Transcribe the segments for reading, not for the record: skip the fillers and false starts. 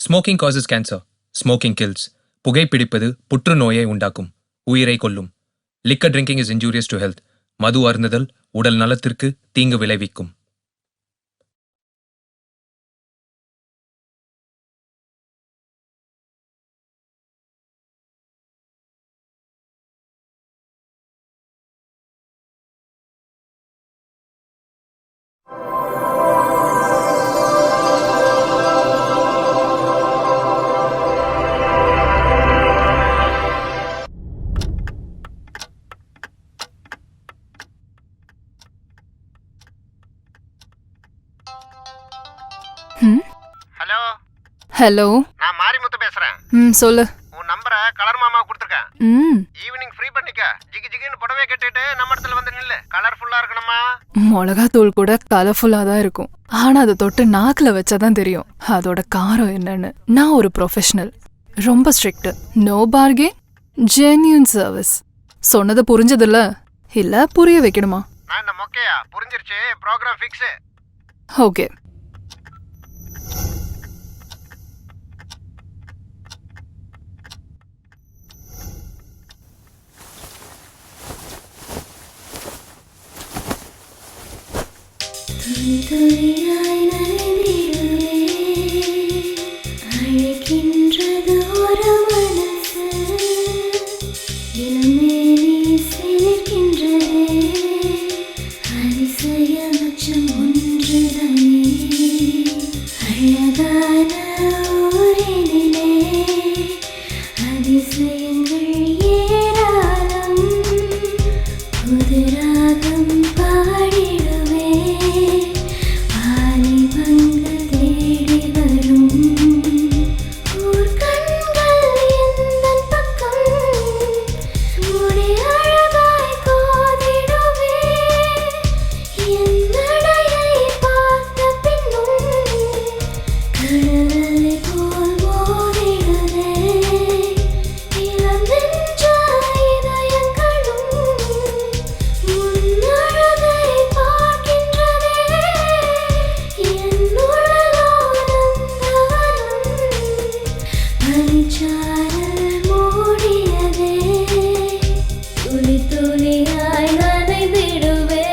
Smoking causes cancer. Smoking kills. புகைப்பிடிப்பது புற்றுநோயை உண்டாக்கும், உயிரை கொல்லும். Liquor drinking is injurious to health. மது அருந்துதல் உடல் நலத்திற்கு தீங்கு விளைவிக்கும். ஹலோ ஹலோ, நான் மாரிமுத்து பேசுறேன். சொல்லு. உன் நம்பரை கலர் மாமா கொடுத்துருக்கேன். ஈவினிங் ஃப்ரீ பண்ணிக்க. ஜிகி ஜிகின்னு புடவை கட்டிட்டு நம்ம இடத்துல வந்து நில்லு. கலர்ஃபுல்லா இருக்கணுமா? மிளகாத்தூள் கூட கலர்ஃபுல்லா தான் இருக்கும். ஆனா அதை தொட்டு நாக்குல வச்சாதான் தெரியும் அதோட காரம் என்னன்னு. நான் ஒரு ப்ரொஃபஷனல், ரொம்ப strict. No bargain, genuine service. சொன்னது புரிஞ்சதில்ல, இல்ல புரிய வைக்கணுமா? நான் இந்த மொக்கையா புரிஞ்சிருச்சு. Programme fix. ஓகே. அழைக்கின்றது ஒரு மனசு, இளமே நீ சிலிர்க்கின்றதே, அதிசயமச்சம் ஒன்றுதானே, அழகான ஊரினிலே அதிசயங்கள் ஏராளம், புது ராகம் பாடிடுவே, வாலிபங்கள் தேடி வரும், ஊர் கண்கள் எந்தன் பக்கம் முடி அழகாய் கோதிடுவே, என் நடையை பார்த்த பின்னும் கடலை போல் மோதிடுதே, இளம் நெஞ்ச இதயங்களும் உன் அழகை பார்க்கின்றதே, என் உடலோனந்தவனம் பனிச்சாரல் மூடியதே, துளி துளியாய் நனைந்திடுவேன்,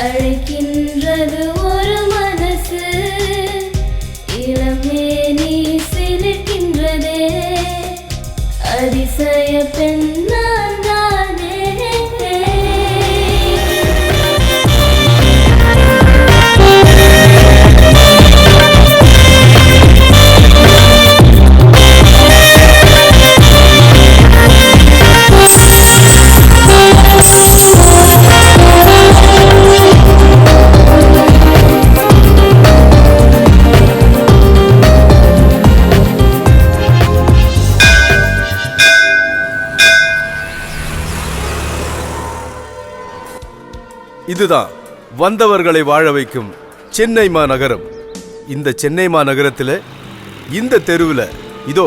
அழைக்கின்றது ஒரு மனசு, இளமே நீ சிலிர்க்கின்றதே, அதிசய பெண் நான் தானே. இதுதான் வந்தவர்களை வாழ வைக்கும் சென்னை மாநகரம். இந்த சென்னை மாநகரத்தில் இந்த தெருவில் இதோ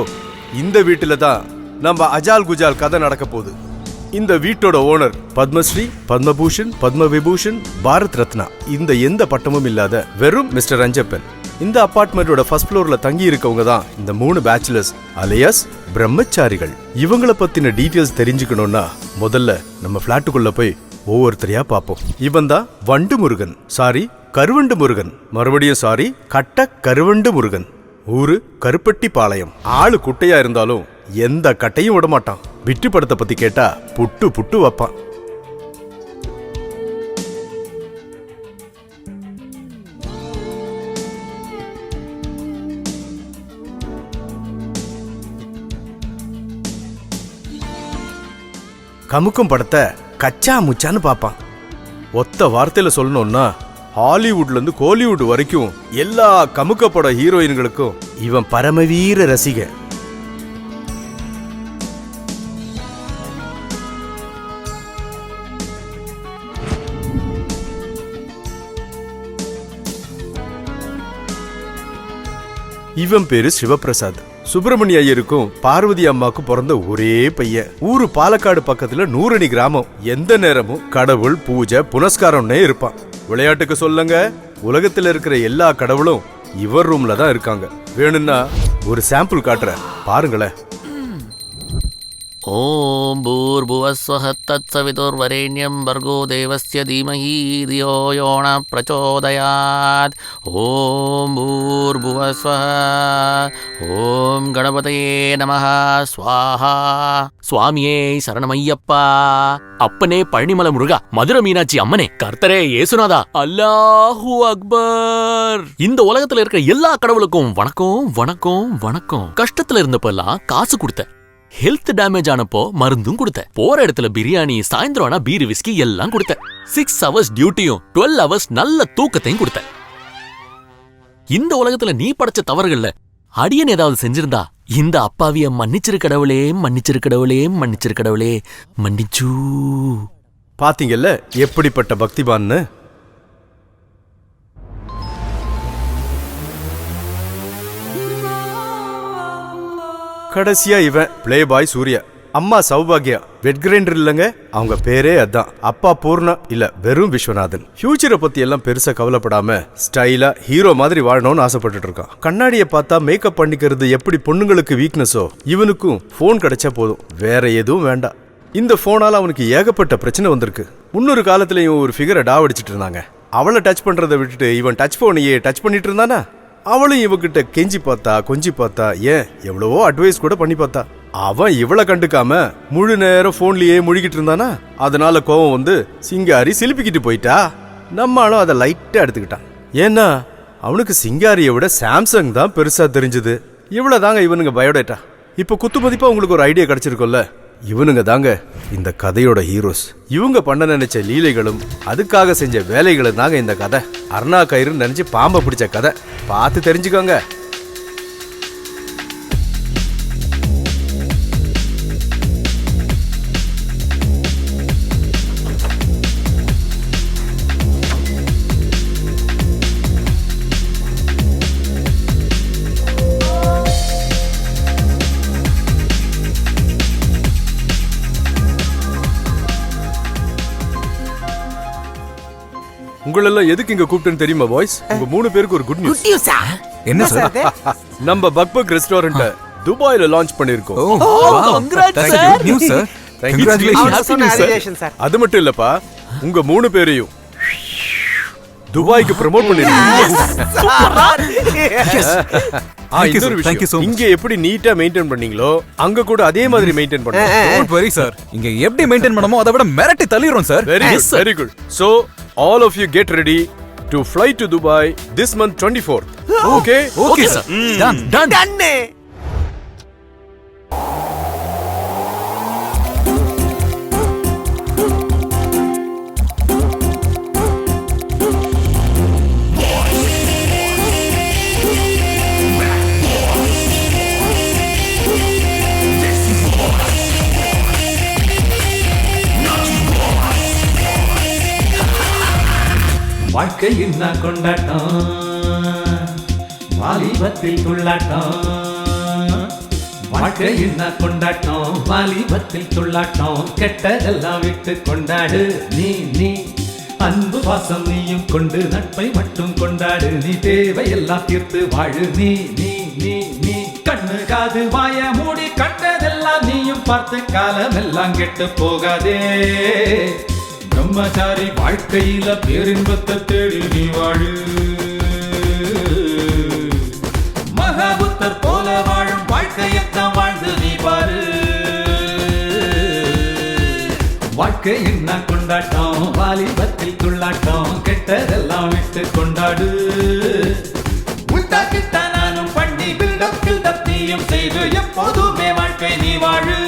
இந்த வீட்டில் தான் நம்ம அஜால் குஜால் கதை நடக்க போகுது. இந்த வீட்டோட ஓனர் பத்மஸ்ரீ, பத்மபூஷன், பத்ம விபூஷன், பாரத் ரத்னா, இந்த எந்த பட்டமும் இல்லாத வெறும் மிஸ்டர் ரஞ்சப்பன். இந்த அபார்ட்மெண்டோட ஃபர்ஸ்ட் ஃப்ளோர்ல தங்கி இருக்கவங்க தான் இந்த 3 பேச்சுலர்ஸ் அலியாஸ் பிரம்மச்சாரிகள். இவங்கள பத்தின டீட்டெயில்ஸ் தெரிஞ்சுக்கணும்னா முதல்ல நம்ம பிளாட்டுக்குள்ள போய் ஒவ்வொருத்தரையா பார்ப்போம். இவன் தான் வண்டு முருகன், சாரி கருவண்டு முருகன், மறுபடியும் சாரி கட்ட கருவண்டு முருகன். ஊரு கருப்பட்டி பாளையம். ஆளு குட்டையா இருந்தாலும் எந்த கட்டையும் விட மாட்டான். விட்டு படத்தை பத்தி கேட்டா புட்டு புட்டு வைப்பான். கமுக்கும் படத்தை கச்சா முச்சான்னு பார்ப்பான். ஒத்த வார்த்தையில சொல்லணும்னா ஹாலிவுட்ல இருந்து கோலிவுட் வரைக்கும் எல்லா கமுக்க பட ஹீரோயின்களுக்கும் இவன் பரமவீர ரசிகன். இவன் பேரு சிவபிரசாத். சுப்பிரமணிய ஐயருக்கும் பார்வதி அம்மாக்கும் பிறந்த ஒரே பையன். ஊரு பாலக்காடு பக்கத்துல நூறணி கிராமம். எந்த நேரமும் கடவுள் பூஜை புனஸ்காரம்னே இருப்பான். விளையாட்டுக்கு சொல்லுங்க, உலகத்துல இருக்கிற எல்லா கடவுளும் இவர் ரூம்ல தான் இருக்காங்க. வேணும்னா ஒரு சாம்பிள் காட்டுறேன், பாருங்களேன். ஓம் பூர்புவஸ்வஹ தத்சவிதுர்வரேண்யம் வர்கோ தேவஸ்ய தீமஹி தியோ யோ ந பிரச்சோதயாத். ஓம் பூர்புவஸ்வஹ. ஓம் கணபதயே நமஹ ஸ்வாஹா. சுவாமியே சரணமையப்பா. அப்பனே பழனிமலை முருகா, மதுரை மீனாட்சி அம்மனே, கர்த்தரே இயேசுநாதா, அல்லாஹு அக்பர். இந்த உலகத்துல இருக்கிற எல்லா கடவுளுக்கும் வணக்கம் வணக்கம் வணக்கம். கஷ்டத்துல இருந்தப்பெல்லாம் காசு கொடுத்த, ஹெல்த் டேமேஜ் ஆனப்போ மருந்தும் கொடுத்த, போற இடத்துல பிரியாணி, சாயந்தரம் ஆனா பீர் விஸ்கி எல்லாம் கொடுத்த, 6 hours டியூட்டியும் 12 hours நல்ல தூக்கத்தையும் கொடுத்த. இந்த உலகத்துல நீ படைச்ச தவறுகள்ல அடியன் ஏதாவது செஞ்சிருந்தா இந்த அப்பாவிய மன்னிச்சிரு கடவுளே, மன்னிச்சிரு கடவுளே, மன்னிச்சிரு கடவுளே, மன்னிச்சூ. பாத்தீங்கல்ல எப்படிப்பட்ட பக்திமான்னு. கடைசியா இவன் பிளே பாய் சூர்யா, அம்மா சௌபாகியா. வெட் கிரைண்டர் இல்லங்க, அவங்க பேரே அதான். அப்பா பூர்ணா இல்ல, வெறும் விஸ்வநாதன். ஃபியூச்சரை பத்தி எல்லாம் பெருசா கவலைப்படாம ஸ்டைலா ஹீரோ மாதிரி வாழணும்னு ஆசைப்பட்டுட்டு இருக்கான். கண்ணாடியை பார்த்தா மேக்கப் பண்ணிக்கிறது எப்படி பொண்ணுங்களுக்கு வீக்னஸோ, இவனுக்கும் போன் கிடைச்சா போதும், வேற எதுவும் வேண்டாம். இந்த போனால அவனுக்கு ஏகப்பட்ட பிரச்சனை வந்திருக்கு. முன்னொரு காலத்திலயும் ஒரு ஃபிகரை டாவடிச்சிட்டு இருந்தாங்க. அவளை டச் பண்றதை விட்டுட்டு இவன் டச் போனையே டச் பண்ணிட்டு இருந்தானா. அவளும் இவகிட்ட கெஞ்சி பார்த்தா, கொஞ்சி பார்த்தா, ஏன் எவ்வளவோ அட்வைஸ் கூட பண்ணி பார்த்தா. அவன் இவளை கண்டுக்காம முழு நேரம் போன்லயே முழுகிட்டு இருந்தானா. அதனால கோவம் வந்து சிங்காரி சிலிப்பிக்கிட்டு போயிட்டா. நம்மளும் அதை லைட்டா எடுத்துக்கிட்டான். ஏன்னா அவனுக்கு சிங்காரியை விட சாம்சங் தான் பெருசா தெரிஞ்சது. இவ்வளவுதாங்க இவனுங்க பயோடேட்டா. இப்ப குத்து மதிப்பா உங்களுக்கு ஒரு ஐடியா கிடைச்சிருக்கும்ல. இவனுங்க தாங்க இந்த கதையோட ஹீரோஸ். இவங்க பண்ண நினைச்ச லீலைகளும் அதுக்காக செஞ்ச வேலைகளும் தாங்க இந்த கதை. அருணா கயிறுன்னு நினைச்சு பாம்பை பிடிச்ச கதை. பார்த்து தெரிஞ்சுக்கோங்க. உங்களெல்லாம் எதுக்கு இங்க கூப்பிட்டேன்னு தெரியுமா பாய்ஸ்? உங்க 3 பேருக்கு ஒரு குட் நியூஸ். என்ன சார்? நம்ம பக்பக் ரெஸ்டாரண்ட் துபாயில லான்ச் பண்ணிருக்கோம். அது மட்டும் இல்லப்பா, உங்க 3 பேரையும் துபாய்க்கு ப்ரோமோட் பண்ணிருக்கோம். இங்க எப்படி நீட்டா மெயின்டைன் பண்ணீங்களோ அங்க கூட அதே மாதிரி மெயின்டைன் பண்ணுங்க. டோன்ட் வரி சார், இங்க எப்படி மெயின்டைன் பண்ணமோ அதை விட மிரட்டி தள்ளிரோம் sir. Very good. So all of you get ready to fly to Dubai this month 24th. Okay? Okay sir. Done. வாழ்க்கை என்ன கொண்டாட்டம், வாலிபத்தில் துள்ளாட்டம். வாழ்க்கை என்ன கொண்டாட்டம், வாலிபத்தில் துள்ளாட்டம். கெட்டதெல்லாம் விட்டு கொண்டாடு நீ நீ. அன்பு பாசம் நீயும் கொண்டு நட்பை மட்டும் கொண்டாடு. நீ தேவையெல்லாம் தீர்த்து வாழு நீ நீ நீ நீ. கண்ணு காது வாய மூடி கண்டதெல்லாம் நீயும் பார்த்து காலமெல்லாம் கெட்டு போகாதே. பிரம்மச்சாரி வாழ்க்கையில பேரின்பத்தை தேடி நீ வாழு. மகாபுத்தர் போல வாழும் வாழ்க்கையத்தான் வாழ்ந்து நீ பாரு. வாழ்க்கை என்ன கொண்டாட்டம், வாலிபத்தில் துள்ளாட்டம். கெட்டதெல்லாம் விட்டு கொண்டாடு. உண்டா கிட்ட நானும் பண்ணி பில்டப் கில்டப் நீயும் செய்து எப்போதுமே வாழ்க்கை நீ வாழு.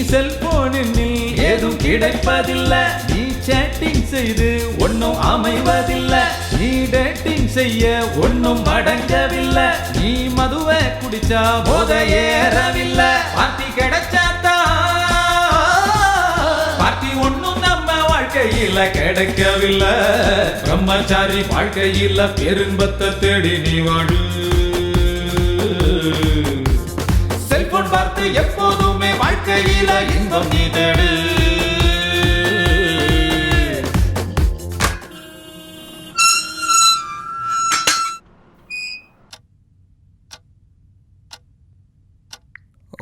செல்போனில் ஏதும் கிடைப்பதில்லை. நீ சேட்டிங் செய்து ஒன்னும் அமைவதில்லை. நீ டேட்டிங் செய்ய ஒன்னும் அடங்கவில்லை. நீ மதுவை குடிச்சா போத ஏறவில்லை. பார்ட்டி கிடைச்சாத்தா பார்ட்டி ஒன்னும் நம்ம வாழ்க்கையில கிடைக்கவில்லை பிரம்மச்சாரி வாழ்க்கையில பெரும்பத்தை தேடி நீ வாழு செல்போன் பார்த்து எப்போதுமே வாழ்க்கையில இன்பம் நீ தேடு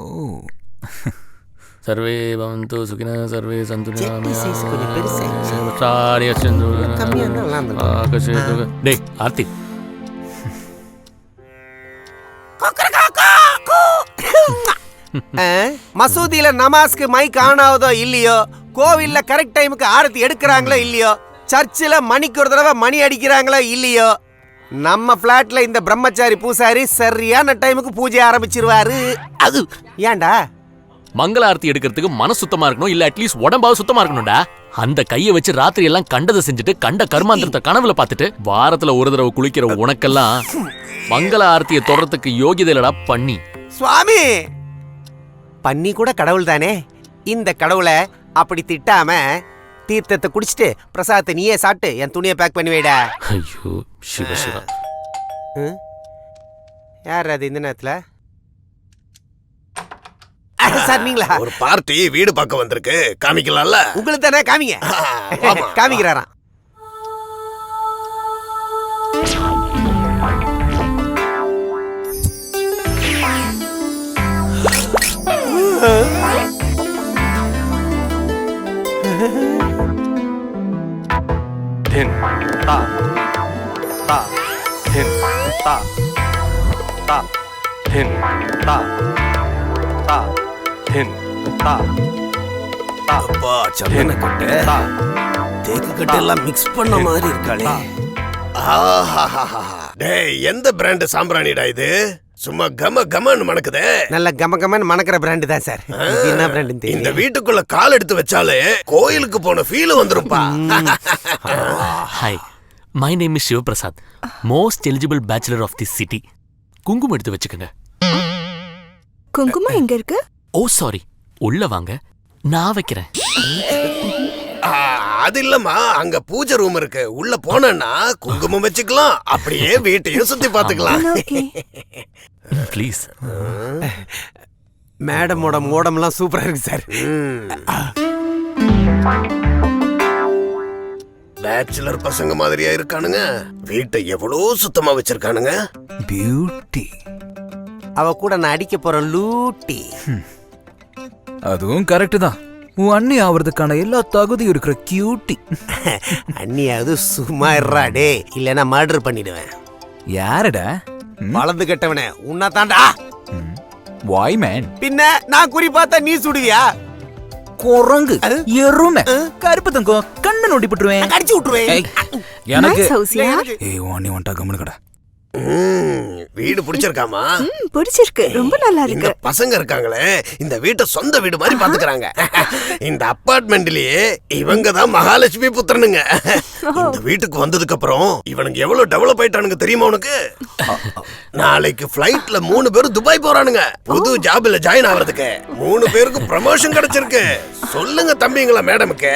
ஓ सर्वे भवन्तु सुखिनः सर्वे सन्तु டேய் ஆர்த்தி மசூதியில நமாஸ்க்கு மைக் ஆன் ஆகுதோ இல்லையோ, கோவில்ல கரெக்ட் டைமுக்கு ஆரத்தி எடுக்கிறாங்களோ இல்லையோ, சர்ச்சில் மணிக்கு ஒரு தடவை மணி அடிக்கிறாங்களோ இல்லையோ, நம்ம பிளாட்ல இந்த பிரம்மச்சாரி பூசாரி சரியான டைமுக்கு பூஜை ஆரம்பிச்சிருவாரு. அது ஏன்டா? மங்கள ஆரத்தி எடுக்கிறதுக்கு மன சுத்தமா இருக்கணும், இல்ல அட்லீஸ்ட் உடம்பாவது சுத்தமா இருக்கணும்டா. அந்த கையை வச்சு ராத்திரி எல்லாம் கண்டதை செஞ்சுட்டு கண்ட கர்மாந்திரத்தை கனவுல பார்த்துட்டு வாரத்துல ஒரு தடவை குளிக்கிற உனக்கெல்லாம் மங்கள ஆரத்தியை தொடறதுக்கு யோகிதை இல்லடா பண்ணி. சுவாமி, பண்ணி கூட கடவுள் தானே. இந்த கடவுளை அப்படி திட்டாம தீர்த்தத்தை குடிச்சிட்டு பிரசாதத்தை நீயே சாப்பிட்டு என் துணியை பேக் பண்ணி வைடா. ஐயோ சிவ சிவா. யார் அது இந்த நேரத்துல? சார் நீங்களா? ஒரு பார்ட்டி வீடு பக்கம் வந்திருக்கு, காமிக்கலாம்ல? உங்களுக்கு தானே, காமிங்க. காமிக்கிறாராம். அப்பா, சந்தன கட்டு, தேக்கு கட்டு எல்லாம் மிக்ஸ் பண்ண மாதிரி இருக்காளே. டேய், எந்த பிராண்ட் சாம்பிராணிடா இது? சும்மா கம கமன்னு மணக்குதே. நல்ல கம கமன்னு மணக்கிற பிராண்ட் தான் சார். என்ன பிராண்ட்? இந்த வீட்டுக்குள்ள கால் எடுத்து வச்சாலே கோயிலுக்கு போன ஃபீல் வந்துருப்பா. Hi, my name is Shivaprasad, most eligible bachelor of the city. குங்குமம் எடுத்து வச்சுக்கோங்க. குங்குமம் எங்க இருக்கு? ஓ சாரி, உள்ள வாங்க, நான் வைக்கிறேன். அது இல்லம்மா, அங்க பூஜை ரூம் இருக்கு, உள்ள போனா குங்குமம் வச்சுக்கலாம், அப்படியே வீட்டையும் சுத்தி பாத்துக்கலாம். ப்ளீஸ். மேடமோட மோடம்லாம் சூப்பரா இருக்கு சார். பேச்சுலர் பசங்க மாதிரியா இருக்கானுங்க, வீட்டை எவ்வளவு சுத்தமா வச்சிருக்கானுங்க. பியூட்டி. அவ கூட நான் அடிக்க போற லூட்டி. அதுவும் கரெக்ட் தான். உன் அண்ணி ஆவறதுக்கான எல்லா தகுதியும் இருக்கிற கியூட்டி. அண்ணியாவது சும்மா இருறாடே, இல்லைன்னா மர்டர் பண்ணிடுவேன். யாரடா? வளர்ந்து கெட்டவனே, உன்ன தாண்டா. வாய் மேன். பின்ன நான் குறி பார்த்தா நீ சுடுவியா? குரங்கு, எருமை, கருப்பு தங்கம், கண்ணை நோண்டி போட்டுருவேன், அடிச்சு விட்டுருவேன். எனக்கு ஏய், நீ வந்துட்டா கம்முனு கடை. வீடு பிடிச்சிருக்காமா? பிடிச்சிருக்கு, ரொம்ப நல்லா இந்த இருக்கு. பசங்க இருக்காங்களே, இந்த வீட்டை சொந்த வீடு மாதிரி பாத்துக்கிறாங்க. இந்த அப்பார்ட்மெண்ட்லயே இவங்க தான் மகாலட்சுமி புத்திரனுங்க. இந்த வீட்டுக்கு வந்ததுக்கு அப்புறம் இவனுங்க எவ்வளவு டெவலப் ஆயிட்டானுங்க தெரியுமா உனக்கு? நாளைக்கு ஃபிளைட்ல 3 பேரும் துபாய் போறானுங்க, புது ஜாப்ல ஜாயின் ஆவறதுக்கு. 3 பேருக்கு ப்ரமோஷன் கிடைச்சிருக்கு. சொல்லுங்க தம்பிங்களா மேடமுக்கு.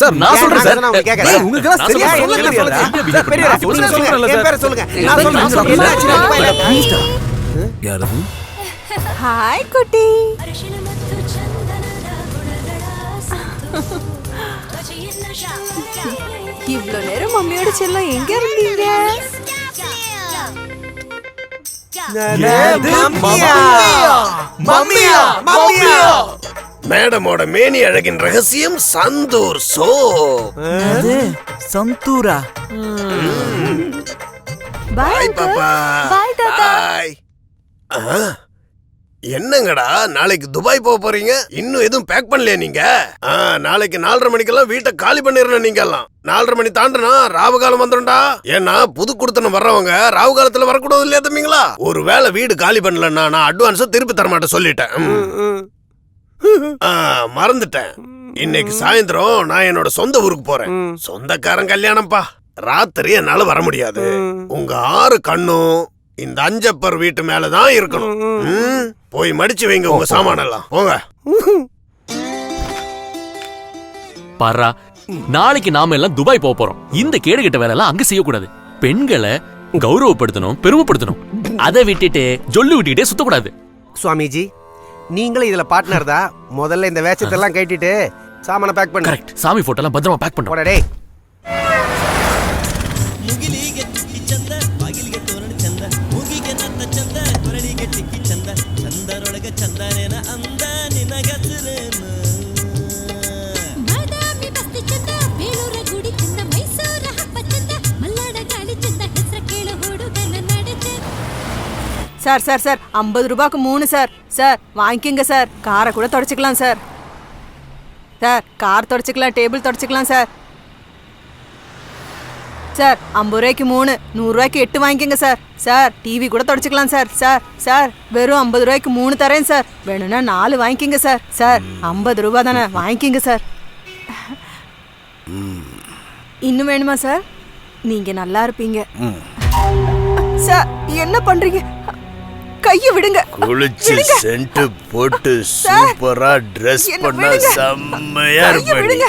சார் நான் சொல்றேன் சார். உங்களுக்கு எல்லாம் சரியா சொல்லுங்க. சொல்லுங்க. யாரது? ஹாய் குட்டி. இவ்ளோ நேரம் மம்மியோட செல்லம் எங்க இருந்தீங்க? மேடமோட மேனி அழகின் ரகசியம் சந்தூர் சோப். சந்தூரா? பாய் பாப்பா. பாய் தாத்தா. பாய். என்னங்கடா, நாளைக்கு துபாய் போக போறீங்க, இன்னும் எதுவும் பேக் பண்ணலையா நீங்க? நாளைக்கு 4:30 மணிக்கெல்லாம் வீட்டை காலி பண்ணிடணும். நீங்க எல்லாம் 4:30 மணி தாண்டனா ராவு காலம் வந்துடும்டா. ஏன்னா புது குடுத்தனம் வர்றவங்க ராவு காலத்துல வரக்கூடாது இல்லையா தம்பிங்களா? ஒருவேளை வீடு காலி பண்ணலன்னா நான் அட்வான்ஸை திருப்பி தரமாட்டேன் சொல்லிட்டேன். மறந்துட்டேன், இன்னைக்கு சாயந்தரம் நான் என்னோட சொந்த ஊருக்கு போறேன். சொந்தக்காரன் கல்யாணம்ப்பா, ராத்திரி என்னால வர முடியாது. உங்க 6 கண்ணும் இந்த அஞ்சப்பர் வீட்டு மேலதான் இருக்கணும். போய் மடிச்சு வைங்க உங்க சாமானெல்லாம். போங்க. பாரா, நாளைக்கு நாம எல்லாம் துபாய் போக போறோம். இந்த கேடுகெட்ட வேலை எல்லாம் அங்க செய்யக்கூடாது. பெண்களை கௌரவப்படுத்தணும், பெருமைப்படுத்தணும். அதை விட்டுட்டு ஜொல்லு விட்டுக்கிட்டே சுத்தக்கூடாது. சுவாமிஜி, நீங்களும் இதுல பார்ட்னர் தான். முதல்ல இந்த வேஷத்தெல்லாம் கேட்டுட்டு சாமான பேக் பண்ணு. கரெக்ட். சாமி போட்டோ எல்லாம் பத்திரமா பேக் பண்ணு. போடா டேய். சார் சார் சார் 50 ரூபாய்க்கு 3 சார். சார் வாங்கிக்கோங்க சார். காரை கூட தொடச்சிக்கலாம் சார். சார் கார் தொடச்சிக்கலாம், டேபிள் தொடச்சிக்கலாம் சார். சார் 50 ரூபாய்க்கு 3, 100 ரூபாய்க்கு 8 வாங்கிக்கோங்க சார். சார் டிவி கூட தொடச்சிக்கலாம் சார். சார் சார் வெறும் 50 ரூபாய்க்கு 3 தரேன் சார். வேணும்னா 4 வாங்கிக்கோங்க சார். சார் 50 ரூபா தானே, வாங்கிக்கோங்க சார். இன்னும் வேணுமா சார்? நீங்க நல்லா இருப்பீங்க. சார் என்ன பண்றீங்க? கைய விடுங்க. குளிச்சு சென்ட் போட்டு சூப்பரா ட்ரெஸ் பண்ண செம்மையா இருப்பீங்க.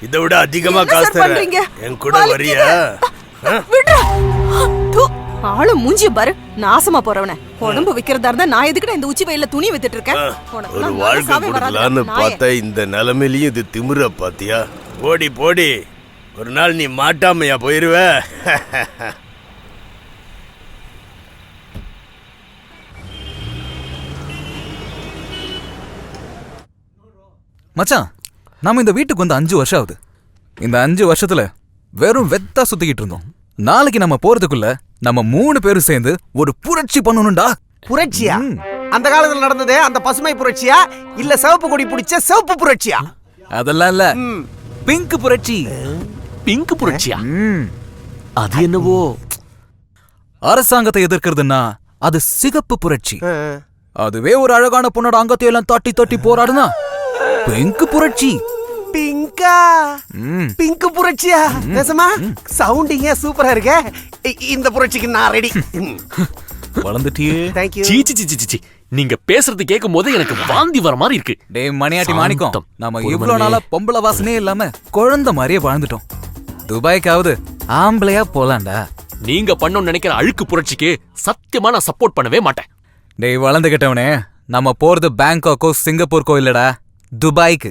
இதை விட அதிகமா காசு தரேன். என் கூட வரியா? ஆளு மூஞ்சி பாரு, நாசமா போறவனே. உடம்பு விக்கிறதா இருந்தா நான் எதுக்கு இந்த உச்சி வெயில துணி வித்துட்டு இருக்கேன்? ஒரு வாழ்க்கை கொடுக்கலான்னு பார்த்தா இந்த நிலைமையிலயும் இது திமிர பாத்தியா? போடி போடி, ஒரு நாள் நீ மாட்டாமையா போயிருவ. மச்சான், நாம இந்த வீட்டுக்கு வந்து 5 வருஷம் ஆகுது. இந்த 5 வருஷத்துல வெறும் வெத்தா சுத்திக்கிட்டு இருந்தோம். நாளைக்கு நம்ம போறதுக்குள்ள நம்ம 3 பேரும் சேர்ந்து ஒரு புரட்சி பண்ணணும்டா. புரட்சியா? அந்த காலத்துல நடந்ததே அந்த பசுமை புரட்சியா, இல்ல சிவப்பு கொடி பிடிச்ச சிவப்பு புரட்சியா? அதெல்லாம் இல்ல, பிங்க் புரட்சி. பிங்க் புரட்சியா? அது என்னவோ அரசாங்கத்தை எதிர்க்கிறதுன்னா அது சிகப்பு புரட்சி. அதுவே ஒரு அழகான பொண்ணோட அங்கத்தை எல்லாம் தட்டி தட்டி போராடுனா பிங்க் புரட்சி. பிங்கா? பிங்க் புரட்சியா? பேசமா சவுண்டிங்க சூப்பரா இருக்க. இந்த புரட்சிக்கு நான் ரெடி. வளர்ந்துட்டியே. Thank you. சீச்சி சீச்சி சீச்சி, நீங்க பேசுறது கேட்கும் போது எனக்கு வாந்தி வர மாதிரி இருக்கு. டேய் மணியாட்டி மாணிக்கம், நம்ம இவ்வளவு நாளா பொம்பளை வாசனையே இல்லாம குழந்தை மாதிரியே வாழ்ந்துட்டோம். துபாய்க்காவது ஆம்பளையா போலாண்டா. நீங்க பண்ணணும்னு நினைக்கிற அழுக்கு புரட்சிக்கு சத்தியமா நான் சப்போர்ட் பண்ணவே மாட்டேன். டேய் வளர்ந்துகிட்டவனே, நம்ம போறது பேங்காக்கோ சிங்கப்பூருக்கோ இல்லடா, துபாய்க்கு.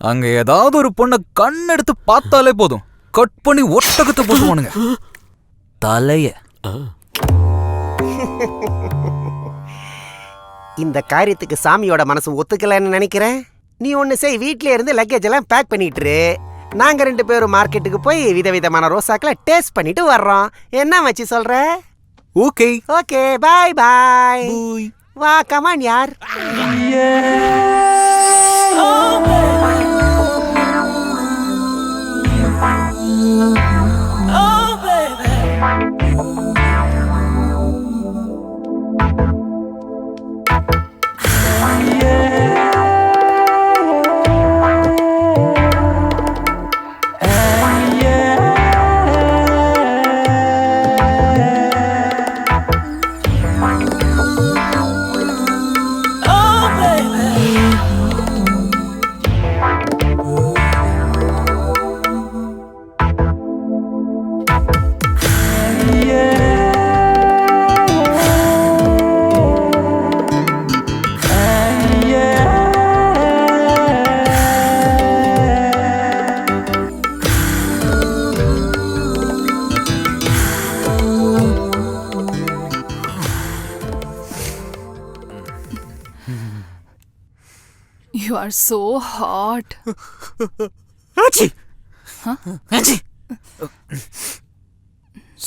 அங்க ஏதாவது ஒரு பொண்ணை கண்ணெடுத்து பார்த்தாலே போதும், கட் பண்ணி ஒட்டகத்தை போட்டுவானுங்க தலைய. இந்த காரியத்துக்கு சாமியோட மனசு ஒத்துக்கலன்னு நினைக்கிறேன். நீ ஒன்னு செய், வீட்ல இருந்து லக்கேஜ் எல்லாம் பேக் பண்ணிட்டு நாங்க 2 பேரும் மார்க்கெட்டுக்கு போய் விதவிதமான ரோசாக்களை டேஸ்ட் பண்ணிட்டு வர்றோம். என்ன வச்சு சொல்ற? ஓகே ஓகே, பாய் பாய். வா கமான் யார். You are so hot.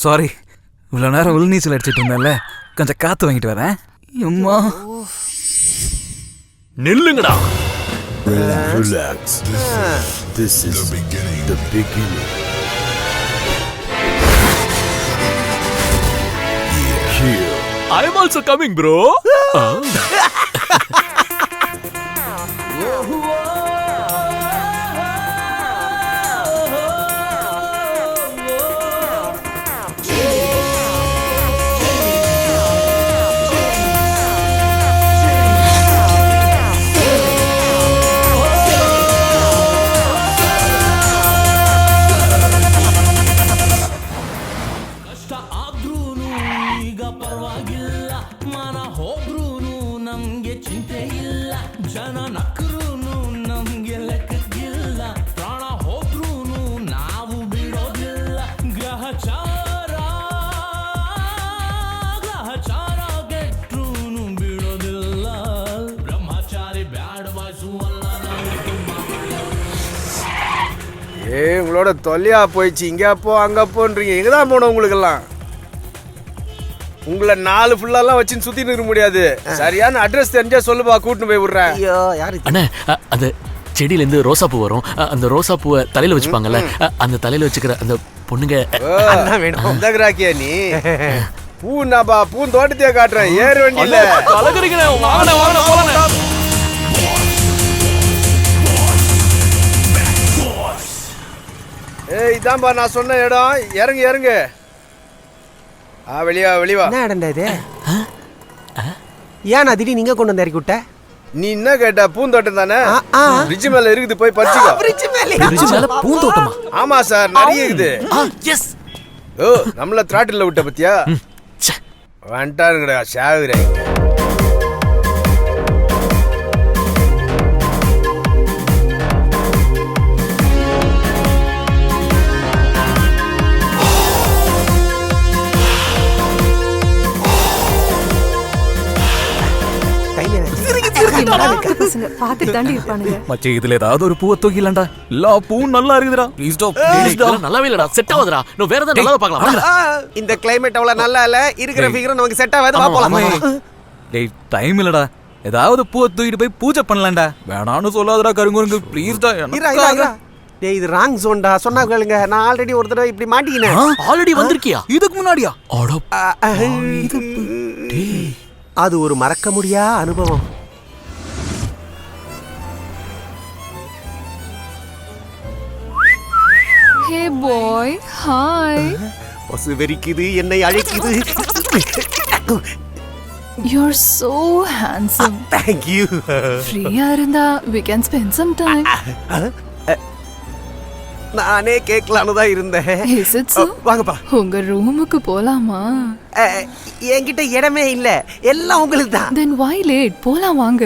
Sorry, இவ்வளவு நேரம் உள்நீச்சல் அடிச்சிட்டு இருந்தேன்ல, கொஞ்சம் காத்து வாங்கிட்டு வரேன். அம்மா நில்லுங்கடா. Relax. This is the beginning. Here. I am also coming, bro. ನಮ್ಗೆ ಚಿಂತೆ ಇಲ್ಲ ಜನ ನಕ್ರೂನು ನಮ್ಗೆ ಲೆಕ್ಕಕ್ಕಿಲ್ಲ ಪ್ರಾಣ ಹೋದ್ರೂನು ನಾವು ಬಿಡೋದಿಲ್ಲ ಗ್ರಹಚಾರ ಗೆಟ್ರೂನು ಬಿಡೋದಿಲ್ಲ ಬ್ರಹ್ಮಚಾರಿ ಬ್ಯಾಡ ವಾಸುವಲ್ಲ ನಾವು ತುಂಬಾ உங்களோட தொல்லையா போயிடுச்சு. இங்க போ அங்க போன்றீங்க. எங்க தான் போனோம் உங்களுக்கெல்லாம்? உங்களை 4 ஃபுல்லாலாம் வச்சுன்னு சுத்திட்டு இருக்க முடியாது. சரியான அட்ரஸ் தெரிஞ்சா சொல்லுப்பா, கூட்டிட்டு போய் விடுறேன். ஐயோ யாரு அண்ணே அந்த செடியில இருந்து ரோசா பூ வரும். அந்த ரோசா பூவை தலையில வச்சுப்பாங்கல்ல, அந்த தலையில வச்சுக்கிற அந்த பொண்ணுங்க அண்ணா வேணும். உதகுறாக்கியா நீ? பூனாப்பா, பூ தோட்டத்தையே காட்டுறேன். ஏறு வண்டியில கலக்குறீங்க. வாங்க வாங்க போலாம். ஏய் இதான்பா நான் சொன்ன இடம். இறங்கு இறங்கு. வெளியா வெளிவா. என்ன இடம்டா இது? ஏன் திடீர் நீங்க கொண்டு வந்து இறக்கி விட்ட? நீ என்ன கேட்ட? பூந்தோட்டம் தானே, பிரிட்ஜ் மேல இருக்குது, போய் பறிச்சுக்கோ. பிரிட்ஜ் மேல பூந்தோட்டமா? ஆமா சார், நிறைய இருக்குது. எஸ். ஓ நம்மள திராட்டில் விட்ட பத்தியா? வந்துட்டாருங்கடா ஷாவிரை. பாத்துட்டு தாண்டி இருப்பானுங்க. மச்சி இதுல ஏதாவது ஒரு பூவை தூக்கிலண்டா. எல்லா பூவும் நல்லா இருக்குதுடா. Please stop. நல்லாவே இல்லடா, செட் ஆகுதுடா. இன்னும் வேற ஏதாவது நல்லா பார்க்கலாம். இந்த கிளைமேட் அவ்வளவு நல்லா இல்ல. இருக்கிற ஃபிகர் நமக்கு செட் ஆகாது. வா போலாம். டேய் டைம் இல்லடா. ஏதாவது பூவை தூக்கிட்டு போய் பூஜை பண்ணலாம்டா. வேணான்னு சொல்லாதடா கருங்குருங்கு. ப்ளீஸ்டா. டேய் இது ராங் ஜோன்டா. சொன்னா கேளுங்க. நான் ஆல்ரெடி ஒரு தடவை இப்படி மாட்டிக்கினேன். ஆல்ரெடி வந்திருக்கியா? இதுக்கு முன்னாடியா? அது ஒரு மறக்க முடியாத அனுபவம். ஹே பாய், ஹாய். பசு வெறிக்குது, என்னை அழைக்குது. You're so handsome. Thank you. ஃப்ரீயா இருந்தா we can spend some time. நானே கேட்கலான்னு தான் இருந்தேன். Is it so? வாங்கப்பா. உங்க ரூமுக்கு போலாமா? என்கிட்ட இடமே இல்ல, எல்லாம் உங்களுக்கு தான். Then why late? போலாம் வாங்க.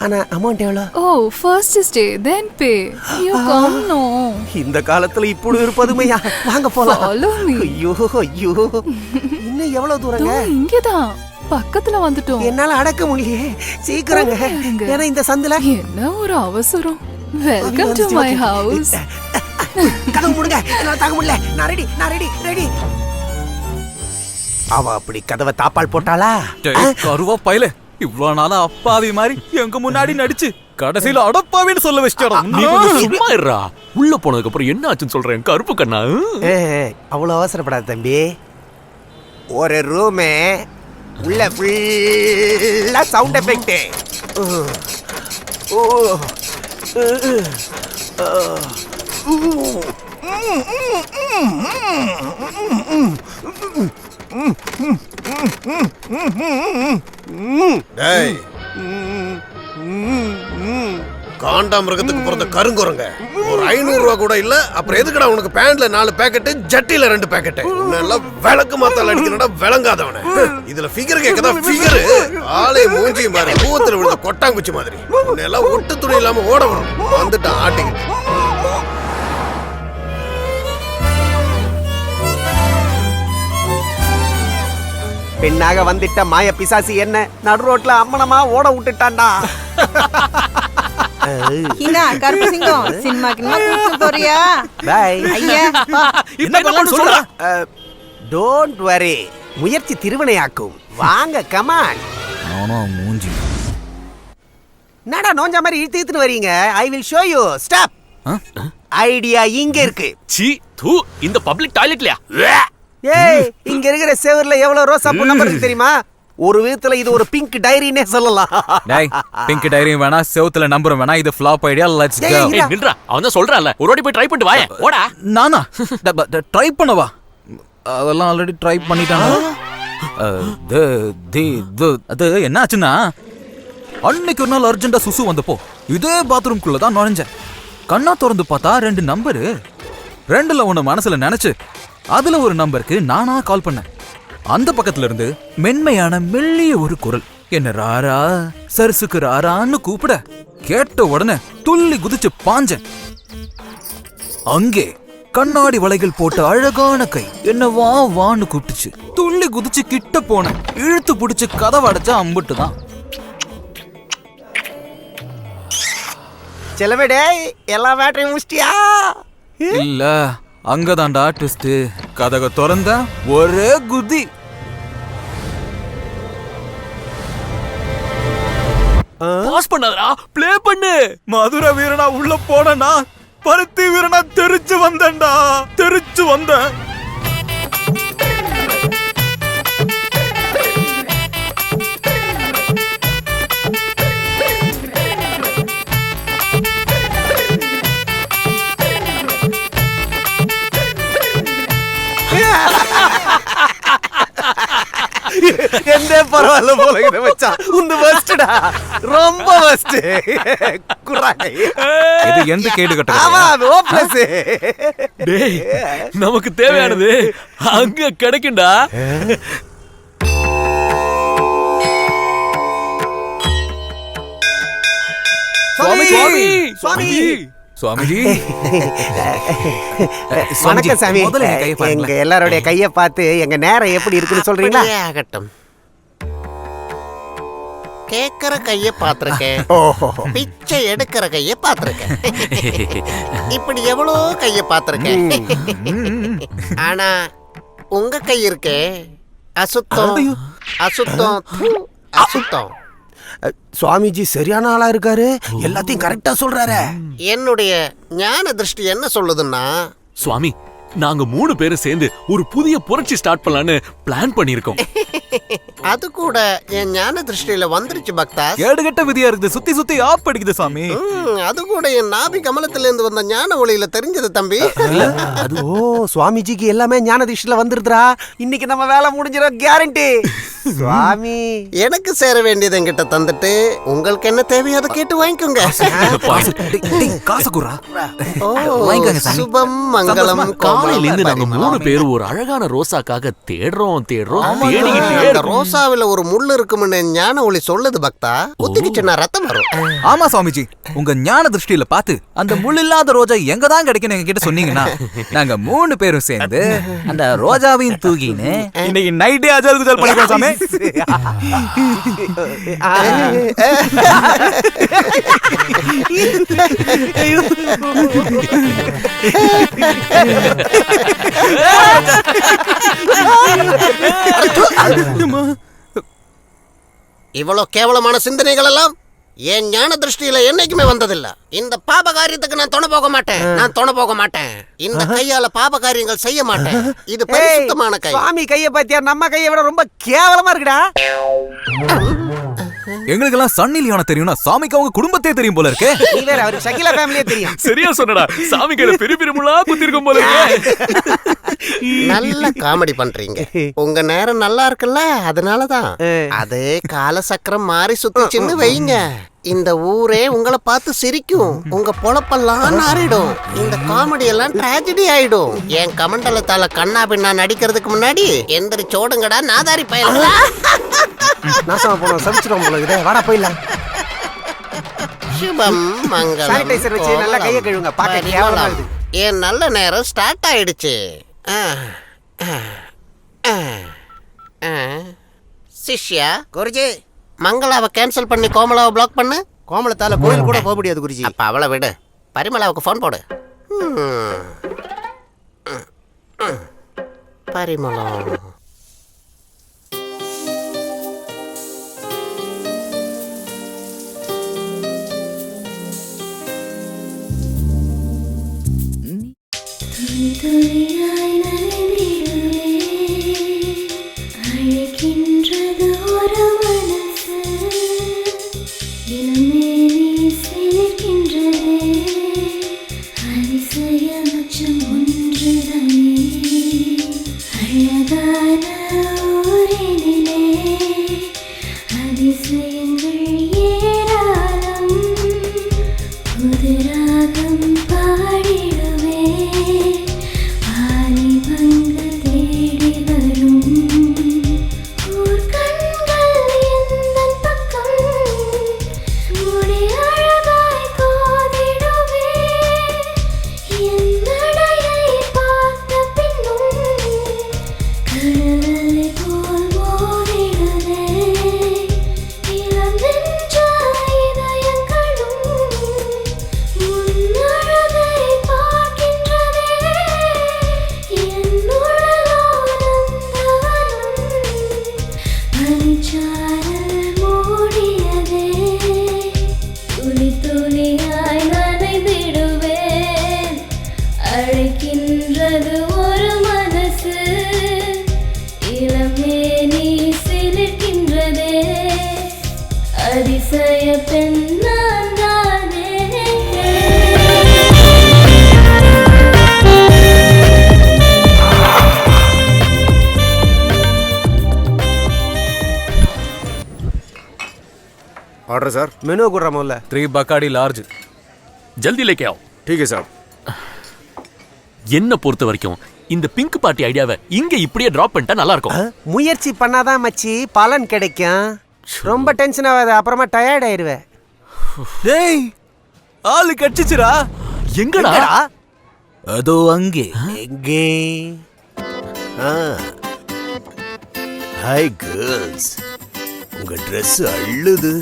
ஆனா அமௌண்ட் எவ்வளோ? Oh, first stay, then pay. You come no. இந்த காலத்துல இப்படி இருப்பதுமையா? வாங்க போலாம். Follow me. ஐயோ ஐயோ. இன்னும் எவ்வளவு தூரங்க? இங்கதான் பக்கத்துல வந்துட்டோம். என்னால அடக்க முடியலையே. சீக்கிரங்க. ஏன்னா இந்த சந்துல என்ன ஒரு அவசரம். Welcome to my house. கதவு மூடுங்க. என்னால தாங்க முடியல. நான் ரெடி. அவ அப்படி கதவை தாப்பால் போட்டாளா? கருவா பையல. இவ்வளவு நாளா அப்பாவி மாதிரி எங்க முன்னாடி நடிச்சு கடைசியில அடப்பாவின்னு சொல்ல வச்சிட்டா. நீ கொஞ்சம் சும்மா இருடா. உள்ள போனதுக்கு அப்புறம் என்ன ஆச்சுன்னு சொல்றேன் கருப்பு கண்ணா. அவ்வளவு அவசரப்படாத தம்பி. ஒரு ரூமே உள்ள ஃபுல்லா சவுண்ட் எஃபெக்ட். காண்டாமிருகத்துக்கு பிறந்த கருங்குரங்க. ஒரு 500 ரூபா கூட இல்ல. அப்புறம் எதுக்குடா உனக்கு பேண்ட்ல 4 பேக்கெட், ஜட்டில 2 பேக்கெட்? உன்னெல்லாம் விளக்கு மாத்தால அடிக்கணும்டா, விளங்காதவன. இதுல ஃபிகர் கேக்கதா ஃபிகர். ஆளே மூஞ்சி மாதிரி பூத்துல விழுந்த கொட்டாங்குச்சி மாதிரி. உன்னெல்லாம் ஒட்டு துணி இல்லாம ஓட வரும். வந்துட்டான் ஆட்டிக்கிட்டு. பெண்ணாக வந்துட்ட மாய பிசாசி என்ன நடு ரோட்ல அம்மனமா ஓட விட்டுட்டான்டா. ஹீனா கருப்பு சிங்கம் சினிமாக்கு கூட்டிட்டு போறியா? பை. ஐயா என்ன பண்ணலாம் சொல்றா. டோன்ட் வரி, முயற்சி திருவினையாக்கும். வாங்க கமான். நானா மூஞ்சி. என்னடா நோஞ்சா மாதிரி இழுத்துன்னு வரீங்க? I will show you. Stop. Idea இங்க இருக்கு. சீ தூ, இந்த பப்ளிக் டாய்லெட்லயா? ஏய், இங்க இருக்கிற சேவர்ல எவ்வளவு ரோசா பூ நம்பர் இருக்கு தெரியுமா? ஒரு விதத்துல இது ஒரு பிங்க் டைரினே சொல்லலாம். டேய், பிங்க் டைரி வேணா, செவுத்துல நம்பரும் வேணா. இது ஃப்ளாப் ஐடியா. Let's go. ஏய் நில்றா, அவன் தான் சொல்றான்ல, ஒரு வாட்டி போய் ட்ரை பண்ணிட்டு வாயே. ஓடா. நானா ட்ரை பண்ணவா? அதெல்லாம் ஆல்ரெடி ட்ரை பண்ணிட்டானா? அது என்ன ஆச்சுன்னா, அன்னைக்கு ஒரு நாள் அர்ஜென்ட்டா சுசு வந்தப்போ இதே பாத்ரூம்குள்ள தான் நுழைஞ்சேன். கண்ணா திறந்து பார்த்தா 2 நம்பரு. 2ல ஒண்ணு மனசுல நினைச்சு அதுல ஒரு நம்பருக்கு நானா கால் பண்ணேன். அந்த பக்கத்துல இருந்து மென்மையான மெல்லிய ஒரு குரல், என்ன ராரா சரசுக்கு ராரான்னு கூப்பிட கேட்ட உடனே துள்ளி குதிச்சு பாஞ்சேன். அங்கே கண்ணாடி வளைகள் போட்ட அழகான கை என்ன வா வான்னு கூப்பிட்டுச்சு. துள்ளி குதிச்சு கிட்ட போனேன். இழுத்து பிடிச்சு கதவை அடைச்சா அம்புட்டுதான். செலவிடே எல்லா வேட்டையும் முடிச்சிட்டியா? இல்ல அங்கதான்டா ட்விஸ்ட். கதவை திறந்த ஒரே குதி. பாஸ் பண்ணாதடா, ப்ளே பண்ணு. மதுரை வீரனா உள்ள போனா பருத்தி வீரனா தெரிச்சு வந்தேன்டா. தெரிச்சு வந்தேன். என்ன பரவாயில்ல போல இதை வச்சா உந்து பஸ்டா, ரொம்ப பஸ்ட். குறாங்க இது எந்த கேடு கட்ட? ஆமா ஓ பிளஸ். டேய், நமக்கு தேவையானது அங்க கிடைக்கும்டா. சுவாமிஜி வணக்கம் சாமி. எங்க எல்லாரோட கைய பார்த்து எங்க நேரம் எப்படி இருக்குன்னு சொல்றீங்களா? ஆகட்டும். கேக்குற கைய பாத்திருக்கேன், பிச்சை எடுக்கிற கைய பாத்திருக்கேன், இப்படி எவ்வளோ கைய பாத்திருக்கேன். ஆனா உங்க கை இருக்கே அசுத்தம், அசுத்தம், அசுத்தம். சுவாமிஜி சரியான ஆளா இருக்காரு, எல்லாத்தையும் கரெக்டா சொல்றாரு. என்னுடைய ஞான திருஷ்டி என்ன சொல்லுதுன்னா, சுவாமி நாங்க 3 பேரும் சேர்ந்து ஒரு புதிய புரட்சி ஸ்டார்ட் பண்ணலான்னு பிளான் பண்ணிருக்கோம். அது கூட என் ஞான திருஷ்டியில வந்துருச்சு பக்தா. கேடுகட்ட விதியா இருக்குது, சுத்தி சுத்தி ஆப் அடிக்குது சாமி. அது கூட என் நாபி கமலத்துல இருந்து வந்த ஞான ஒளியில தெரிஞ்சது தம்பி. ஓ சுவாமிஜிக்கு எல்லாமே ஞான திருஷ்டில வந்துருதுரா. இன்னைக்கு நம்ம வேலை முடிஞ்சிடும் கேரண்டி. சுவாமி எனக்கு சேர வேண்டியது என்கிட்ட தந்துட்டு உங்களுக்கு என்ன தேவையோ அதை கேட்டு வாங்கிக்கோங்க. காசு குறா. சுபம் மங்களம். காலையில இருந்து நாங்க 3 பேரும் ஒரு அழகான ரோசாக்காக தேடுறோம். அந்த ரோசாவில ஒரு முள் இருக்கும்னு ஞான ஒளி சொல்லுது பக்தா. குத்திக்கிச்சுன்னா ரத்தம் வரும். ஆமா சுவாமிஜி, உங்க ஞான திருஷ்டியில பார்த்து அந்த முள் இல்லாத ரோஜா எங்கதான் கிடைக்கும் எங்க கிட்ட சொன்னீங்கன்னா நாங்க 3 பேரும் சேர்ந்து அந்த ரோஜாவையும் தூக்கின்னு இன்னைக்கு நைட்டே அஜல் குஜல் பண்ணிடுவோம் சாமி. இவ்வளவு கேவலமான சிந்தனைகள் எல்லாம் என் ஞான திருஷ்டியில என்னைக்குமே வந்ததில்ல. இந்த பாப காரியத்துக்கு நான் துணை போக மாட்டேன், நான் துணை போக மாட்டேன். இந்த கையால பாப காரியங்கள் செய்ய மாட்டேன். இது பரிசுத்தமான கை. சுவாமி கைய பாத்தியா? நம்ம கையை விட ரொம்ப கேவலமா இருக்குடா. எங்களுக்கெல்லாம் சன்னி லியோனா தெரியும்னா சாமிக்கு அவங்க குடும்பத்தையே தெரியும் போல இருக்கு. நீ வேற அவருக்கு ஷகிலா ஃபேமிலியே தெரியும். சரியா சொன்னடா, சாமி கையில பெரிய பெரிய முள்ளா குத்திருக்கும் போல இருக்கு. நல்ல காமெடி பண்றீங்க. உங்க நேரம் நல்லா இருக்குல்ல, அதனாலதான். அதே கால சக்கரம் மாறி சுத்திச்சுன்னு வைங்க, இந்த ஊரே உங்களை பார்த்து சிரிக்கும். உங்க பொழப்பெல்லாம் நாரிடும். இந்த காமெடி எல்லாம் டிராஜடி ஆயிடும். என் கமண்டலத்தால கண்ணா பின்னா நடிக்கிறதுக்கு முன்னாடி எந்திரிச்சோடுங்கடா நாதாரி பயலுங்களா. நாசமா போனோம், சமைச்சிரும் போல இதே. வாடா போயிடலாம். சுபம் மங்களம். சானிடைசர் வச்சு நல்லா கையை கழுவுங்க, பார்க்க கேவலமா இருக்குது. என் நல்ல நேரம் ஸ்டார்ட் ஆயிடுச்சு. சிஷ்யா குருஜி, மங்களாவை கேன்சல் பண்ணி கோமலாவை பிளாக் பண்ணு. கோமலத்தால கோயில் கூட போக முடியாது குருஜி. அப்ப அவளை விடு, பரிமளாவுக்கு ஃபோன் போடு. பரிமளம் துளியாய் நனைந்திடுவே, அழைக்கின்றது ஒரு மனசு, இளமேனி சிலிர்க்கின்றதே, அதிசயமச்சம் ஒன்றுதானே, அழகான ஊரினிலே அதிசயங்கள் ஏராளம், புது ராகம் பாடிடுவே, வாலிபங்கள் தேடி வரும் ऑर्डर सर। மெனு குடுற முதல்ல. 3 பக்காடி லார்ஜ். ஜல்தி லேக்கே ஆவ். ठीक है साहब। என்ன பொறுத்த வரைக்கும் இந்த பிங்க் பார்ட்டி ஐடியாவை இங்க இப்படியே டிராப் பண்ணிட்டா நல்லா இருக்கும். முயற்சி பண்ணாதான் மச்சி பலன் கிடைக்கும். ரொம்ப டென்ஷன் ஆகாத, அப்புறமா டயர்ட் ஆயிருவே. டேய் ஆளு கட்சிச்சுடா. எங்கடா? அதோ அங்கே. எங்கே? ஹாய் கேர்ள்ஸ், உங்க Dress அள்ளுது.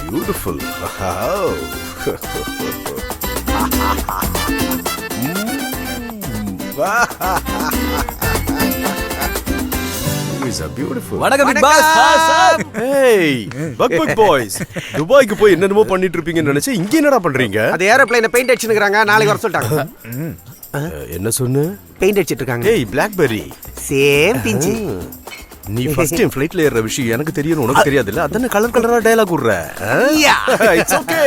பியூட்டிஃபுல். வணக்கம் பிக் பாஸ். ஹேய் பக் பக் பாய்ஸ், துபாய்க்கு போய் என்னென்னமோ பண்ணிட்டு இருப்பீங்கன்னு நினைச்சு இங்க என்னடா பண்றீங்க? அது ஏரோப்ளேனை பெயிண்ட் அடிச்சுக்கிறாங்க, நாளைக்கு வர சொல்லிட்டாங்க. என்ன சொன்ன? பெயிண்ட் அடிச்சிட்டு இருக்காங்க. ஏய் பிளாக்பெர்ரி, சேம் பிஞ்சி. நீ ஃபர்ஸ்ட் டைம் ஃளைட்ல ஏற விஷயம் எனக்கு தெரியும், உனக்கு தெரியாதுல்ல? அதானே கலர் கலரா டயலாக் விடுற. It's okay.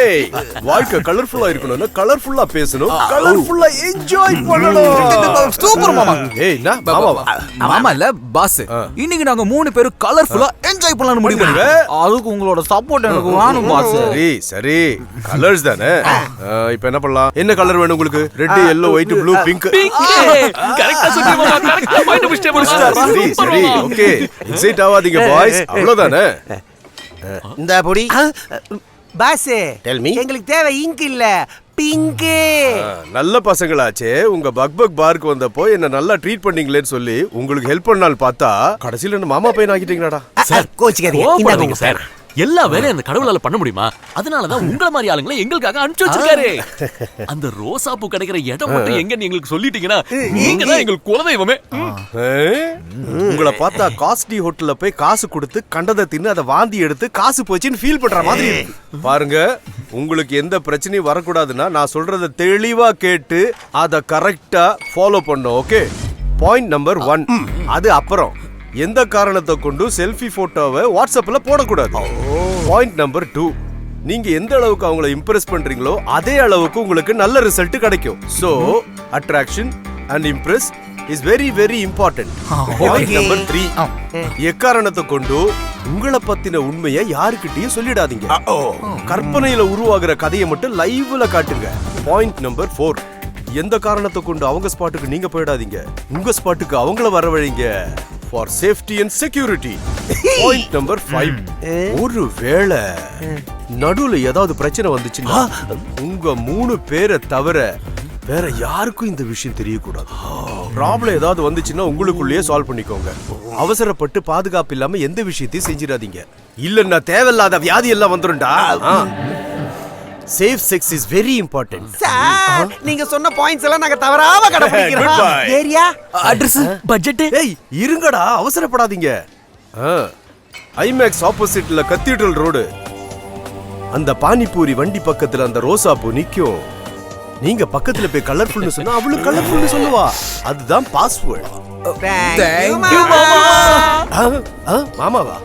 வாழ்க்கை கலர்ஃபுல்லா இருக்கணும்னா கலர்ஃபுல்லா பேசணும், கலர்ஃபுல்லா என்ஜாய் பண்ணணும். சூப்பர் மாமா. ஏய் நான் மாமாவா? மாமா இல்ல பாஸ். இன்னைக்கு நாங்க 3 பேரும் கலர்ஃபுல்லா என்ஜாய் பண்ணலாம்னு முடிவு பண்ணிருக்கோம். அதுக்கு உங்களோட சப்போர்ட் எனக்கு வேணும் பாஸ். சரி சரி, கலர்ஸ் தானே. இப்போ என்ன பண்ணலாம்? என்ன கலர் வேணும் உங்களுக்கு? Red, yellow, white, blue, pink. கரெக்ட்டா சொன்னீங்க மாமா. கரெக்ட்டா பாயிண்ட் பிடிச்சே. சரி சரி ஓகே, எக்ஸைட் ஆகாதீங்க பாய்ஸ், அவ்வளவுதானே. இந்த பொடி பாஸ், Tell me. எங்களுக்கு தேவை இங்க் இல்ல, பிங்க். நல்ல பசங்களாச்சே. உங்க பக் பக் பார்க்கு வந்தப்போ என்ன நல்லா ட்ரீட் பண்ணீங்களேன்னு சொல்லி உங்களுக்கு ஹெல்ப் பண்ணால் பார்த்தா கடைசியில என்ன மாமா பையன் ஆக்கிட்டீங்களாடா. சார் கோச்சிக்காதீங்க. கோபப்படாதீங்க சார். எல்லா வேலையும் அந்த கடவுளால பண்ண முடியுமா? அதனாலதான் உங்கள மாதிரி ஆளுங்களை எங்களுக்காக அனுப்பிச்சு வச்சிருக்காரு. அந்த ரோசா பூ கிடைக்கிற இடம் மட்டும் எங்கன்னு எங்களுக்கு சொல்லிட்டீங்கன்னா நீங்க தான் எங்களுக்கு குலதெய்வமே. உங்களை பார்த்தா காஸ்ட்லி ஹோட்டல்ல போய் காசு கொடுத்து கண்டதை தின்னு அதை வாந்தி எடுத்து காசு போச்சுன்னு ஃபீல் பண்ற மாதிரி இருக்கு. பாருங்க, உங்களுக்கு எந்த பிரச்சனையும் வரக்கூடாதுன்னா நான் சொல்றத தெளிவா கேட்டு அதை கரெக்டா ஃபாலோ பண்ணும். Okay, point number 1. அது அப்புறம் எந்த காரணத்தை கொண்டு செல்ஃபி போட்டோவை வாட்ஸ்அப்ல போடக்கூடாது. பாயிண்ட் நம்பர் 2, நீங்க எந்த அளவுக்கு அவங்களை இம்ப்ரெஸ் பண்றீங்களோ அதே அளவுக்கு உங்களுக்கு நல்ல ரிசல்ட் கிடைக்கும். So attraction and Impress is very very important. Point number 3, எக்காரணத்தை கொண்டு உங்களை பத்தின உண்மையை யாருக்கிட்டையும் சொல்லிடாதீங்க. கற்பனையில உருவாகிற கதையை மட்டும் லைவ்ல காட்டுங்க. பாயிண்ட் நம்பர் 4, எந்த காரணத்தை கொண்டு அவங்க ஸ்பாட்டுக்கு நீங்க போயிடாதீங்க, உங்க ஸ்பாட்டுக்கு அவங்கள வரவழைங்க. For safety and security. Point number 5, ஒருவேளை நடுவுல ஏதாவது பிரச்சனை வந்துச்சுன்னா உங்க 3 பேரை தவிர வேற யாருக்கும் இந்த விஷயம் தெரியக்கூடாது. ப்ராப்ளம் ஏதாவது வந்துச்சுன்னா உங்களுக்குள்ளேயே சால்வ் பண்ணிக்கோங்க. அவசரப்பட்டு பாதுகாப்பு இல்லாம எந்த விஷயத்தையும் செஞ்சிடாதீங்க, இல்லன்னா தேவையில்லாத வியாதி எல்லாம் வந்துரும்டா. Safe sex is very important. Sir, நீங்க சொன்ன பாயிண்ட்ஸ் எல்லாம் நாங்க தவறாம கடைபிடிக்கிறோம். Area address budget. ஏய் இருங்கடா, அவசரப்படாதீங்க. ஐமேக்ஸ் ஆப்போசிட்ல கத்தீட்ரல் ரோடு, அந்த பானிபூரி வண்டி பக்கத்துல அந்த ரோசா பூ நிக்கும். நீங்க பக்கத்துல போய் கலர்ஃபுல்னு சொன்னா அவளும் கலர்ஃபுல்னு சொல்லுவா. அதுதான் பாஸ்வேர்ட். Thank you, மாமா. மாமாவா?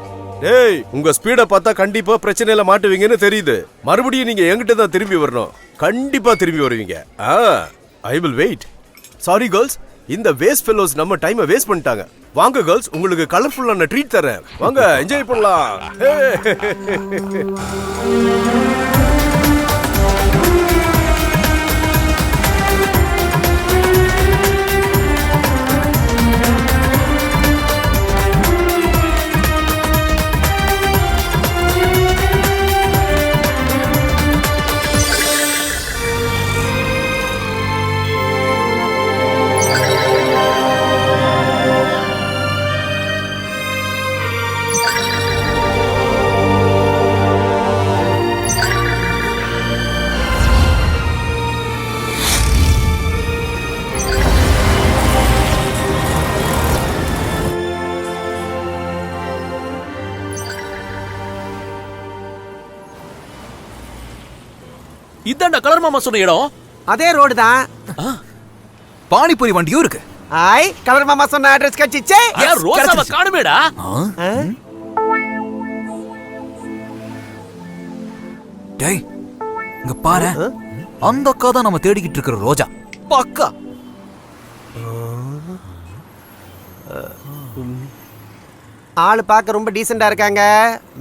ஏய், உங்க ஸ்பீட பார்த்தா கண்டிப்பா பிரச்சனையில மாட்டுவீங்கன்னு தெரியுது. மறுபடியும் நீங்க என்கிட்ட தான் திரும்பி வரணும். கண்டிப்பா திரும்பி வருவீங்க. I will wait. Sorry girls, இந்த வேஸ்ட் ஃபெல்லோஸ் நம்ம டைமை வேஸ்ட் பண்ணிட்டாங்க. வாங்க கேர்ள்ஸ், உங்களுக்கு கலர்ஃபுல்லான ட்ரீட் தரேன். வாங்க என்ஜாய் பண்ணலாம். இதான்டா கலர் மாமா சொன்ன இடம். அதே ரோடு தான். பானிபூரி வண்டியும் இருக்கு. ஐ, கலர் மாமா சொன்ன அட்ரஸ் கட்சிச்சே. ஏன் ரோசாவை காணுமேடா? டேய் இங்க பாரு, அந்த அக்கா தான் நம்ம தேடிக்கிட்டு இருக்கிற ரோஜா. பக்கா. ஆளு பார்க்க ரொம்ப டீசெண்டா இருக்காங்க.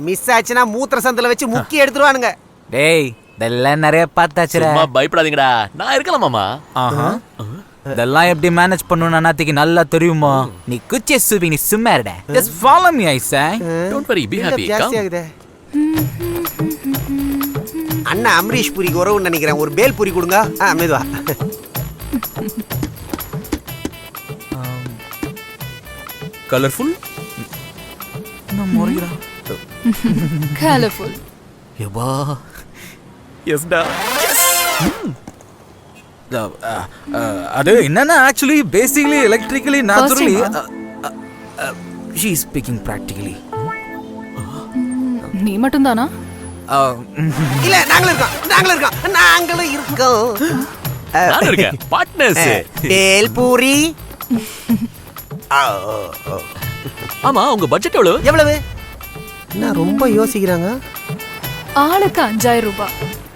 மிஸ் ஆச்சுன்னா மூத்திர சந்தில வச்சு முக்கி எடுத்துருவானுங்க. டேய் இதெல்லாம் நிறைய பார்த்தாச்சுடா. சும்மா பயப்படாதீங்கடா, நான் இருக்கலாம் மாமா. இதெல்லாம் எப்படி மேனேஜ் பண்ணனும் அண்ணாத்திக்கு நல்லா தெரியுமா? நீ குச்சி சுபி நீ சும்மா இருடா. Just follow me I say. Don't worry, be happy. ஜாஸ்தி ஆகுதே. அண்ணா அம்ரீஷ் பூரிக்கு உறவுன்னு நினைக்கிறேன். ஒரு பேல் பூரி கொடுங்க. மெதுவா. கலர்ஃபுல் நான் மோரிடா. கலர்ஃபுல். யப்பா. எஸ்டா. அது என்னன்னா actually basically electrically naturally she is speaking practically. நீ மட்டும் தானா? இல்ல நாங்களும் இருக்கோம். நாங்களும் இருக்கோம். நான் இருக்கேன். பார்ட்னர்ஸ். பேல் பூரி. ஆமா, உங்க பட்ஜெட் எவ்வளவு? எவ்வளவு? என்ன ரொம்ப யோசிக்கிறாங்க? ஆளுக்கு 5000 ரூபாய்.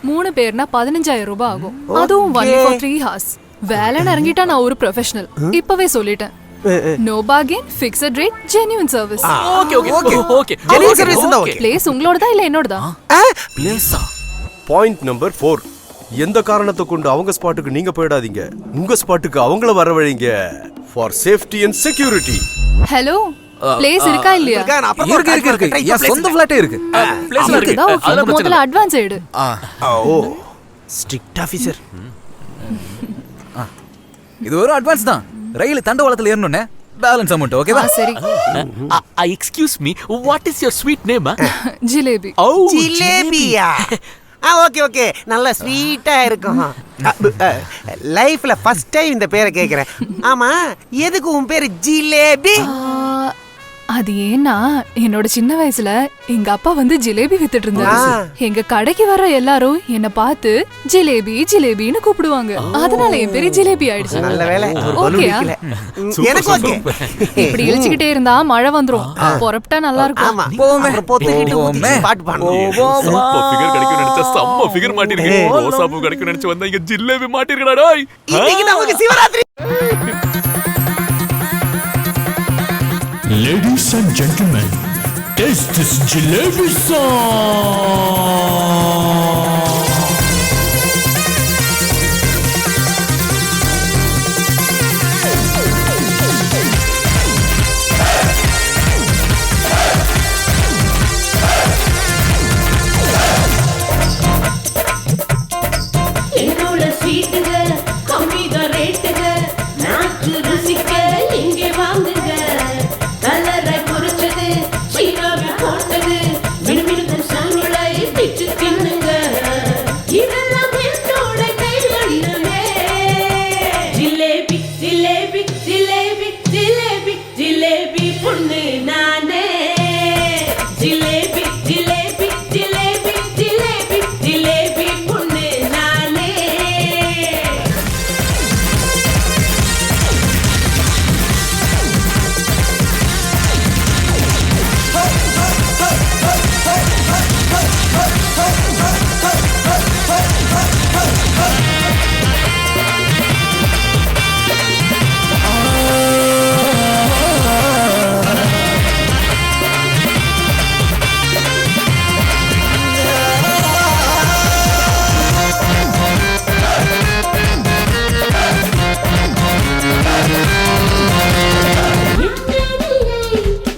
3 பேர்னா 15000 ரூபாய் ஆகும். அதுவும் only for 3 hours. வேலைன்னு இறங்கிட்டா நான் ஒரு ப்ரொஃபஷனல். இப்பவே சொல்லிட்டேன். No bargain, fixed rate, genuine service. Okay okay okay. Genuine service தான் ஓகே. பிளேஸ் உங்களோடதா இல்ல என்னோடதா? பிளேஸா? Point number 4. எந்த காரணத்தை கொண்டு அவங்க ஸ்பாட்டுக்கு நீங்க போயிடாதீங்க. உங்க ஸ்பாட்டுக்கு அவங்கள வரவழைங்க. For safety and security. Hello, place இருக்கா இல்லையா? இருக்கு. என் சொந்த ஃபிளாட்டே இருக்கு. பிளேஸ்ல இருக்கு. தான் முதல்ல அட்வான்ஸ் எடு. ஓ ஸ்ட்ரிக்ட் ஆபீசர். இது ஒரு அட்வான்ஸ் தான். ரயில் தண்டவாளத்துல ஏறணும்னே பேலன்ஸ் அமௌண்ட் ஓகேவா? சரி. Excuse me, what is your sweet name? Jalebi. Oh ஜிலேபியா? ஓகே. நல்ல ஸ்வீட்டா இருக்கும். லைஃப்ல ஃபர்ஸ்ட் டைம் இந்த பேரை கேக்குறேன். ஆமா, எதுக்கு உன் பேரு ஜிலேபி? அது ஏன்னா என்னோட சின்ன வயசுல எங்க அப்பா வந்து ஜிலேபி வித்துட்டு இருந்தாரு. எங்க கடைக்கு வர எல்லாரும் என்ன பார்த்து ஜிலேபி ஜிலேபின்னு கூப்பிடுவாங்க. அதனால என் பேரு ஜிலேபி ஆயிடுச்சு. நல்ல வேளை ஒரு பலூன் விக்கல. எனக்கு ஓகே. இப்படி இழுச்சிக்கிட்டே இருந்தா மழை வந்துரும். பொறப்பட்டா நல்லா இருக்கும். ஆமா. அப்புறம் போத்துக்கிட்டு பாட்டு பாடணும். சூப்பர் ஃபிகர் கிடைக்கும் நினைச்சா செம்ம ஃபிகர் மாட்டிருக்கு. ரோசா பூ கிடைக்கும் நினைச்சு வந்தா இங்க ஜிலேபி மாட்டிருக்கடா டேய். இன்னைக்கு நமக்கு Shivaratri. Ladies and gentlemen, taste this jalebi song. என்னோட ஸ்வீட்டுங்க கம்மித ரேட்டுங்க. நாக்கு ருசிக்க இங்கே வாங்குங்க. கலரை பொறிச்சது, சீராவி போட்டது, மினுமினுக்கும் சாங்குளை பிச்சு தின்னுங்க. இதெல்லாம் என்னோட கைகளிலுமே. ஜிலேபி ஜிலேபி ஜிலேபி ஜிலேபி ஜிலேபி பொண்ணு நானே. ஜிலேபி ஜிலேபி ஜிலேபி ஜிலேபி ஜிலேபி பொண்ணு நானே.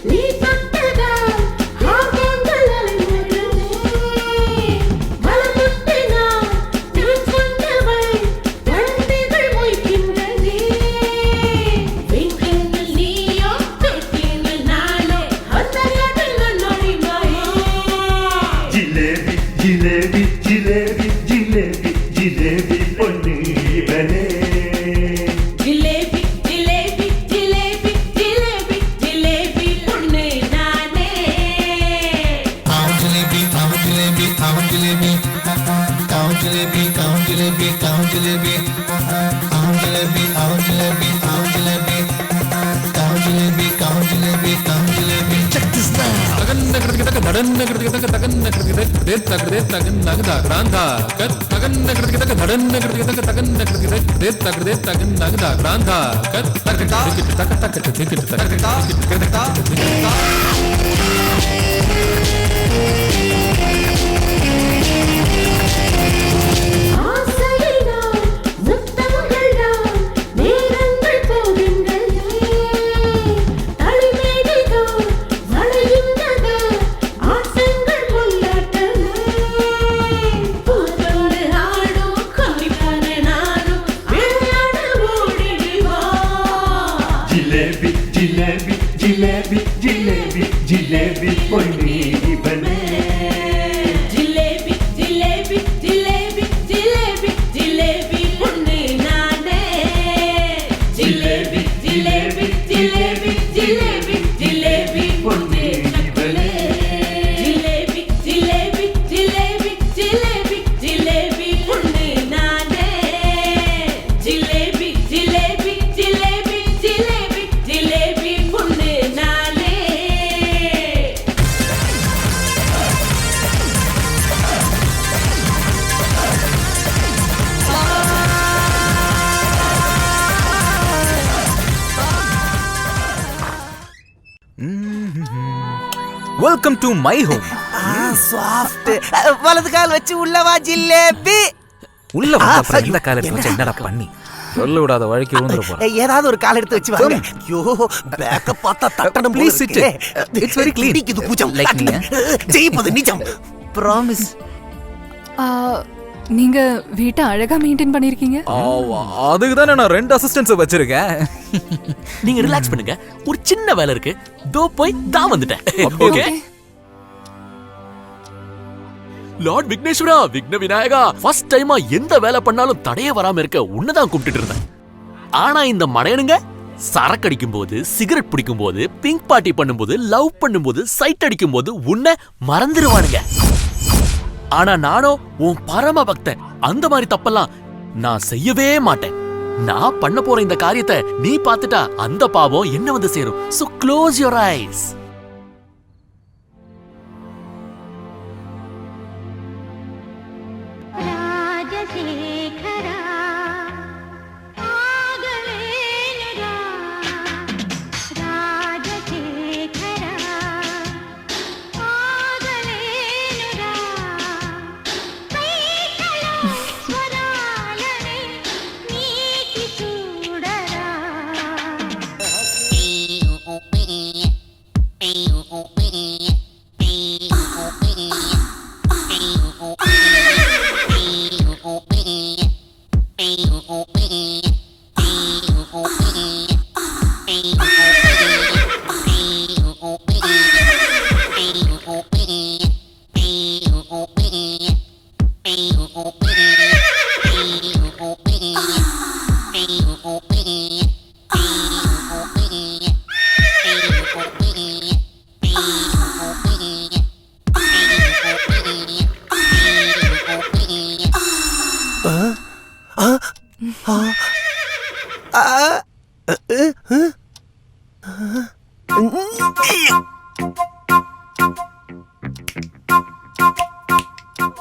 நீ தொட்டதா ஆகங்கள் அலைந்தது. வலமுட்டினா நான் சொன்னவை வண்டிகள் மொய்க்கின்றதே. வெங்கங்கள் நீயோ தொட்டிங்கள் நானோ அந்த இடத்தில் நொடி Mayo. Jalebi, jalebi, jalebi, jalebi, jalebi பொண்ணு இவனே. ஜிலேபி ஜிலேபி ஜிலேபி ஜிலேபி ஜிலேபி பொண்ணு நானே. Granda ജിലേബി ജിലേബി ജിലേബി ജിലേബി പൊന്നി ഇവളെ ജിലേബി ജിലേബി ജിലേബി ജിലേബി ജിലേബി പൊണ്ണി നാനേ ജിലേബി ജിലേബി ജിലേബി ജിലേബി ജിലേബി പൊണ്ണി ഇവളെ ജിലേബി ജിലേബി ജിലേബി ജിലേബി ജിലേബി പൊണ്ണി നാനേ ജിലേബി ജിലേബി ജിലേബി ജിലേബി ജിലേബി പൊണ്ണി നാനേ welcome to my home. Soft வலது கால் வச்சு உள்ளவா ஜிலேபி. உள்ள வந்த அப்புறம் இந்த கால எடுத்து வச்சு என்னடா பண்ணி சொல்ல விடாத வழிக்கு விழுந்துற போற. ஏதாவது ஒரு கால் எடுத்து வச்சு வாங்க. ஐயோ பேக்கப் பார்த்தா தட்டணும். Please sit. It's very clean. இது பூஜம் லைக் மீ. ஜெயிப்பது நிஜம். ப்ராமிஸ். நீங்க வீட்டை அழகா மெயின்டைன் பண்ணிருக்கீங்க. அதுக்கு தானே நான் 2 அசிஸ்டன்ட்ஸ் வச்சிருக்கேன். நீங்க ரிலாக்ஸ் பண்ணுங்க, ஒரு சின்ன வேலை இருக்கு, தோ போய் தான் வந்துட்டேன். ஓகே லார்ட் விக்னேஸ்வரா, விக்ன விநாயகா, ஃபர்ஸ்ட் டைமா எந்த வேலை பண்ணாலும் தடையே வராம இருக்க உன்னதான் கூப்பிட்டுட்டு இருந்தேன். ஆனா இந்த மடையனுங்க சரக்கு அடிக்கும் போது, சிகரெட் பிடிக்கும் போது, பிங்க் பார்ட்டி பண்ணும்போது, லவ் பண்ணும்போது, சைட் அடிக்கும் போது உன்னை மறந்துடுவானுங்க. ஆனா நானோ உன் பரம பக்தன், அந்த மாதிரி தப்பெல்லாம் நான் செய்யவே மாட்டேன். நான் பண்ண போற இந்த காரியத்தை நீ பார்த்துட்டா அந்த பாவம் என்ன வந்து சேரும். So close your eyes.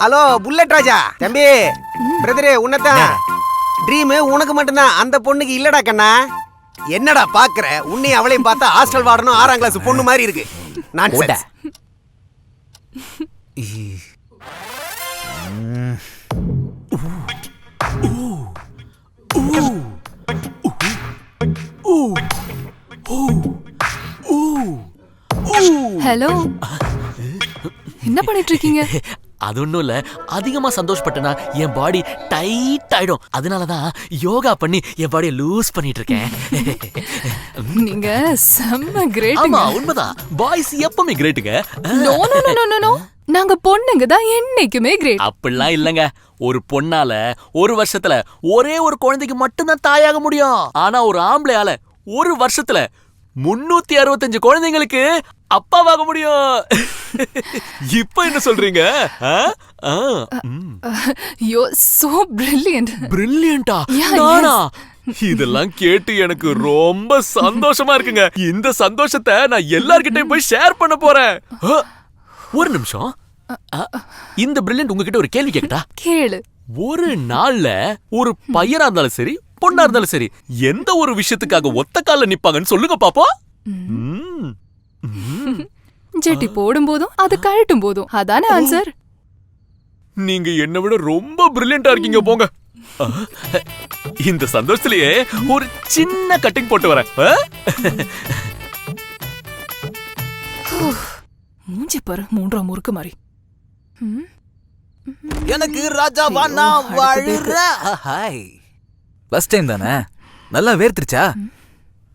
Hello bullet Raja தம்பி, பிரதரே உன்னதான் ட்ரீம் உனக்கு மட்டும்தான், அந்த பொண்ணுக்கு இல்லடா கண்ணா. என்னடா பாக்குற, உன்னையும் அவளையும் பார்த்தா ஹாஸ்டல் வாடணும் 6ஆம் கிளாஸ் பொண்ணு மாதிரி இருக்கு. நான்சென்ஸ். ஹலோ, என்ன பண்ணிட்டு இருக்கீங்க? அது ஒண்ணும் இல்ல, அதிகமா சந்தோஷப்பட்டனா என் பாடி டைட் ஆயிடும். அதனாலதான் யோகா பண்ணி என் பாடியை லூஸ் பண்ணிட்டு இருக்கேன். நீங்க செம்ம கிரேட். ஆமா உண்மைதான், பாய்ஸ் எப்பவுமே கிரேட்டுங்க. No no no no no, நாங்க பொண்ணுங்க தான் என்னைக்குமே கிரேட். அப்படிலாம் இல்லங்க. ஒரு பொண்ணால ஒரு வருஷத்துல ஒரே ஒரு குழந்தைக்கு மட்டும்தான் தாயாக முடியும். ஆனா ஒரு ஆம்பளையால ஒரு வருஷத்துல 365 குழந்தைங்களுக்கு அப்பாவாக முடியும். இப்ப என்ன சொல்றீங்க? You so brilliant. பிரில்லியன்ட்டா? நானா? இதெல்லாம் கேட்டு எனக்கு ரொம்ப சந்தோஷமா இருக்குங்க. இந்த சந்தோஷத்தை நான் எல்லார்கிட்டயும் போய் ஷேர் பண்ண போறேன். ஒரு நிமிஷம், இந்த பிரில்லியன்ட் உங்ககிட்ட ஒரு கேள்வி கேட்டா? கேளு. ஒரு நாள்ல ஒரு பையனா இருந்தாலும் சரி, பொண்ணா இருந்தாலும் சரி, எந்த ஒரு விஷயத்துக்காக ஒத்த கால்ல நிப்பாங்கன்னு சொல்லுங்க பாப்போம். ஜெட்டி போடும் போதும் அது கழட்டும் போதும், அதானே ஆன்சர். நீங்க என்னை விட ரொம்ப பிரில்லியண்டா இருக்கீங்க போங்க. இந்த சந்தோஷத்திலேயே ஒரு சின்ன கட்டிங் போட்டு வரேன். மூஞ்சி பாரு, 3ஆம் முறுக்கு மாதிரி. எனக்கு ராஜாவா நான் வாழுற. ஹாய், ஃபர்ஸ்ட் டைம் தானே, நல்லா வேர்த்துருச்சா?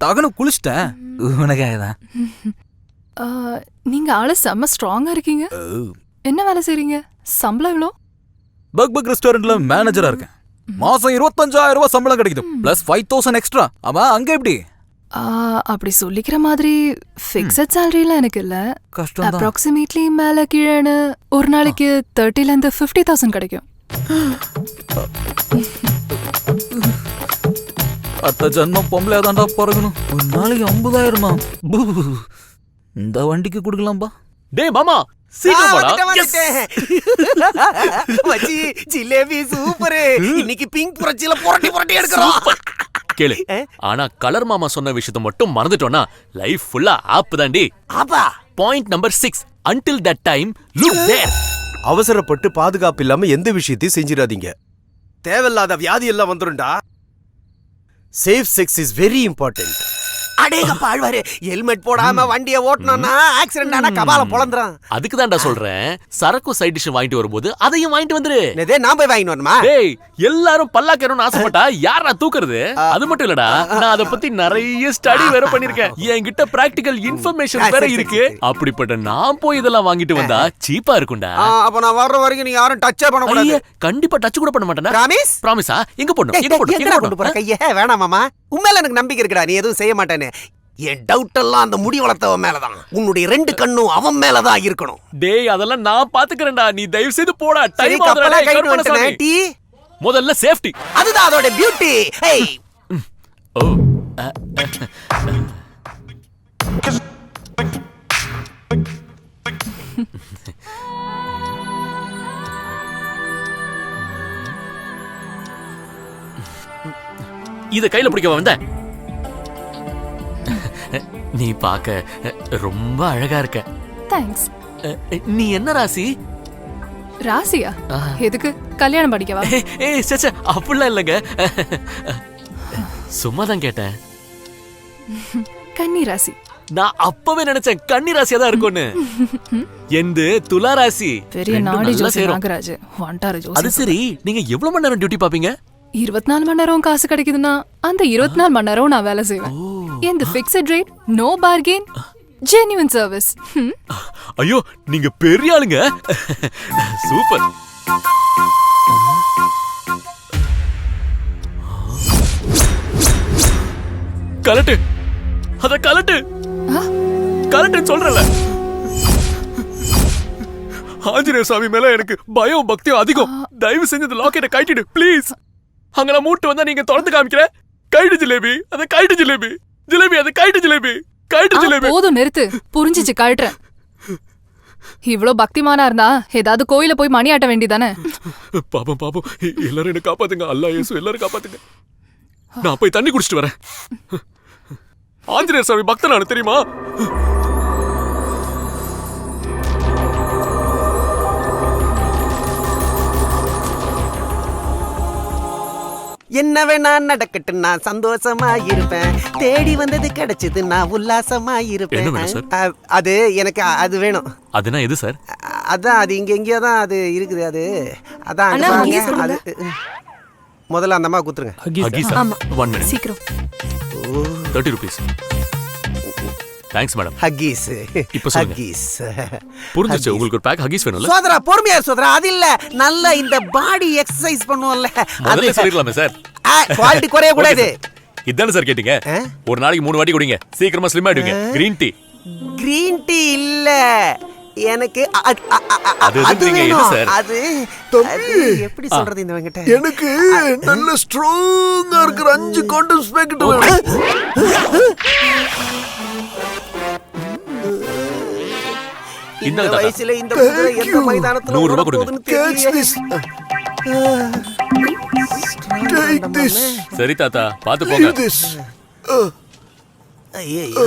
டகனு குளிச்சிட்டேன் உனக்காக தான். நீங்க ஆளு செம்ம ஸ்ட்ராங்கா இருக்கீங்க. என்ன வேலை செய்றீங்க? சம்பளம் எவ்வளோ? பக் ரெஸ்டாரண்ட்ல மேனேஜரா இருக்கேன். மாசம் 25,000 ரூபாய் சம்பளம் கிடைக்குது. Plus 5,000 extra. ஆமா, அங்க எப்படி? அப்படி சொல்லிக்கிற மாதிரி ஃபிக்ஸட் சேலரிலாம் எனக்கு இல்ல. கஷ்டம் தான். அப்ராக்சிமேட்லி மேல கீழேன்னு ஒரு நாளைக்கு 30,000 இருந்து 50,000 கிடைக்கும். அத்த ஜன்மம் பொம்பளையா தாண்டா பிறகணும். ஒரு நாளைக்கு 50,000மா? இந்த வண்டிக்கு கொடுக்கலாம்பா. டேய் மாமா, சீக்கிரம் வாடா. மச்சி ஜிலேபி சூப்பர். இன்னைக்கு பிங்க் புரட்சியில புரட்டி எடுக்கறோம். கேளு, ஆனா கலர் மாமா சொன்ன விஷயத்தை மட்டும் மறந்துட்டோம்னா லைஃப் ஃபுல்லா ஆப் தாண்டி. ஆப்பா. Point number 6, until that time look there. அவசரப்பட்டு பாதுகாப்பு இல்லாம எந்த விஷயத்தையும் செஞ்சிடாதீங்க. தேவையில்லாத வியாதி எல்லாம் வந்துரும்டா. Safe sex is very important. அடேங்கப்பா ஆழ்வாரு, ஹெல்மெட் போடாம வண்டியை ஓட்டணும்னா ஆக்சிடென்ட் ஆனா கபால பொளந்துறான். அதுக்கு தான்டா சொல்றேன், சரக்கு சைட் டிஷ் வாங்கிட்டு வரும்போது அதையும் வாங்கிட்டு வந்துரு. இதே நான் போய் வாங்கிட்டு வரணுமா? டேய், எல்லாரும் பல்லாக்கறணும்னு ஆசைப்பட்டா யாரா தூக்குறது? அது மட்டும் இல்லடா, நான் அத பத்தி நிறைய ஸ்டடி வேற பண்ணிருக்கேன். என்கிட்ட பிராக்டிகல் இன்ஃபர்மேஷன் வேற இருக்கு. அப்படிப்பட்ட நான் போய் இதெல்லாம் வாங்கிட்டு வந்தா சீப்பா இருக்கும்டா. அப்ப நான் வர்ற வரைக்கும் நீ யாரும் டச்சே பண்ண கூடாது. கண்டிப்பா டச் கூட பண்ண மாட்டேன்டா. பிராமிஸ்? பிராமிஸா? எங்க போடணும்? எங்க போடணும்? கையே வேணாம் மாமா, உண்மையில எனக்கு நம்பிக்கை இருக்குடா, நீ எதுவும் செய்ய மாட்டேன்னு. என் டவுட் எல்லாம் அந்த முடி வளர்த்தவன் மேலதான். உன்னுடைய 2 கண்ணும் அவன் மேலதான் இருக்கணும். டேய், அதெல்லாம் நான் பாத்துக்கறேன்டா, நீ தயவு செய்து போடா. டைம் ஆகுதுடா. முதல்ல சேஃப்டி, அதுதான் அதோட பியூட்டி. ஏய் ஓ இத கையில பிடிக்க வந்த. நீ பாக்க ரொம்ப அழகா இருக்க. தேங்க்ஸ். நீ என்ன ராசி? ராசியா? எதுக்கு? கல்யாணம் படிக்கவா? ஏய் சச்ச, அப்படிலாம் இல்லைங்க, சும்மா தான் கேட்டேன். கன்னி ராசி. நான் அப்பவே நினைச்சேன் கன்னி ராசியா தான் இருக்கும்னு. எந்த துலா ராசி. பெரிய நாடி ஜோசி நாகராஜ் வாண்டாரு ஜோசி. அது சரி, நீங்க எவ்வளவு மணி நேரம் டியூட்டி பாப்பீங்க? 24 மணி நேரம் காசு கிடைக்குதுன்னா அந்த 24 மணி நேரம் நான் வேலை செய்வேன். இந்த fixed rate, no bargain, genuine service. ஐயோ, நீங்க பெரிய ஆளுங்க. சூப்பர். கலட்டு, அத கலட்டு, கலட்டுன்னு சொல்றல. ஆஞ்சநேய சாமி மேல எனக்கு பயம் பக்தியும் அதிகம். தயவு செஞ்சு இந்த லாக்கெட்டை கட்டிடு ப்ளீஸ். அங்கெல்லாம் மூட்டு வந்தா நீங்க திறந்து காமிக்கிற. கைடு ஜிலேபி, அத கைடு ஜிலேபி, ஜிலேபி அத கைடு ஜிலேபி, கைடு ஜிலேபி. போதும் நிறுத்து, புரிஞ்சிச்சு, கழட்டுறேன். இவ்ளோ பக்திமானா இருந்தா ஏதாவது கோயில போய் மணி ஆட்ட வேண்டியதானே. பாப்பம் பாப்பம், எல்லாரும் என்ன காப்பாத்துங்க. அல்லாஹ் இயேசு எல்லாரும் காப்பாத்துங்க. நான் போய் தண்ணி குடிச்சிட்டு வரேன். ஆஞ்சநேய சாமி பக்தனானு தெரியுமா? என்ன வேணா நடக்கட்டும், நான் சந்தோஷமா இருப்பேன். தேடி வந்தது கிடைச்சது, நான் உல்லாசமா இருப்பேன். அது எனக்கு அது வேணும். அதுனா எது சார்? அதான் அது இங்க எங்கேயோ தான் அது இருக்குது. அது அதான் அது. முதல்ல அந்த அம்மா குத்துருங்க. சீக்கிரம். 30 rupees. Thanks madam. ஹக்கீஸ். இப்போ சொல்லுங்க. ஹக்கீஸ். புரிஞ்சுச்சு, உங்களுக்கு ஒரு பேக் ஹக்கீஸ் வேணும்ல? சோதரா பொறுமையா சோதரா, அது இல்ல, நல்ல இந்த பாடி எக்ஸசைஸ் பண்ணுவோம்ல, அதே சொல்லிரலாமே சார். குவாலிட்டி குறைய கூடாது. இதானே சார் கேட்டீங்க? ஒரு நாளைக்கு 3 வாட்டி குடிங்க, சீக்கிரமா ஸ்லிம் ஆயிடுவீங்க. Green tea. கிரீன் டீ இல்ல, எனக்கு அது நீங்க என்ன சார்? அது எப்படி சொல்றது இந்த வெங்கட்ட? எனக்கு நல்ல ஸ்ட்ராங்கா இருக்கிற 5 காண்டம்ஸ் பாக்கெட் வேணும். இந்த வயசுல இந்த குதிரை எந்த மைதானத்துல 100 ரூபாய் கொடுங்க. சரி தாத்தா, பாத்து போங்க. ஐயோ,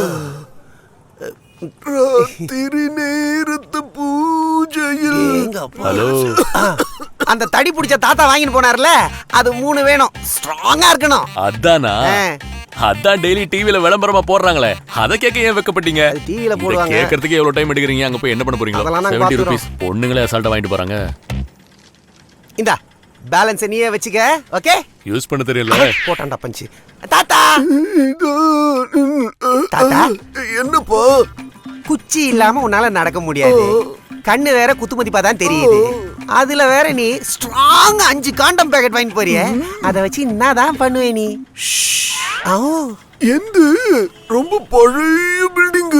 ராத்திரி நேரத்து பூஜையில். ஹலோ, அந்த தடி பிடிச்ச தாத்தா வாங்கிட்டு போனார்ல, அது 3 வேணும், ஸ்ட்ராங்கா இருக்கணும். அதானா? அதான் டெய்லி டிவில விளம்பரமா போடுறாங்களே, அத கேட்க ஏன் வெக்கப்பட்டீங்க? டிவில போடுவாங்க. கேக்குறதுக்கு எவ்வளவு டைம் எடுக்கிறீங்க? அங்க போய் என்ன பண்ண போறீங்க? 70 rupees பொண்ணுங்களே அசால்ட்டா வாங்கிட்டு போறாங்க. இந்தா பேலன்ஸ் நீயே வச்சுக்க. ஓகே, யூஸ் பண்ண தெரியல. போட்டான்டா பஞ்சு. தாத்தா தாத்தா என்னப்பா? குச்சி இல்லாம உன்னால நடக்க முடியாது. கண்ணு வேற குத்துமதிப்பா தான் தெரியுது. அதுல வேற நீ ஸ்ட்ராங் 5 காண்டம் பேக்கெட் வாங்கி போறிய. அத வச்சு என்னதான் பண்ணுவே நீ? எந்த ரொம்ப பழைய பில்டிங்.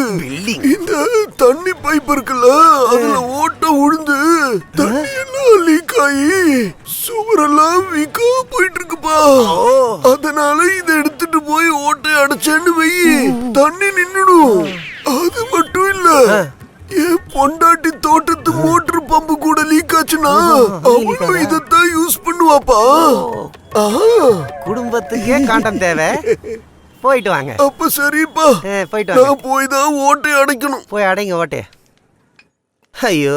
இந்த தண்ணி பைப் இருக்குல்ல, அதுல ஓட்ட உழுந்து தண்ணி எல்லாம் லீக் ஆகி சுவரெல்லாம் வீக்கா போயிட்டு இருக்குப்பா. அதனால இத எடுத்துட்டு போய் ஓட்டை அடைச்சேன்னு வை, தண்ணி நின்னுடும். அது மட்டும் இல்ல, என் பொண்டாட்டி தோட்டத்து மோட்டர் பம்பு கூட லீக் ஆச்சுன்னா அவளும் இதத்தான் யூஸ் பண்ணுவாப்பா. குடும்பத்துக்கே காண்டம் தேவை. போயிட்டு வாங்க. அப்ப சரிப்பா, போயிட்டு நான் போய் தான் ஓட்டை அடைக்கணும். போய் அடைங்க ஓட்டை. ஐயோ,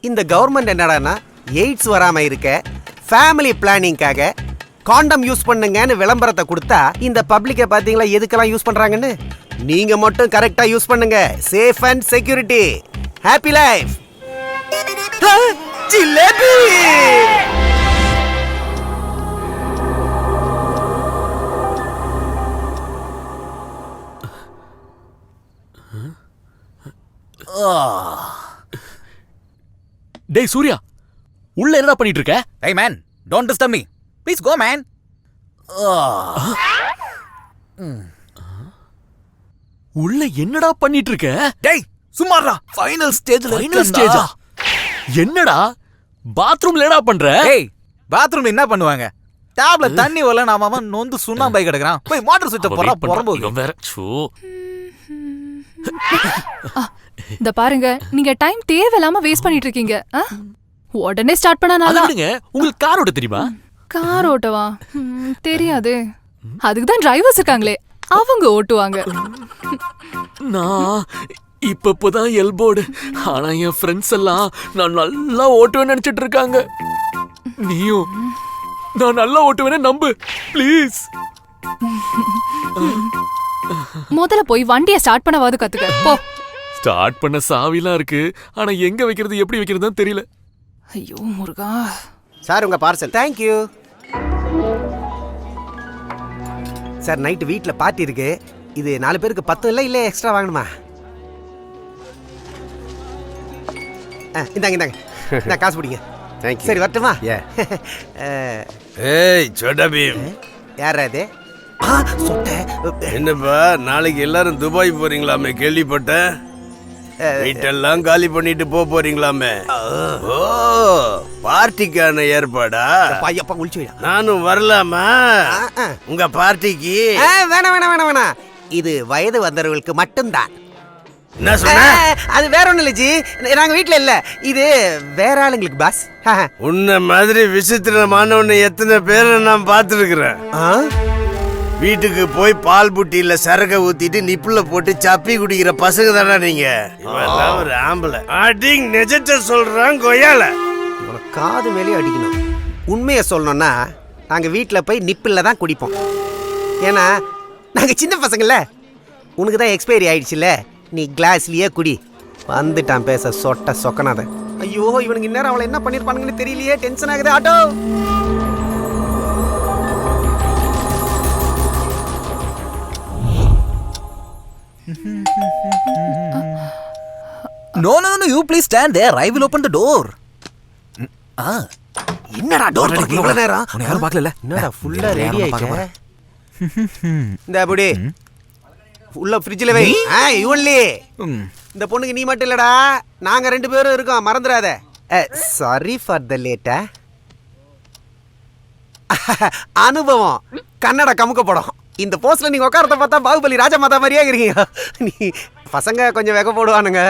இந்த கவர்மெண்ட் என்னடான்னா எய்ட்ஸ் வராம இருக்க ஃபேமிலி பிளானிங்காக காண்டம் யூஸ் பண்ணுங்கன்னு விளம்பரத்தை கொடுத்தா இந்த பப்ளிக்கை பாத்தீங்களா எதுக்கெல்லாம் யூஸ் பண்றாங்கன்னு. நீங்க மட்டும் கரெக்டா யூஸ் பண்ணுங்க. Safe and security. Happy life. Jalebi. டேய் சூர்யா, உள்ள என்னடா பண்ணிட்டு இருக்க? Hey man, don't disturb me. Please go man. உள்ள என்னடா பண்ணிட்டு இருக்க? டேய் சும்மாடா, ஃபைனல் ஸ்டேஜ்ல ஃபைனல் ஸ்டேஜா? என்னடா பாத்ரூம்ல என்னடா பண்ற? டேய் பாத்ரூம்ல என்ன பண்ணுவாங்க? டேப்ல தண்ணி வரல, நாம நொந்து சுண்ணாம்பை கிடக்குறான். போய் மோட்டர் சுவிட்ச போறா போறம்போது. இவன் வேற சோ. இந்த பாருங்க, நீங்க டைம் தேவையில்லாம வேஸ்ட் பண்ணிட்டு இருக்கீங்க. உடனே ஸ்டார்ட் பண்ணா நல்லா. விடுங்க, உங்களுக்கு கார் ஓட்ட தெரியுமா? Car Ottawa? தெரியாது. அதுக்கு தான் டிரைவர்ஸ் இருக்காங்களே, அவங்க ஓட்டுவாங்க. நான் இப்பதான் எல்போர்டு. ஆனா என் ஃப்ரெண்ட்ஸ் எல்லாம் நான் நல்லா ஓட்டுவேன்னு நினைச்சிட்டு இருக்காங்க. நீயும் நான் நல்லா ஓட்டுவேன்னு நம்பு ப்ளீஸ். முதல்ல போய் வண்டியை ஸ்டார்ட் பண்ணவாது கத்துக்க போ. ஸ்டார்ட் பண்ண சாவிலாம் இருக்கு, ஆனா எங்க வைக்கிறது எப்படி வைக்கிறதுன்னு தெரியல. ஐயோ முருகா. சார் உங்க parcel. Thank you sir. Night வீட்டில் பார்ட்டி இருக்கு. இது 4 பேருக்கு 10 இல்லை எக்ஸ்ட்ரா வாங்கணுமா? இந்தாங்க இந்தாங்க, இந்த காசு பிடிங்க. தேங்க்யூ. சரி வரட்டுமா? ஏய் சோட்டா பீம். யாரா இது? என்னப்பா, நாளைக்கு எல்லாரும் துபாய் போறீங்களாமே கேள்விப்பட்டேன். வீட்டெல்லாம் காலி பண்ணிட்டு போறீங்களாமே. ஓ, பார்ட்டிக்கான ஏற்பாடா? நானும் வரலாமா உங்க பார்ட்டிக்கு? வேணாம் வேணாம் வேணாம் வேணாம். இது வயது வந்தவர்களுக்கு மட்டும்தான். என்ன சொன்ன? அது வேற ஒண்ணு இல்ல ஜி, நாங்க வீட்ல இல்ல, இது வேற ஆளுங்களுக்கு பாஸ். உன்ன மாதிரி விசித்திரமானவனை எத்தனை பேரை நான் பார்த்துருக்கிறேன். வீட்டுக்கு போய் பால் புட்டியில சரக ஊத்திட்டு நிப்புல போட்டு சப்பி குடிக்கிற பசங்க தானே நீங்க. இவெல்லாம் ஒரு ஆம்பளை. அடிங் நெஜத்தை சொல்றான் கொய்யால. காது மேலே அடிக்கணும். உண்மையை சொல்லணும்னா நாங்க வீட்டுல போய் நிப்பில் தான் குடிப்போம். ஏன்னா நாங்க சின்ன பசங்கள்ல. உனக்கு தான் எக்ஸ்பைரி ஆயிடுச்சுல்ல, நீ கிளாஸ்லயே குடி. வந்துட்டான் பேச சொட்ட சொக்கனாத. ஐயோ, இவனுக்கு இந்நேரம் அவளை என்ன பண்ணிருப்பானுங்கன்னு தெரியலையே. டென்ஷன் ஆகுது. Auto. No, you please stand there. I will open the door. என்னடா டோர் அடிக்க இவ்வளவு நேரம்? உன்னை யாரும் பார்க்கல. என்னடா ஃபுல்லா ரெடி ஆயிட்ட? இந்த புடி உள்ள ஃப்ரிட்ஜ்ல வை. இவன்லி இந்த பொண்ணுக்கு நீ மட்டும் இல்லடா, நாங்க 2 பேரும் இருக்கோம், மறந்துடாத. சாரி ஃபார் த லேட்டா. அனுபவம் கன்னட கமுக்க படம். இந்த போஸ்ட்ல நீங்க உட்காரத பார்த்தா பாகுபலி ராஜா மாதா மாதிரியே இருக்கீங்க. நீ பசங்க கொஞ்சம் வெக போடுவானுங்க,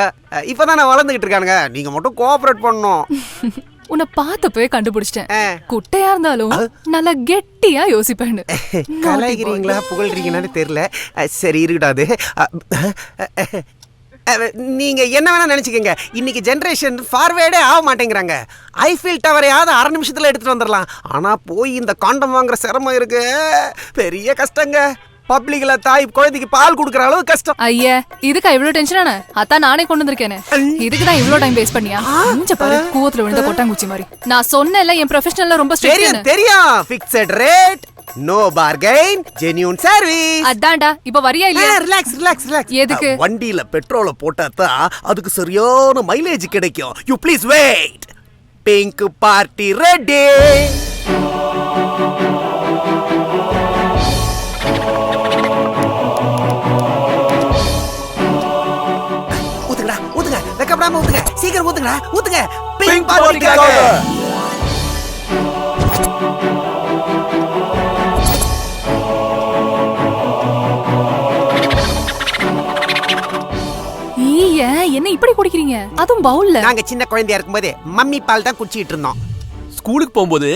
இப்பதான் நான் வளர்ந்துகிட்டு இருக்கானுங்க. நீங்க மட்டும் கோஆபரேட் பண்ணணும். உன்னை பார்த்தப்பவே கண்டுபிடிச்சிட்டேன். குட்டையா இருந்தாலும் நல்லா கெட்டியா யோசிப்பேன். கலாய்க்கிறீங்களா புகழ்றீங்கன்னு தெரியல. சரி இருக்கடாது. நீங்க என்ன வேணா நினைச்சுக்கங்க. இன்னைக்கு ஜெனரேஷன் ஃபார்வேர்டே ஆக மாட்டேங்கிறாங்க. ஐஃபில் டவரையாவது 1/2 நிமிஷத்துல எடுத்துட்டு வந்துடலாம். ஆனா போய் இந்த காண்டம் வாங்குற சிரமம் இருக்கு, பெரிய கஷ்டங்க. பப்ளிக்ல தாய் குழந்தைக்கு பால் குடுக்கற அளவு கஷ்டம். ஐயா இதுக்கா இவ்ளோ டென்ஷனான? அதான் நானே கொண்டு வந்திருக்கேனே. இதுக்கு தான் இவ்ளோ டைம் வேஸ்ட் பண்ணியா? மூஞ்ச பாரு கூவத்துல விழுந்த கொட்டாங்குச்சி மாதிரி. நான் சொன்னேன்ல என் ப்ரொஃபஷனல்ல ரொம்ப ஸ்ட்ரிக்ட். தெரியும். Fixed rate, no bargain, genuine service. அதான்டா. இப்போ வரியா இல்லையா? ரிலாக்ஸ். எதுக்கு? வண்டியில பெட்ரோல போட்டா தான் அதுக்கு சரியான மைலேஜ் கிடைக்கும். You please wait. Pink party ready. ஊத்துங்க. வெக்கப்படாம ஊத்துங்க. சீக்கிரம் ஊத்துங்க. பிங்க் பார்ட்டிக்காக. என்ன இப்படி குடிக்கிறீங்க? அதுவும் பவுல்ல. நாங்க சின்ன குழந்தையா இருக்கும்போது மம்மி பால் தான் குடிச்சிட்டு இருந்தோம். ஸ்கூலுக்கு போகும்போது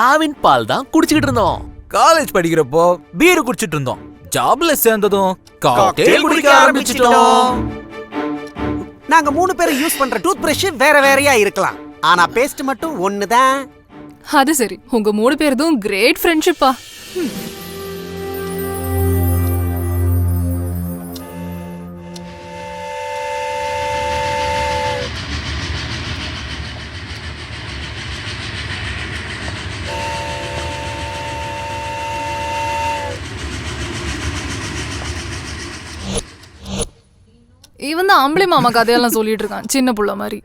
ஆவின் பால் தான் குடிச்சிட்டு இருந்தோம். காலேஜ் படிக்கிறப்போ பீர் குடிச்சிட்டு இருந்தோம். ஜாப்ல சேர்ந்ததும் காக்டெயில் குடிக்க ஆரம்பிச்சிட்டோம். நாங்க 3 பேரும் யூஸ் பண்ற டூத் பிரஷ் வேறையா இருக்கலாம். ஆனா பேஸ்ட் மட்டும் ஒண்ணுதான். அது சரி. உங்க 3 பேரதும் கிரேட் ஃப்ரெண்ட்ஷிப்பா. இவன் தான் ஆம்பளை மாமா கதையெல்லாம் சொல்லிட்டு இருக்கான் சின்ன புள்ள மாதிரி.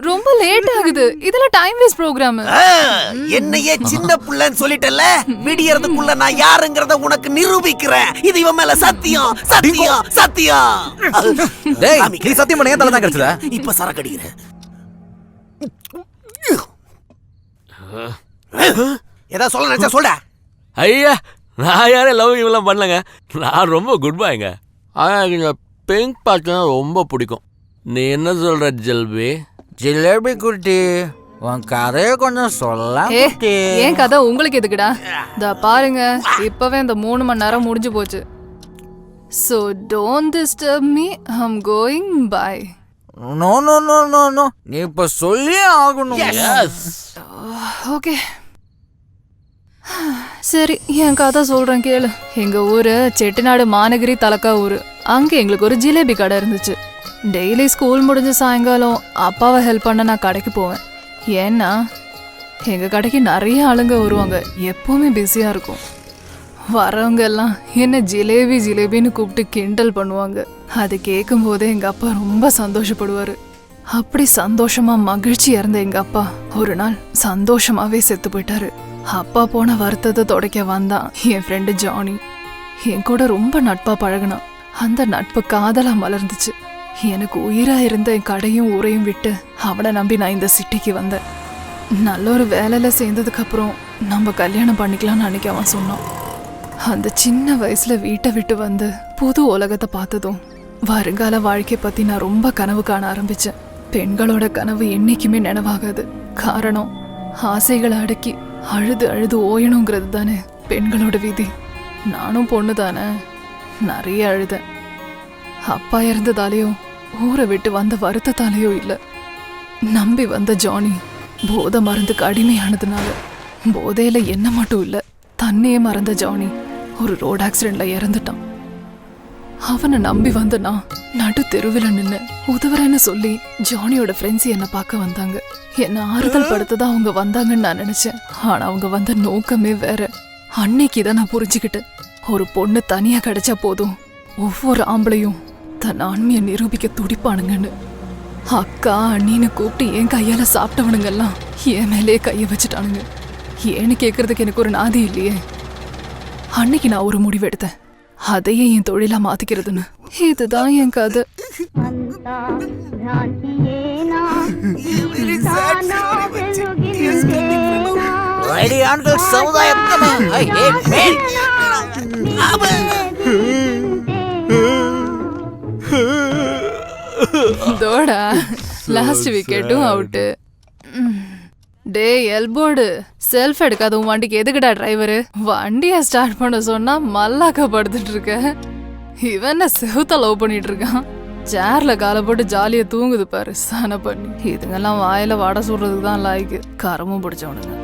ரொம்ப லேட் ஆகுது. இதெல்லாம் டைம் வேஸ்ட் ப்ரோகிராம். என்னையே சின்ன புள்ளன்னு சொல்லிட்டல. விடியறதுக்குள்ள நான் யாருங்கறத உனக்கு நிரூபிக்கிறேன். இது இவன் மேல சத்தியம். டேய் நீ சத்தியம் பண்ண ஏன் தல தான் கிடைச்சதா? இப்ப சரக்கு அடிக்கிறேன். ஏதா சொல்ல நினைச்சா சொல்ல. ஐயா நான் யாரே லவ் இவெல்லாம் பண்ணலங்க. நான் ரொம்ப குட் பாய்ங்க. ஆனா எனக்கு பிங்க் பார்ட்டினா ரொம்ப பிடிக்கும். நீ என்ன சொல்ற ஜெல்பி? ஜிலேபி குட்டி உன் கதையை கொஞ்சம் சொல்ல. ஏன் கதை உங்களுக்கு எதுக்குடா? இதா பாருங்க இப்பவே இந்த 3 மணி நேரம் முடிஞ்சு போச்சு. So don't disturb me. I'm going bye. No நீ இப்ப சொல்லியே ஆகணும். ஓகே சரி என் கதை சொல்றேன் கேளு. எங்க ஊரு செட்டிநாடு மாநகரி தலக்கா ஊரு. அங்க எங்களுக்கு ஒரு ஜிலேபி கடை இருந்துச்சு. டெய்லி ஸ்கூல் முடிஞ்ச சாயங்காலம் அப்பாவை ஹெல்ப் பண்ண நான் கடைக்கு போவேன். ஏன்னா எங்க கடைக்கு நிறைய ஆளுங்க வருவாங்க. எப்பவுமே பிஸியா இருக்கும். வரவங்க எல்லாம் என்ன ஜிலேபின்னு கூப்பிட்டு கிண்டல் பண்ணுவாங்க. அது கேட்கும் போதே எங்க அப்பா ரொம்ப சந்தோஷப்படுவாரு. அப்படி சந்தோஷமா மகிழ்ச்சியா இருந்த எங்க அப்பா ஒரு நாள் சந்தோஷமாவே செத்து போயிட்டாரு. அப்பா போன வருத்தத்தை தொடக்க வந்தான் என் ஃப்ரெண்டு ஜானி. என் கூட ரொம்ப நட்பா பழகினான். அந்த நட்பு காதலா மலர்ந்துச்சு. எனக்கு உயிரா இருந்த என் கடையும் ஊரையும் விட்டு அவனை நம்பி நான் இந்த சிட்டிக்கு வந்தேன். நல்ல ஒரு வேலையில சேர்ந்ததுக்கு அப்புறம் நம்ம கல்யாணம் பண்ணிக்கலாம்னு அன்னைக்கு அவன் சொன்னான். அந்த சின்ன வயசுல வீட்டை விட்டு வந்து புது உலகத்தை பார்த்ததும் வருங்கால வாழ்க்கை பத்தி நான் ரொம்ப கனவு காண ஆரம்பிச்சேன். பெண்களோட கனவு என்னைக்குமே நினைவாகாது. காரணம் ஆசைகளை அடக்கி அழுது ஓயணுங்கிறது தானே பெண்களோட விதி. நானும் பொண்ணு தானே, நிறைய அழுதேன். அப்பா இறந்ததாலேயோ ஊரை விட்டு வந்த வருத்தத்தாலேயோ இல்லை, நம்பி வந்த ஜானி போதை மருந்துக்கு அடிமையானதுனால போதையில என்ன மட்டும் இல்லை தன்னையே மறந்த ஜானி ஒரு ரோட் ஆக்சிடென்ட்ல இறந்துட்டான். அவனை நம்பி வந்த நான் நடு தெருவில் நின்று உதவுறேன்னு சொல்லி ஜானியோட ஃப்ரெண்ட்ஸ் என்னை பார்க்க வந்தாங்க. என்னை ஆறுதல் படுத்ததான் அவங்க வந்தாங்கன்னு நான் நினைச்சேன். ஆனா அவங்க வந்த நோக்கமே வேற. அன்னைக்குதான் நான் புரிஞ்சுக்கிட்டேன், ஒரு பொண்ணு தனியா கிடைச்சா போதும் ஒவ்வொரு ஆம்பளையும் தன் ஆண்மையை நிரூபிக்க துடிப்பானுங்கன்னு. அக்கா அண்ணின்னு கூப்பிட்டு என் கையால சாப்பிட்டவனுங்கெல்லாம் என் மேலே கையை வச்சுட்டானுங்க. ஏன்னு கேட்கறதுக்கு எனக்கு ஒரு நாதி இல்லையே. அன்னைக்கு நான் ஒரு முடிவு எடுத்தேன், அதையே என் தொழிலா மாத்திக்கிறதுன்னு. இதுதான் என் கதை. தோடா லாஸ்ட் விக்கெட்டும் அவுட்டு. டே எல்போர்டு செல்ஃப் எடுக்காத உன் வண்டிக்கு எதுக்குடா டிரைவரு? வண்டியை ஸ்டார்ட் பண்ண சொன்னா மல்லாக்க படுத்துட்டு இருக்க. இவன் செவுத்த லவ் பண்ணிட்டு இருக்கான். சேர்ல காலை போட்டு ஜாலியா தூங்குது பாரு சன பண்ணி. இதுங்கெல்லாம் வாயில வடை சுடுறதுக்கு தான் லாய்க்கு. கரமும் பிடிச்சவனுங்க.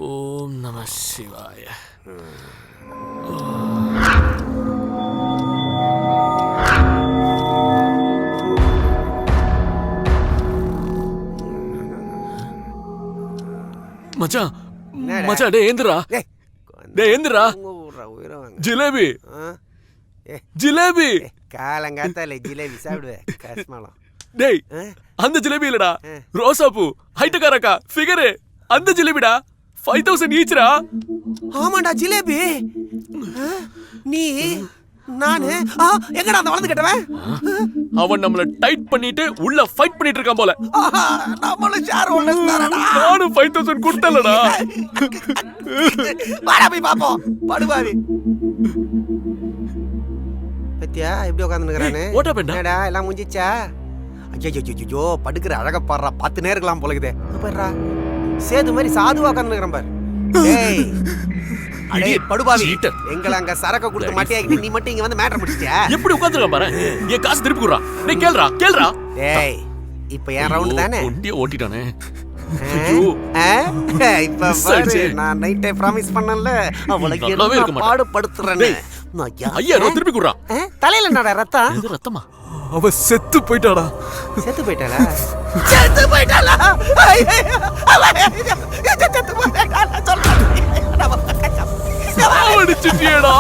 ஓம் நம சிவாய. மச்சான் மச்சான், டேய் ஏந்திரா, டேய் ஏந்திரா. ஜிலேபி ஜிலேபி காலங்காத்தால ஜிலேபி சாப்பிடுவேன் கஸ்மாலம். டேய் அந்த ஜிலேபி இல்லடா, ரோசாப்பூ, ஹைட்டகாரக்கா, ஃபிகரு, அந்த ஜிலேபிடா. 5000 ஈச்ரா. ஆமாண்டா ஜிலேபி. நீ நானு எங்கடா அந்த வளர்ந்து கட்டவன்? அவன் நம்மள டைட் பண்ணிட்டு உள்ள ஃபைட் பண்ணிட்டு இருக்கான் போல. நம்மள ஷேர் ஹோல்டர்ஸ் தானடா. நானும் 5000 கொடுத்தலடா. வாடா போய் பாப்போம். படுபாவி பத்தியா எப்படி உட்காந்துக்கிறானே. ஓட்ட பெண்டா. என்னடா எல்லாம் முடிஞ்சிச்சா? ஐயோ படுக்கிற அழக பாடுறா. 10 நேரம் இருக்கலாம் போலக்குதே. பாருடா சேது மாதிரி சாதுவா உட்காந்துக்கிறான் பாரு. டேய் அடே படுபாவி, எங்கள அங்க சரக்கு கொடுத்து மாட்டியாக்கிட்டு நீ மட்டும் இங்க வந்து மேட்டர் முடிச்சிட்டியா? எப்படி உட்கார்ந்திருக்கான் பாரு. என் காசு திருப்பி குடுறா. டேய் கேளுடா. டேய் இப்போ என் ரவுண்ட் தானே. ஒண்டியே ஓட்டிட்டானே. இப்ப பாரு, நான் நைட்டே ப்ராமிஸ் பண்ணல அவளுக்கு என்ன பாடுபடுத்துறேன்னு. ஐயா திருப்பி குடுறா. தலையில என்னடா ரத்தம்? இது ரத்தமா? அவ செத்து போயிட்டாடா. செத்து போயிட்டாளா? செத்து போயிட்டாளா? செத்து போயிட்டாளா சொல்றேன். அடிச்சிட்டியேடா.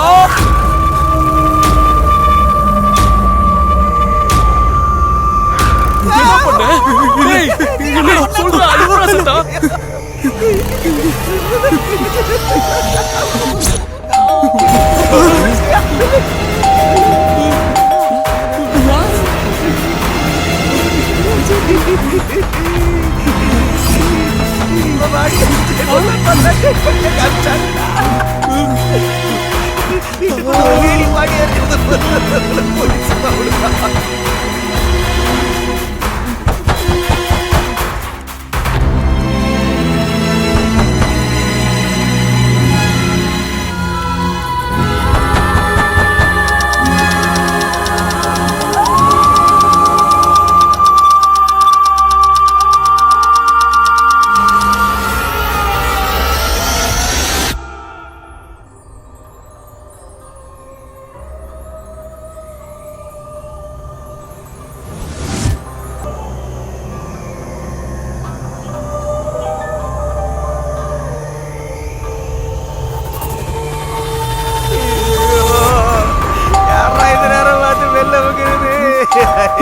என்ன பண்ண? டேய் என்னடா சொல்றா? அழுவுறா சத்தா.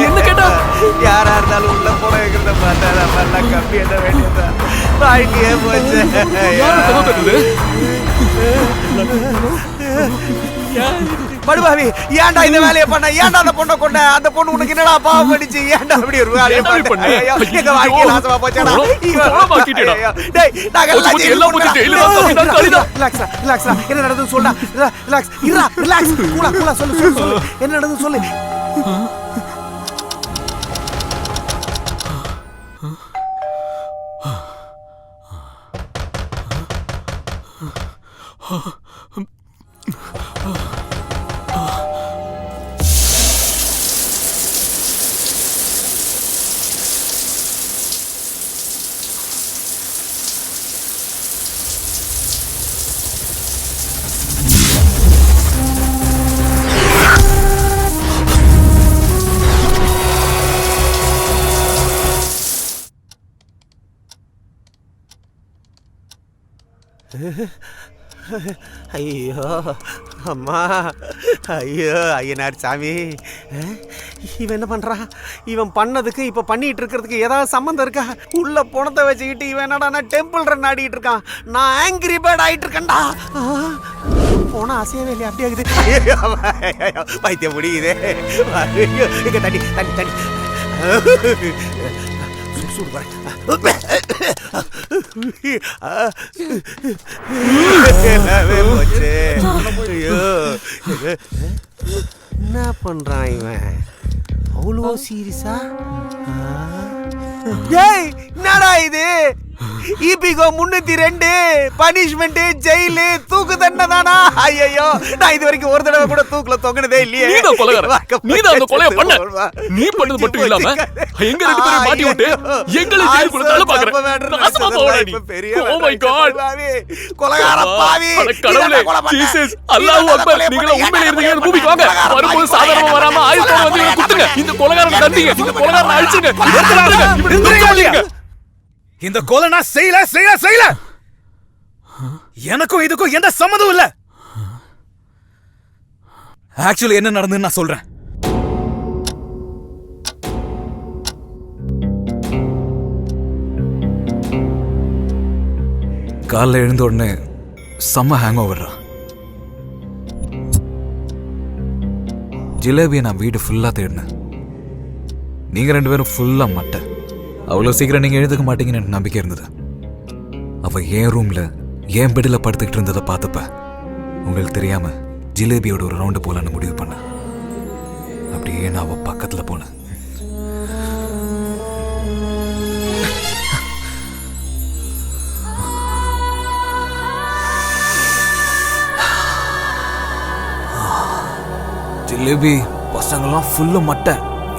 என்ன கேட்டா? யாரா இருந்தாலும் உள்ள போட வைக்கிறத பார்த்தா நம்ம எல்லாம் கம்பி என்ன வேண்டியதா வாழ்க்கையே போச்சு. படுபாவி, ஏன்டா இந்த வேலையை பண்ண? ஏன்டா அந்த பொண்ணை கொண்ட? அந்த பொண்ணு உனக்கு என்னடா பாவம் பண்ணிச்சு? ஏன்டா அப்படி ஒரு வேலையை பண்ண? எங்க வாழ்க்கை நாசமா போச்சேடா. டேய் நாங்க ரிலாக்ஸ். என்ன நடந்தது சொல்டா. ரிலாக்ஸ். கூலா சொல்லு. என்ன நடந்தது சொல்லு. ஐயோ அம்மா, ஐயோ ஐயனார் சாமி, இவன் என்ன பண்றான்? இவன் பண்ணதுக்கு இப்ப பண்ணிட்டு இருக்கிறதுக்கு ஏதாவது சம்மந்தம் இருக்கா? உள்ள பணத்தை வச்சுக்கிட்டு இவன் என்னடா டெம்பிள் ரன் ஆடிட்டு இருக்கான். நான் ஆங்கிரி பேர்ட் ஆயிட்டு இருக்கேன்டா. போனா அசையவே இல்லையா? அப்படி ஆகுது. பைத்தியம் முடியுது. இங்க தண்ணி என்ன பண்றான் இவன்? அவ்வளோ சீரியஸா? என்னடா இது? இபிகோ 302 பனிஷ்மெண்ட் ஜெயிலு தூக்கு தண்டனை தானா? ஐயோ, நான் இது வரைக்கும் ஒரு தடவை கூட தூக்குல தொங்கினதே இல்லையே. நீதான் கொலைகாரன். நீதான் அந்த கொலையை பண்ண. நீ பண்ணது மட்டும் இல்லாம எங்க ரெண்டு பேரும் மாட்டி விட்டு எங்களை ஜெயிலுக்குள்ள தள்ள பாக்குற. நாசமா போடா நீ. Oh my God. கொலைகார பாவி. கடவுளே, ஜீசஸ், அல்லாஹ் அக்பர். நீங்க உண்மையிலே இருந்தீங்க பூமிக்கு வாங்க. வரும்போது சாதாரணமா வராம ஆயுதம் வந்து இவனை குத்துங்க. இந்த கொலைகாரனை தண்டிங்க. இந்த கொலைகாரனை அழிச்சுங்க. இந்த கொலை நான் செய்யல. எனக்கும் இதுக்கும் எந்த சம்மதம் இல்ல. ஆக்சுவலி என்ன நடந்ததுன்னு நான் சொல்றேன். காலைல எழுந்த உடனே செம்ம ஹேங் ஓவர்ரா. ஜிலேபியை நான் வீடு ஃபுல்லா தேடினேன். நீங்க ரெண்டு பேரும் ஃபுல்லா மட்டை. அவ்வளோ சீக்கிரம் நீங்க எழுதுக்க மாட்டீங்கன்னு எனக்கு நம்பிக்கை இருந்தது. அவ என் ரூம்ல என் பெட்டில் படுத்துக்கிட்டு இருந்ததை பார்த்தப்ப உங்களுக்கு தெரியாம ஜிலேபியோட ஒரு ரவுண்டு போலான்னு முடிவு பண்ணேன். அப்படியே நான் அவ பக்கத்துல போனேன். ஜிலேபி பசங்கெல்லாம் ஃபுல்லு மட்டை.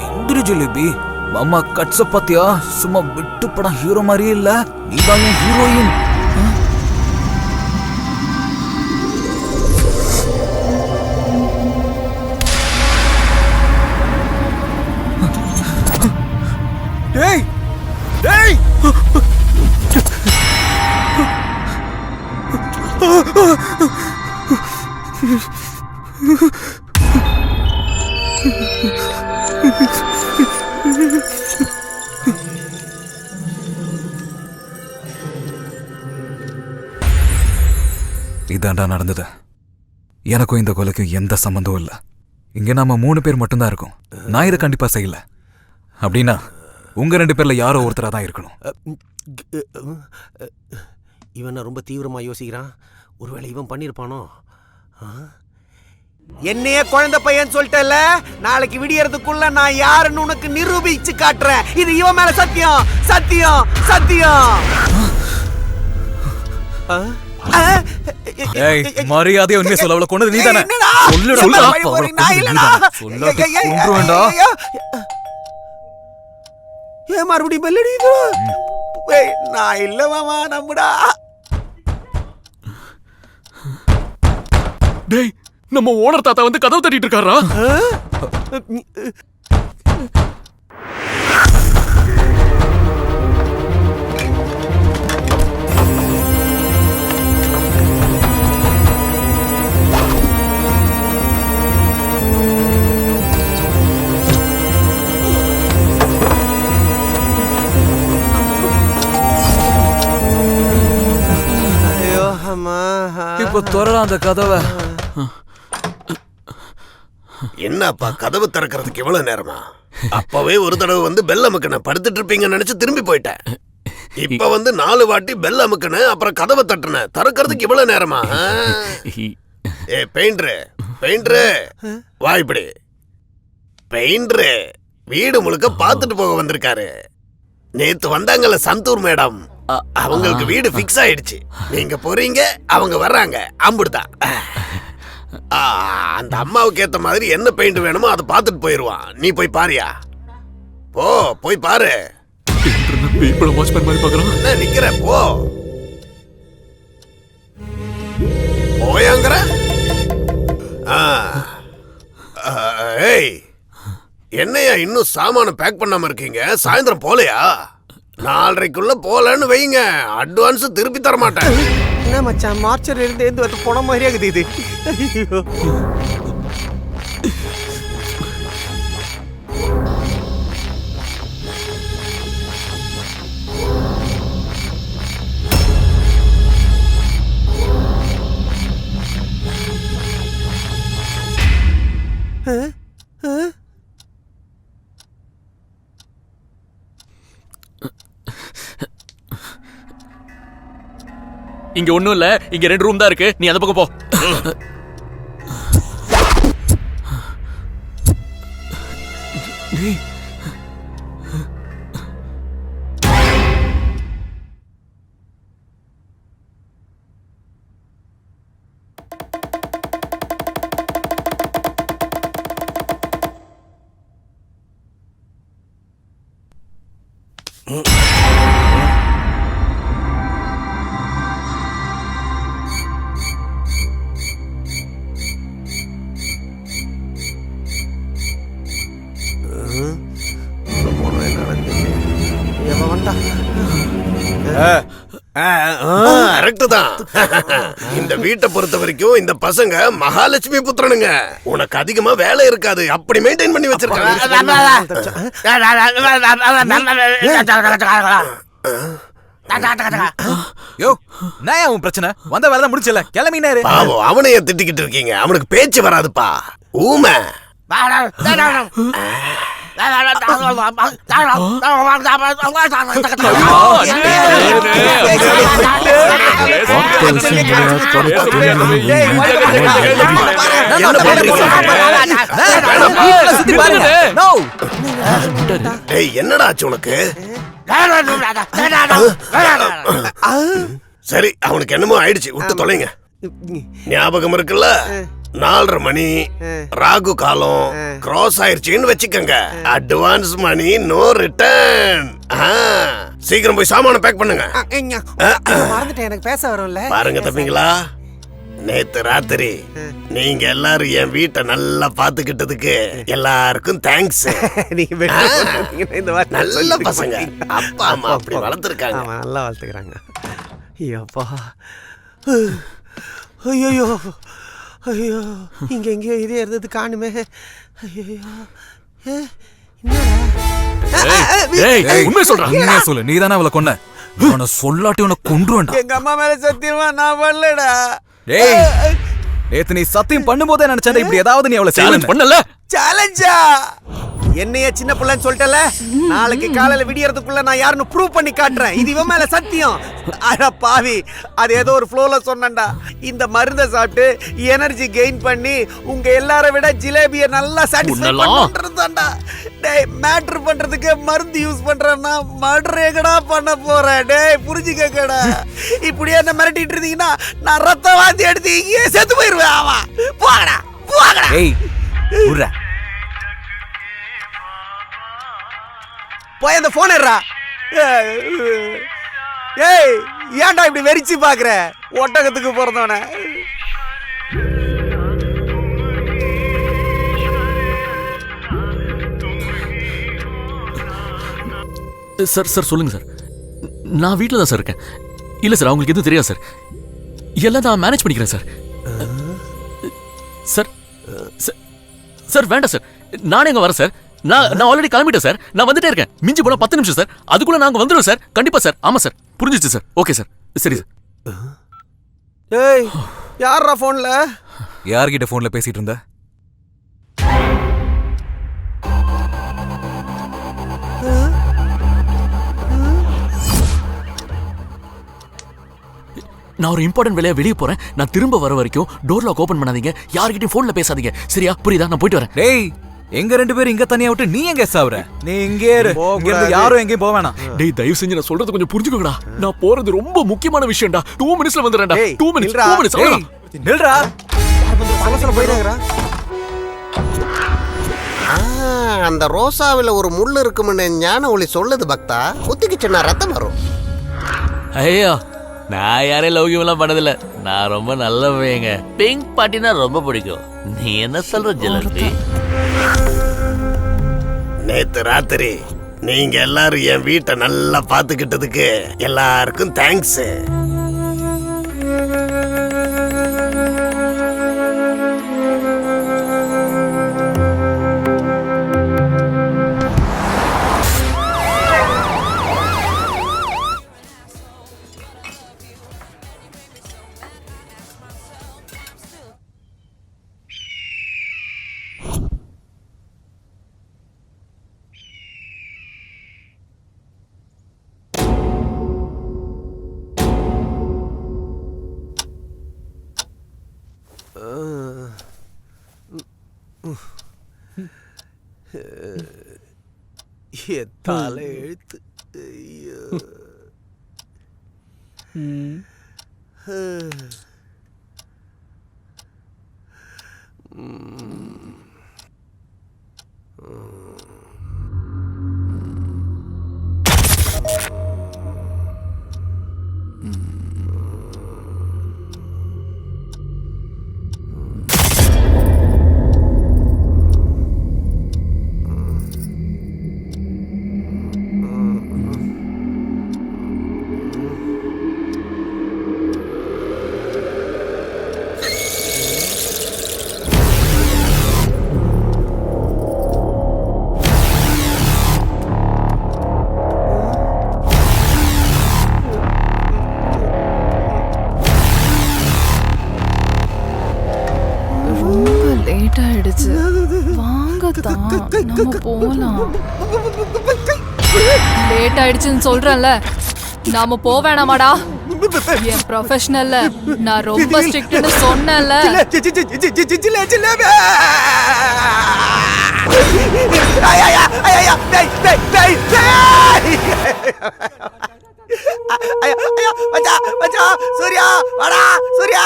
எந்திரி ஜிலேபி. மாமா கட்ஸ பாத்தியா? சும்மா விட்டு படம் ஹீரோ மாதிரியே இல்ல. நீதான் ஹீரோயின். டேய் டேய் இதாண்டா நடந்தது. எனக்கும் இந்த கொலைக்கும் எந்த சம்பந்தமும் இல்ல. இங்க நாம 3 பேர் மட்டும்தான் இருக்கோம். நான் இதை கண்டிப்பா செய்யல. அப்படின்னா உங்க 2 பேர்ல யாரோ ஒருத்தரா தான் இருக்கணும். இவன் ரொம்ப தீவிரமா யோசிக்கிறான். ஒருவேளை இவன் பண்ணிருப்பானோ? என்னையே குழந்தை பையன் சொல்லிட்டல. நாளைக்கு விடியறதுக்குள்ள நான் யாருன்னு உனக்கு நிரூபிச்சு காட்டுறேன். இது இவன் மேல சத்தியம். சத்தியம் சத்தியம். ஏய், மரியாதையா உண்மையை சொல்ல. அவளை கொண்டது நீதானே? சொல்லுடா. கொன்றுவேண்டா. ஏன் மறுபடியும் பெல்லடி? நான் இல்ல மாமா, நம்புடா. டேய், நம்ம ஓனர் தாத்தா வந்து கதவு தட்டிட்டு இருக்காரா? இப்ப திறலாம் அந்த கதவை. என்னப்பா கதவு திறக்கிறதுக்கு இவ்வளவு நேரமா? அப்பவே ஒரு தடவை வந்து பெல் அமுக்கன படுத்துட்டு இருப்பீங்கன்னு நினைச்சு திரும்பி போயிட்டேன். இப்ப வந்து 4 வாட்டி பெல் அமுக்கன, அப்புறம் கதவை தட்டுன. திறக்கிறதுக்கு இவ்வளவு நேரமா? ஏ பெயிண்டரு வா இப்படி. பெயிண்டரு வீடு முழுக்க பார்த்துட்டு போக வந்திருக்காரு. நேத்து வந்தாங்கல்ல சந்தூர் மேடம், அவங்களுக்கு வீடு பிக்ஸ் ஆயிடுச்சு. நீங்க போறீங்க, அவங்க வர்றாங்க. அம்புடுதான். அந்த அம்மாவுக்கு ஏத்த மாதிரி என்ன பெயிண்ட் வேணுமோ அதை பார்த்துட்டு போயிருவான். நீ போய் பாரியா? போய் பாரு. என்ன நிக்கிற? போயாங்கிற. ஏய், என்னையா இன்னும் சாமான பேக் பண்ணாம இருக்கீங்க? சாயந்தரம் போலையா? 4:30க்குள்ள போலன்னு வைங்க. அட்வான்ஸ் திருப்பி தர மாட்டேன். என்ன மச்சான், மார்ச்சர் இருந்து வந்து போன மாதிரியா இருக்குது இது. இங்க ஒண்ணும் இல்ல. இங்க 2 ரூம் தான் இருக்கு. நீ அந்த பக்கம் போ. கரெக்ட் தான். இந்த வீட்டை பொறுத்த வரைக்கும் இந்த பசங்க மகாலட்சுமி புத்திரனுங்க. உனக்கு அதிகமா வேலை இருக்காது, அப்படி மெயின்டைன் பண்ணி வச்சிருக்காங்க. யோ நான் அவன் பிரச்சனை வந்த வேலை தான் முடிச்சல கிளம்பினாரு. பாவம், அவனைய திட்டிக்கிட்டு இருக்கீங்க. அவனுக்கு பேச்சு வராதுப்பா, ஊமை. என்னடா ஆச்சு உனக்கு? சரி, அவனுக்கு என்னமோ ஆயிடுச்சு, விட்டு தொலைங்க. ஞாபகம் இருக்குல்ல, 4:30 மணி ராகு காலம் கிராஸ் ஆயிருச்சுன்னு வச்சுக்கோங்க. Advance money no return. சீக்கிரம் போய் சாமான பேக் பண்ணுங்க. மறந்துட்டேன், எனக்கு பேச வரும்ல. பாருங்க தம்பிங்களா, நேத்து ராத்திரி நீங்க எல்லாரும் என் வீட்டை நல்லா பாத்துக்கிட்டதுக்கு எல்லாருக்கும் தேங்க்ஸ். நல்ல பசங்க, அப்பா அம்மா அப்படி வளர்த்துருக்காங்க. நல்லா வளர்த்துக்கிறாங்க. ஐயோப்பா, ஐயோ ஐயோ, இங்க எங்கேயோ இதே இருந்தது காணுமே. ஐயோ, உண்மையா சொல்லு, நீ தானே அவளை கொன்ன. உன்னை சொல்லாட்டி உன்னை கொன்றுவேன்டா. எங்க அம்மா மேல சத்தியமா நான் பண்ணலடா. டேய், நேத்து நீ சத்தியம் பண்ணும்போதே நினைச்சேன் இப்படி ஏதாவது நீ அவளை சேலஞ்ச் பண்ணல. சேலஞ்சா? என்னைய சின்ன பிள்ளைன்னு சொல்லிட்டல, நாளைக்கு காலையில விடியறதுக்குள்ள நான் யாருன்னு ப்ரூவ் பண்ணி காட்டுறேன். இது இவன் மேல சத்தியம். அட பாவி, அது ஏதோ ஒரு ஃப்ளோல சொன்னேன்டா. இந்த மருந்தை சாப்பிட்டு எனர்ஜி கெயின் பண்ணி உங்க எல்லாரை விட ஜிலேபியை நல்லா சாட்டிஸ்ஃபை பண்றதுதான்டா. டேய், மேட்டர் பண்றதுக்கு மருந்து யூஸ் பண்றேன்னா மர்டர் எங்கடா பண்ண போறேன்? டேய், புரிஞ்சுக்கடா. இப்படியே என்ன மிரட்டிட்டு இருந்தீங்கன்னா நான் ரத்த வாந்தி எடுத்து இங்கே செத்து போயிருவேன். ஆமா, போகடா போகடா. ஏய் உர்ரா, போய் அந்த போன் எடுறா. ஏய், ஏன்டா இப்படி வெறிச்சு பாக்குற? ஒட்டகத்துக்கு பிறந்தவன. சார் சார் சொல்லுங்க சார். நான் வீட்டில் தான் சார் இருக்கேன். இல்லை சார், அவங்களுக்கு எதுவும் தெரியாது சார். எல்லாம் நான் மேனேஜ் பண்ணிக்கிறேன் சார். சார் சார் வேண்டாம் சார், நானே எங்க வரேன் சார். நான் ஆல்ரெடி கிளம்பிட்டேன் சார். நான் வந்துட்டே இருக்கேன். மிஞ்சி போனா 10 நிமிஷம் சார். அதுக்குள்ள நாங்க வந்துடுவோம் சார். கண்டிப்பா சார். ஆமா சார், புரிஞ்சிச்சு சார். ஓகே சார், சரி சார். ஏய், யாரா போன்ல? யார்கிட்ட போன்ல பேசிட்டு இருந்த? நான் ஒரு இம்பார்ட்டன்ட் வேலையா வெளியே போறேன். நான் திரும்ப வர வரைக்கும் டோர் லாக் ஓபன் பண்ணாதீங்க. யார்கிட்டயும் போன்ல பேசாதீங்க. சரியா? புரியுதா? நான் போயிட்டு வரேன். டேய், எங்க 2 பேரும் இங்க தனியா விட்டு நீ எங்க சாவற? நீ இங்கே இரு. இங்க இருந்து யாரும் எங்கேயும் போக வேணாம். டேய், தயவு செஞ்சு நான் சொல்றது கொஞ்சம் புரிஞ்சுக்கோடா. நான் போறது ரொம்ப முக்கியமான விஷயம்டா. 2 மினிட்ஸ்ல வந்துறேன்டா. 2 மினிட்ஸ். நில்றா. பலசல போயிடுங்கடா. அந்த ரோசாவில ஒரு முள்ளு இருக்கும்னு ஞான ஒளி சொல்லுது பக்தா. குத்திக்கிச்சுன்னா ரத்தம் வரும். ஐயோ, நான் யாரையும் லௌகியமெல்லாம் பண்ணதில்ல. நான் ரொம்ப நல்ல பையங்க. பிங்க் பாட்டினா ரொம்ப பிடிக்கும். நீ என்ன சொல்ற ஜலபி? நேத்து ராத்திரி நீங்க எல்லாரும் என் வீட்டை நல்லா பாத்துக்கிட்டதுக்கு எல்லாருக்கும் தேங்க்ஸ். எத்தால எழுத்து. ஐயோ. வாங்கத்தான் நம்ம போலாம். லேட் ஆயிடுச்சுன்னு சொல்றேன்ல, நாம போவேணாமாடா? என் ப்ரொஃபஷனல்ல நான் ரொம்ப ஸ்ட்ரிக்ட்னு சொன்னேன்ல. சூர்யா வாடா சூர்யா.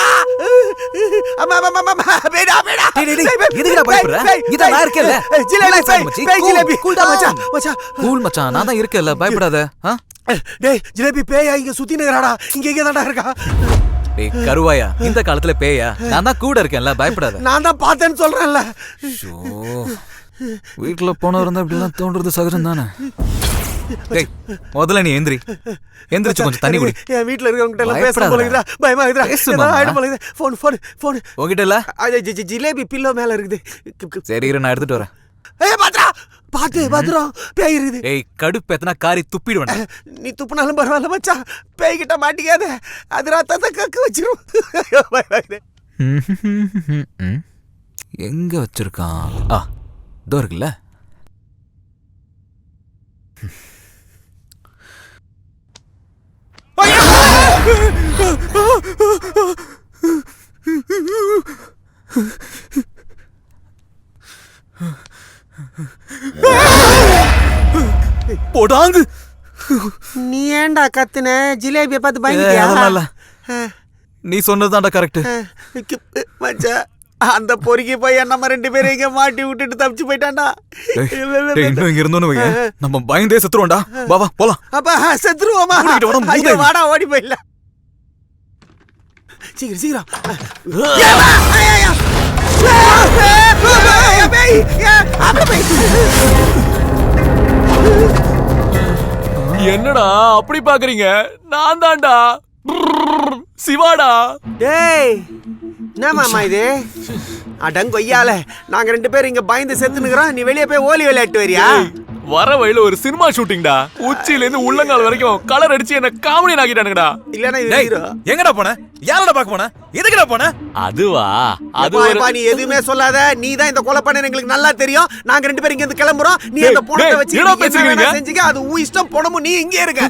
அம்மா அம்மா அம்மா பேடா பேடா. எதுக்குடா பயப்படுற? இத நான் இருக்கேன்ல. ஜிலேபி கூல்டா மச்சான். மச்சான் கூல் மச்சான், நான் தான் இருக்கேன்ல, பயப்படாத. டேய் ஜிலேபி பேயா இங்க சுத்தி நிக்கறாடா. இங்க தான்டா இருக்கா. டேய் கருவாயா, இந்த காலத்துல பேயா? நான் தான் கூட இருக்கேன்ல, பயப்படாத. நான் தான் பார்த்தேன்னு சொல்றேன்ல. வீட்டுல போன இருந்தா இப்படிலாம் தோன்றது சகஜம் தானே. டேய் முதல்ல நீ எந்திரி, எந்திரிச்சு கொஞ்சம் தண்ணி குடி. என் வீட்ல இருக்கவங்க கிட்ட எல்லாம் பேச போலங்கடா, பயமா இருக்குடா. ஏதாவது ஆயிடு போலங்க. ஃபோன் உன்கிட்ட இல்ல? ஜிலேபி பில்லோ மேல இருக்குது. சரி இரு, நான் எடுத்துட்டு வரேன். ஏய் பாத்ரா பாத்து பேய் இருக்குது. ஏய் கடுப்பு எத்தனை காரி துப்பிடுவேன். நீ துப்புனாலும் பரவாயில்ல மச்சான், பேய் கிட்ட மாட்டிக்காத. அது ராத்தத்தை கக்க வச்சிரும். எங்க வச்சிருக்கான்? இதோ இருக்குல்ல. போடாங்கு. நீ ஏன்டா கத்துன? ஜிலேபியை பார்த்து பயந்துட்டியா? நீ சொன்னதுதான்டா கரெக்ட் மச்சான். அந்த பொறுக்கி போய் நம்ம 2 பேரும் இங்க மாட்டி விட்டுட்டு தப்பிச்சு போயிட்டான்டா. இன்னும் இங்க இருந்தோன்னு வைங்க, நம்ம பயந்தே செத்துருவோம்டா. வா வா போலாம். அப்பா செத்துருவோமா? ஐயோ வாடா ஓடி போயிடல. சீக்கிரம் என்னடா அப்படி பாக்குறீங்க? நான் தான்டா சிவாடா. டேய் என்ன மாமா இது? அடங்கொய்யால நாங்க 2 பேரும் இங்க பயந்து செத்துனுக்குறோம். நீ வெளியே போய் ஓலி விளையாட்டு வரியா? வர வழியில ஒரு சினிமா ஷூட்டிங்டா. உச்சியில இருந்து உள்ளங்கால் வரைக்கும் கலர் அடிச்சு என்ன காமெடி ஆக்கிட்டானுங்கடா. இல்லனா எங்கடா போன? யாரடா பாக்க போன? எதுக்குடா போன? அதுவா அது நீ எதுவுமே சொல்லாத. நீ தான் இந்த கொலை பண்ண எங்களுக்கு நல்லா தெரியும். நாங்க 2 பேரும் இங்க இருந்து கிளம்புறோம். நீ அந்த பணத்தை வச்சு என்ன வேணா செஞ்சுக்க. அது உன் இஷ்டம். பணமும் நீ இங்கே இருக்க.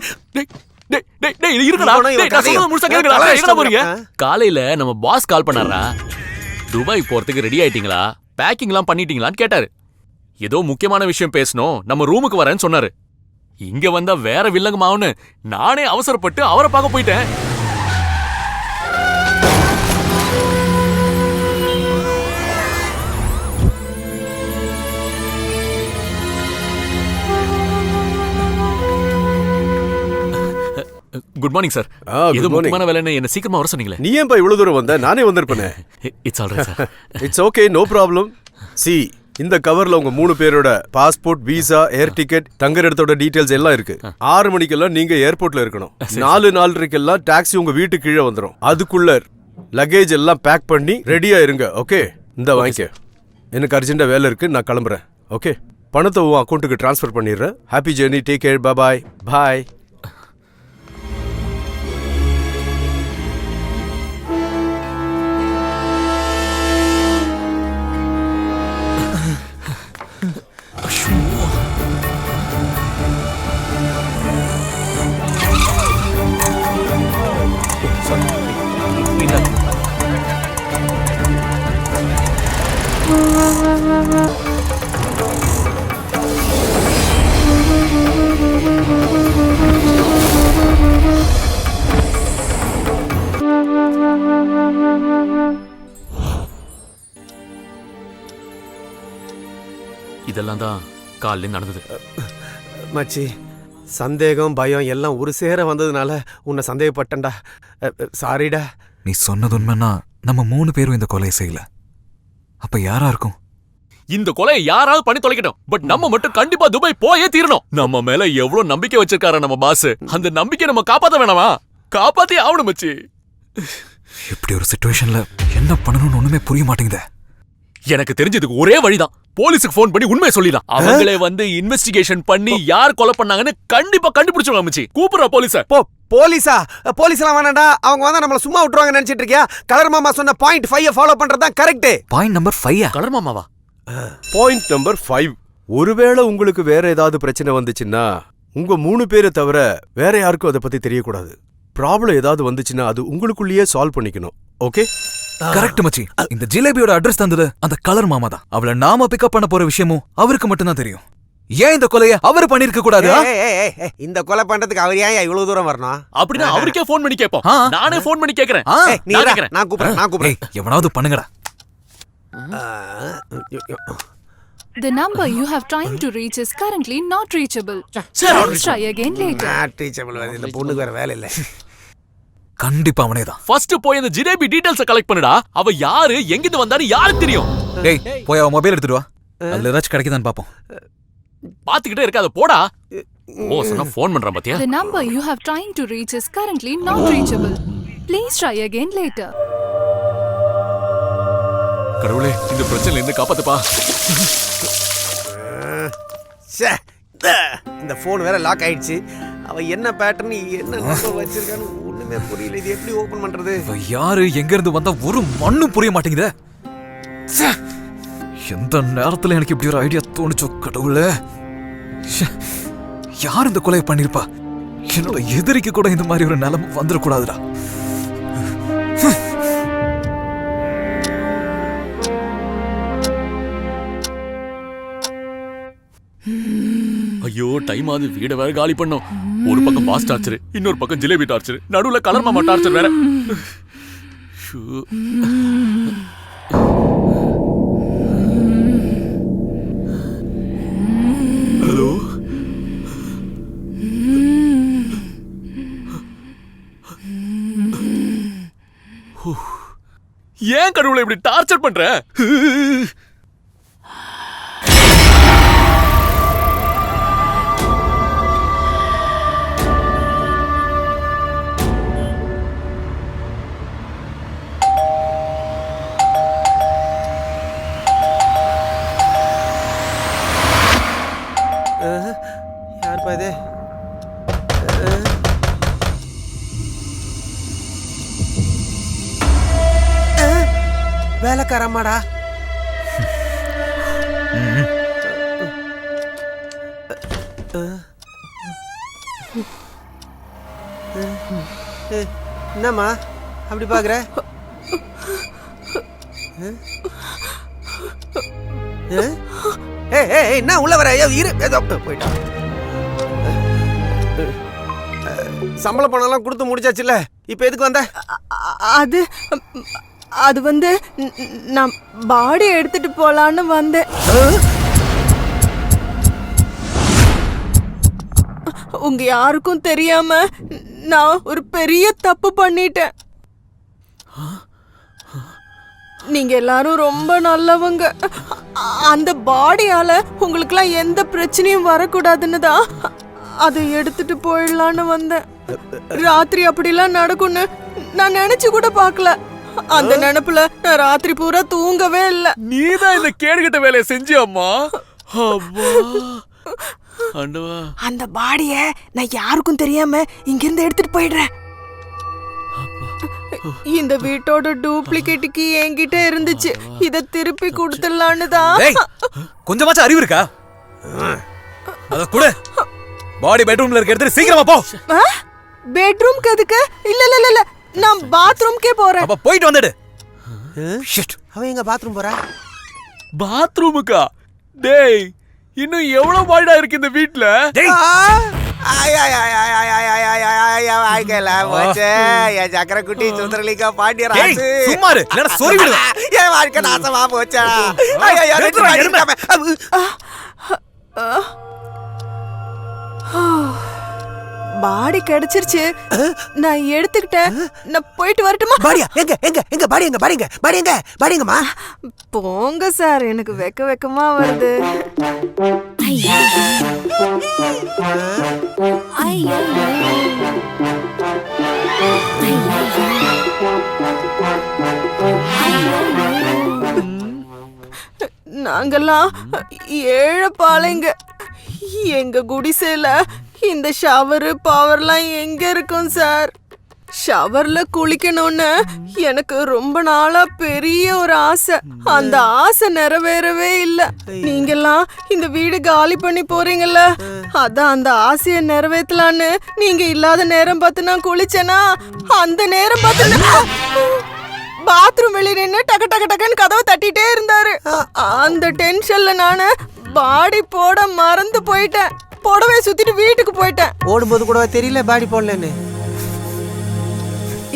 காலையில நம்ம பாஸ் கால் பண்ணாரா, துபாய் போறதுக்கு ரெடி ஆயிட்டீங்களா, பேக்கிங் எல்லாம் பண்ணிட்டீங்களான்னு கேட்டாரு. ஏதோ முக்கியமான விஷயம் பேசணும், நம்ம ரூமுக்கு வரேன்னு சொன்னாரு. இங்க வந்தா வேற வில்லங்கமாவுன்னு நானே அவசரப்பட்டு அவரை பார்க்க போயிட்டேன். Good morning sir. ஏதோ முக்கியமான வேலைன்னு என்ன சீக்கிரமா வர சொன்னீங்களே. நீ ஏன்பா இவ்வளவு தூரம் வந்த? நானே வந்திருப்பேனே. It's alright sir. It's okay, no problem. சி இந்த கவர்ல உங்க 3 பேரோட பாஸ்போர்ட், விசா, ஏர் டிக்கெட், தங்குற இடத்தோட டீடைல்ஸ் எல்லாம் இருக்கு. 6 மணிக்கெல்லாம் நீங்க ஏர்போர்ட்ல இருக்கணும். 4:04 டாக்ஸி உங்க வீட்டுக்கு கீழே வந்துடும். அதுக்குள்ள லக்கேஜ் எல்லாம் பேக் பண்ணி ரெடியா இருங்க. ஓகே, இந்த வாங்கிக்க. எனக்கு அர்ஜென்ட்டா வேலை இருக்கு, நான் கிளம்புறேன். ஓகே, பணத்தை உன் அக்கௌண்ட்டுக்கு டிரான்ஸ்ஃபர் பண்ணிடுறேன். ஹாப்பி ஜர்னி, டேக் கேர், பாய் பாய். இதெல்லாம் தான் காலையில நடந்தது. மச்சி, சந்தேகம் பயம் எல்லாம் ஒரு சேர வந்ததுனால உன்னை சந்தேகப்பட்டேன்டா. சாரிடா. நீ சொன்னது உண்மைன்னா நம்ம 3 பேரும் இந்த கொலையை செய்யல. அப்ப யாரா இருக்கும்? இந்த கொலையை யாராவது பண்ணி தொலைக்கட்டும், பட் நம்ம மட்டும் கண்டிப்பா துபாய் போயே தீரணும். நம்ம மேல எவ்வளவு நம்பிக்கை வச்சிருக்காரு நம்ம பாஸ். அந்த நம்பிக்கை நம்ம காப்பாத்த வேணாமா? காப்பாத்தி ஆவணும் மச்சி. இப்படி ஒரு சிச்சுவேஷன்ல என்ன பண்ணணும்னு ஒண்ணுமே புரிய மாட்டேங்குதே. எனக்கு தெரிஞ்சதுக்கு ஒரே வழிதான், போலீஸுக்கு ஃபோன் பண்ணி உண்மையை சொல்லிடலாம். அவங்களே வந்து இன்வெஸ்டிகேஷன் பண்ணி யார் கொலை பண்ணாங்கன்னு கண்டிப்பா கண்டுபிடிச்சிருவாங்க மச்சி. கூப்பிடுறா போலீஸ. போலீஸா? போலீஸ்லாம் வேணாண்டா. அவங்க வந்தா நம்மள சும்மா விட்டுருவாங்க நினைச்சிட்டு இருக்கியா? கலர் மாமா சொன்ன பாயிண்ட் 5 ஃபாலோ பண்றதுதான் கரெக்ட். Point number 5? கலர் மாமாவா? Point number 5. ஒருவேளை உங்களுக்கு வேற ஏதாவது பிரச்சனை வந்துச்சுன்னா உங்க 3 பேரை தவிர வேற யாருக்கும் அதை பத்தி தெரியக்கூடாது. ப்ராப்ளம் ஏதாவது வந்துச்சுன்னா அது உங்களுக்குள்ளேயே சால்வ் பண்ணிக்கணும். ஓகே? கரெக்ட் மச்சி. இந்த ஜிலேபியோட அட்ரஸ் தந்தது அந்த கலர் மாமா தான். அவளை நாம பிக்கப் பண்ண போற விஷயமும் அவருக்கு மட்டும்தான் தெரியும். ஏன் இந்த கொலையை அவர் பண்ணிருக்க கூடாது? இந்த கொலை பண்றதுக்கு அவர் ஏன் இவ்வளவு தூரம் வரணும்? அப்படின்னா அவருக்கே ஃபோன் பண்ணி கேட்போம். நானே ஃபோன் பண்ணி கேக்குறேன். நான் கூப்பிடுறேன். எவனாவது பண்ணுங்கடா. The number you have trying to reach is currently not reachable. Please try again later. Not reachable. இந்த பொண்ணுக்கு வேற வேலை இல்ல. கண்டிப்பா அவனேதான். ஃபர்ஸ்ட் போய் அந்த ஜிலேபி டீடைல்ஸ் கலெக்ட் பண்ணுடா. அவ யாரு, எங்க இருந்து வந்தான்னு யாருக்கு தெரியும்? டேய் போய் அவ மொபைல் எடுத்துட்டு வா. அதுல ஏதாச்சும் கிடைக்குதான்னு பாப்போம். பாத்துக்கிட்டே இருக்காத போடா. ஓ சொன்னா ஃபோன் பண்றான் பாத்தியா? The number you have trying to reach is currently not reachable. Please try again later. கடவுளே இந்த பிரச்சனைல இருந்து காப்பாத்துப்பா. இந்த போன் வேற லாக் ஆயிடுச்சு. அவ என்ன பேட்டர்ன் என்ன நம்பர் வச்சிருக்கான்னு ஒண்ணுமே புரியல. இது எப்படி ஓபன் பண்றது? யாரு எங்க இருந்து வந்தா ஒரு மண்ணும் புரிய மாட்டேங்குதே. எந்த நேரத்துல எனக்கு இப்படி ஒரு ஐடியா தோணுச்சோ கடவுளே. யார் இந்த கொலையை பண்ணிருப்பா? என்னோட எதிரிக்கு கூட இந்த மாதிரி ஒரு நிலைமை வந்துடக்கூடாதுடா. ஐயோ டைம் ஆகுது. வீட வேற காலி பண்ணோம். ஒரு பக்கம் பாஸ் டார்ச்சர், இன்னொரு பக்கம் ஜிலேபி டார்ச்சர், நடுவுல கலர் மாமா டார்ச்சர் வேற. ஹலோ ஏன் கடவுளை இப்படி டார்ச்சர் பண்ற? யாருப்பா இது? வேலைக்காரம்மாடா. என்னம்மா அப்படி பாக்குற? என்ன உள்ள வர? போயிட்டா. சம்பள பணம்லாம் கொடுத்து முடிச்சாச்சுல்ல, இப்ப எதுக்கு வந்த? அது வந்து நான் பாடி எடுத்துட்டு போலான்னு வந்தேன். உங்க யாருக்கும் தெரியாம நான் ஒரு பெரிய தப்பு பண்ணிட்டேன். நீங்க எல்லாரும் ரொம்ப நல்லவங்க. அந்த பாடியால உங்களுக்குலாம் எந்த பிரச்சனையும் வரக்கூடாதுன்னு தான் அதை எடுத்துட்டு போயிடலான்னு வந்தேன். ராத்திரி அப்படிலாம் நடக்கும்னு நான் நினைச்சு கூட பார்க்கல. அந்த நினைப்புல நான் ராத்திரி பூரா தூங்கவே இல்ல. நீதான் இந்த கேடுகட்ட வேலையை செஞ்சியம்மா. அந்த பாடிய நான் யாருக்கும் தெரியாம இங்க இருந்து எடுத்துட்டு போயிடுறேன். இந்த வீட்டோட டூப்ளிகேட் கீ என்கிட்ட இருந்துச்சு. இத திருப்பி கொடுத்துடலான்னு தான். கொஞ்சமாச்சும் அறிவு இருக்கா? அத கூட பாடி பெட்ரூம்ல இருக்க எடுத்து சீக்கிரமா போ. பெட்ரூம்க்கு எதுக்கு? இல்ல இல்ல இல்ல, நான் பாத்ரூம்க்கே போறேன். அப்ப போயிட்டு வந்துடு. ஷிட், அவன் எங்க பாத்ரூம் போறா? பாத்ரூமுக்கா? டேய் இன்னும் எவ்வளவு பாடிடா இருக்கு இந்த வீட்ல? சக்கரக்குட்டி சுந்தரலிங்கா பாண்டியராஜு சும்மாரு இல்லனா சொறி விடுவேன். என் வாழ்க்கை நாசமா போச்சா? பாடி கிடைச்சிருச்சு, நான் எடுத்துக்கிட்டேன். நான் போயிட்டு வரட்டுமா? பாடியா? எங்க எங்க எங்க பாடி? எங்க பாடிங்க? பாடி எங்க? பாடிங்கம்மா. போங்க சார், எனக்கு வெக்கமா வருது. நாங்கெல்லாம் ஏழை பாளைங்க. எங்க குடிசையில இந்த ஷவரு பவர்லாம் எங்க இருக்கும் சார்? ஷவர்ல குளிக்கணும்னு எனக்கு ரொம்ப நாளா பெரிய ஒரு ஆசை. அந்த ஆசை நிறைவேறவே இல்ல. நீங்கெல்லாம் இந்த வீடு காலி பண்ணி போறீங்கல்ல, அதான் அந்த ஆசைய நிறைவேற்றலான்னு நீங்க இல்லாத நேரம் பார்த்து நான் குளிச்சேனா, அந்த நேரம் பார்த்து பாத்ரூம் வெளியே நின்று டக்கு டக்கு டக்குன்னு கதவை தட்டிட்டே இருந்தாரு. அந்த டென்ஷன்ல நானு பாடி போட மறந்து போயிட்டேன். புடவை சுத்திட்டு வீட்டுக்கு போயிட்டேன். ஓடும்போது கூட தெரியல பாடி போடலன்னு.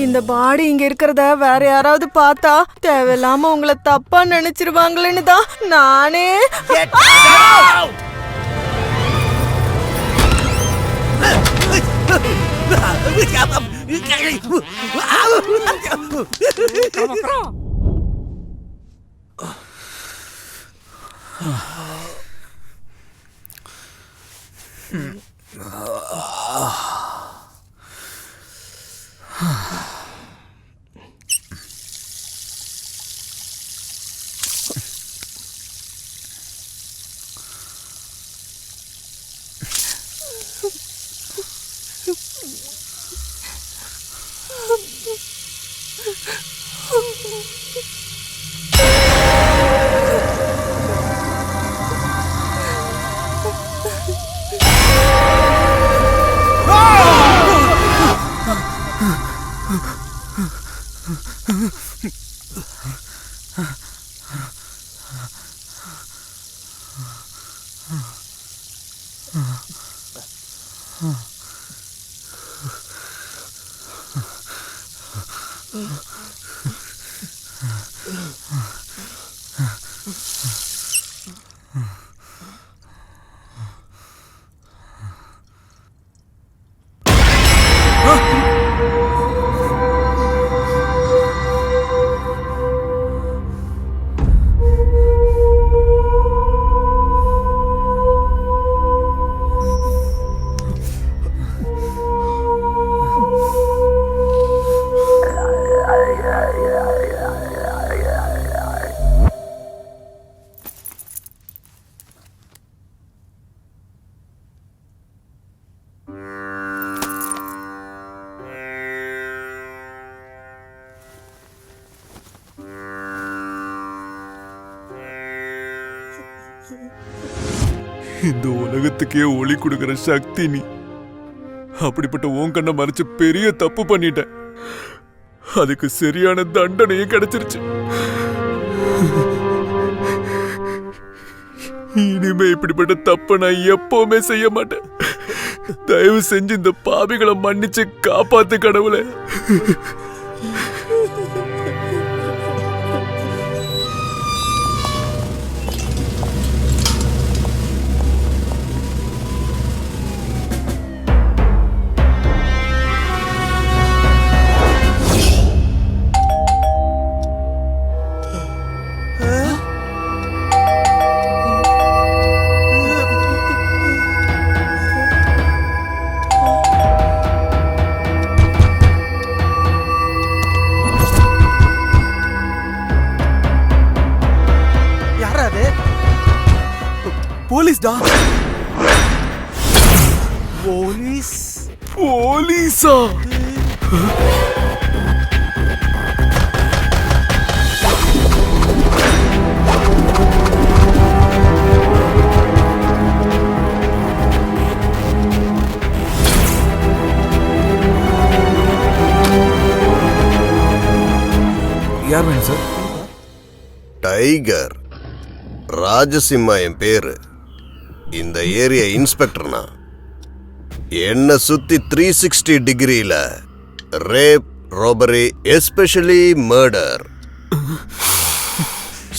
இந்த பாடி இங்க இருக்கிறத வேற யாராவது பார்த்தா தேவையில்லாம உங்களை தப்பா நினைச்சிருவாங்களேன்னு தான் நானே. இந்த உலகத்துக்கே ஒளி கொடுக்கிற சக்தி நீ. அப்படிப்பட்ட உன் கண்ணை மறைச்சு பெரிய தப்பு பண்ணிட்டேன். அதுக்கு சரியான தண்டனையும் கிடைச்சிருச்சு. இனிமே இப்படிப்பட்ட தப்ப நான் எப்பவுமே செய்ய மாட்டேன். தயவு செஞ்சு இந்த பாவிகளை மன்னிச்சு காப்பாத்து கடவுளே. போலீஸ்டா. போலீஸா? யார் வேணும் சார்? டைகர் ராஜசிம்மா என் பேரு. இந்த ஏரியா இன்ஸ்பெக்டர்னா. என்ன சுத்தி 360 டிகிரியில ரேப், ராபரி, எஸ்பெஷலி மர்டர்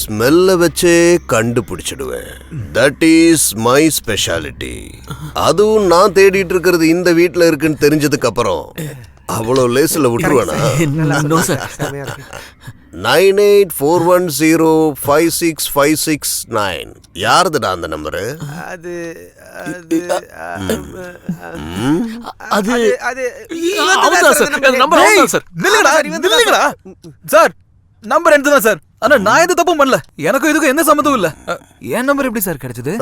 ஸ்மெல்ல வச்சே கண்டுபிடிச்சிடுவேன். That is my speciality. அதுவும் நான் தேடிட்டு இருக்கிறது இந்த வீட்டுல இருக்குன்னு தெரிஞ்சதுக்கு அப்புறம் அவ்வளவு லேசில் விட்டுருவேனா? 9841056569. யாருதுடா அந்த நம்பரு? சார் நம்பர் எடுத்துதான் சார். ஆனா நான் எந்த தப்பும் பண்ணல. எனக்கும் இதுக்கும் எந்த சம்மந்தமும் இல்ல. என் நம்பர் எப்படி சார் கிடைச்சது?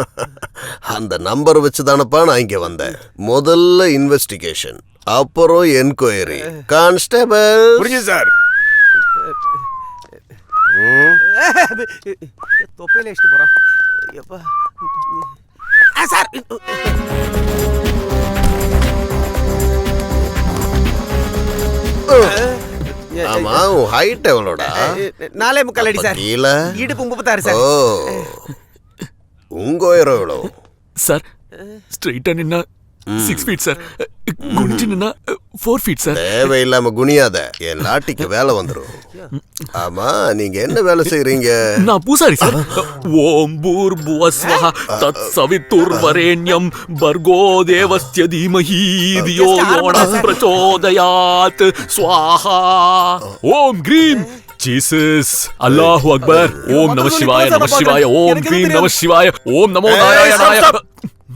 அந்த நம்பர் வச்சுதானப்பா நான் இங்க வந்தேன். முதல்ல இன்வெஸ்டிகேஷன், அப்புறம் என்கொயரி. கான்ஸ்டபிள். புரிஞ்சு சார். தொப்பையில வச்சுட்டு போறான். எப்பா சார். ஆமா, உன் ஹைட் எவ்வளோடா? 4.25 அடி சார். கீழே இடுப்பு 36 சார். ஓ, உங்க உயரம் எவ்வளோ? சார் ஸ்ட்ரைட்டா நின்னா 6 feet சார், குனிஞ்சு நின்னா 4 feet சார். தேவையில்லாம குனியாத, என் லாட்டிக்கு வேலை வந்துடும். ஆமா, நீங்க என்ன வேலை செய்றீங்க? நான் பூசாரி சார். ஓம் பூர்புவஸ்வஹ தத் சவிதுர்வரேண்யம் பர்கோ தேவஸ்ய தீமஹி தியோ யோனः பிரச்சோதயாத் ஸ்வாஹா. ஓம் கிரீம் ஜீசஸ். அல்லாஹு அக்பர். ஓம் நம சிவாய நம சிவாய. ஓம் கிரீம் நம சிவாய. ஓம் நமோ நாராயணாய.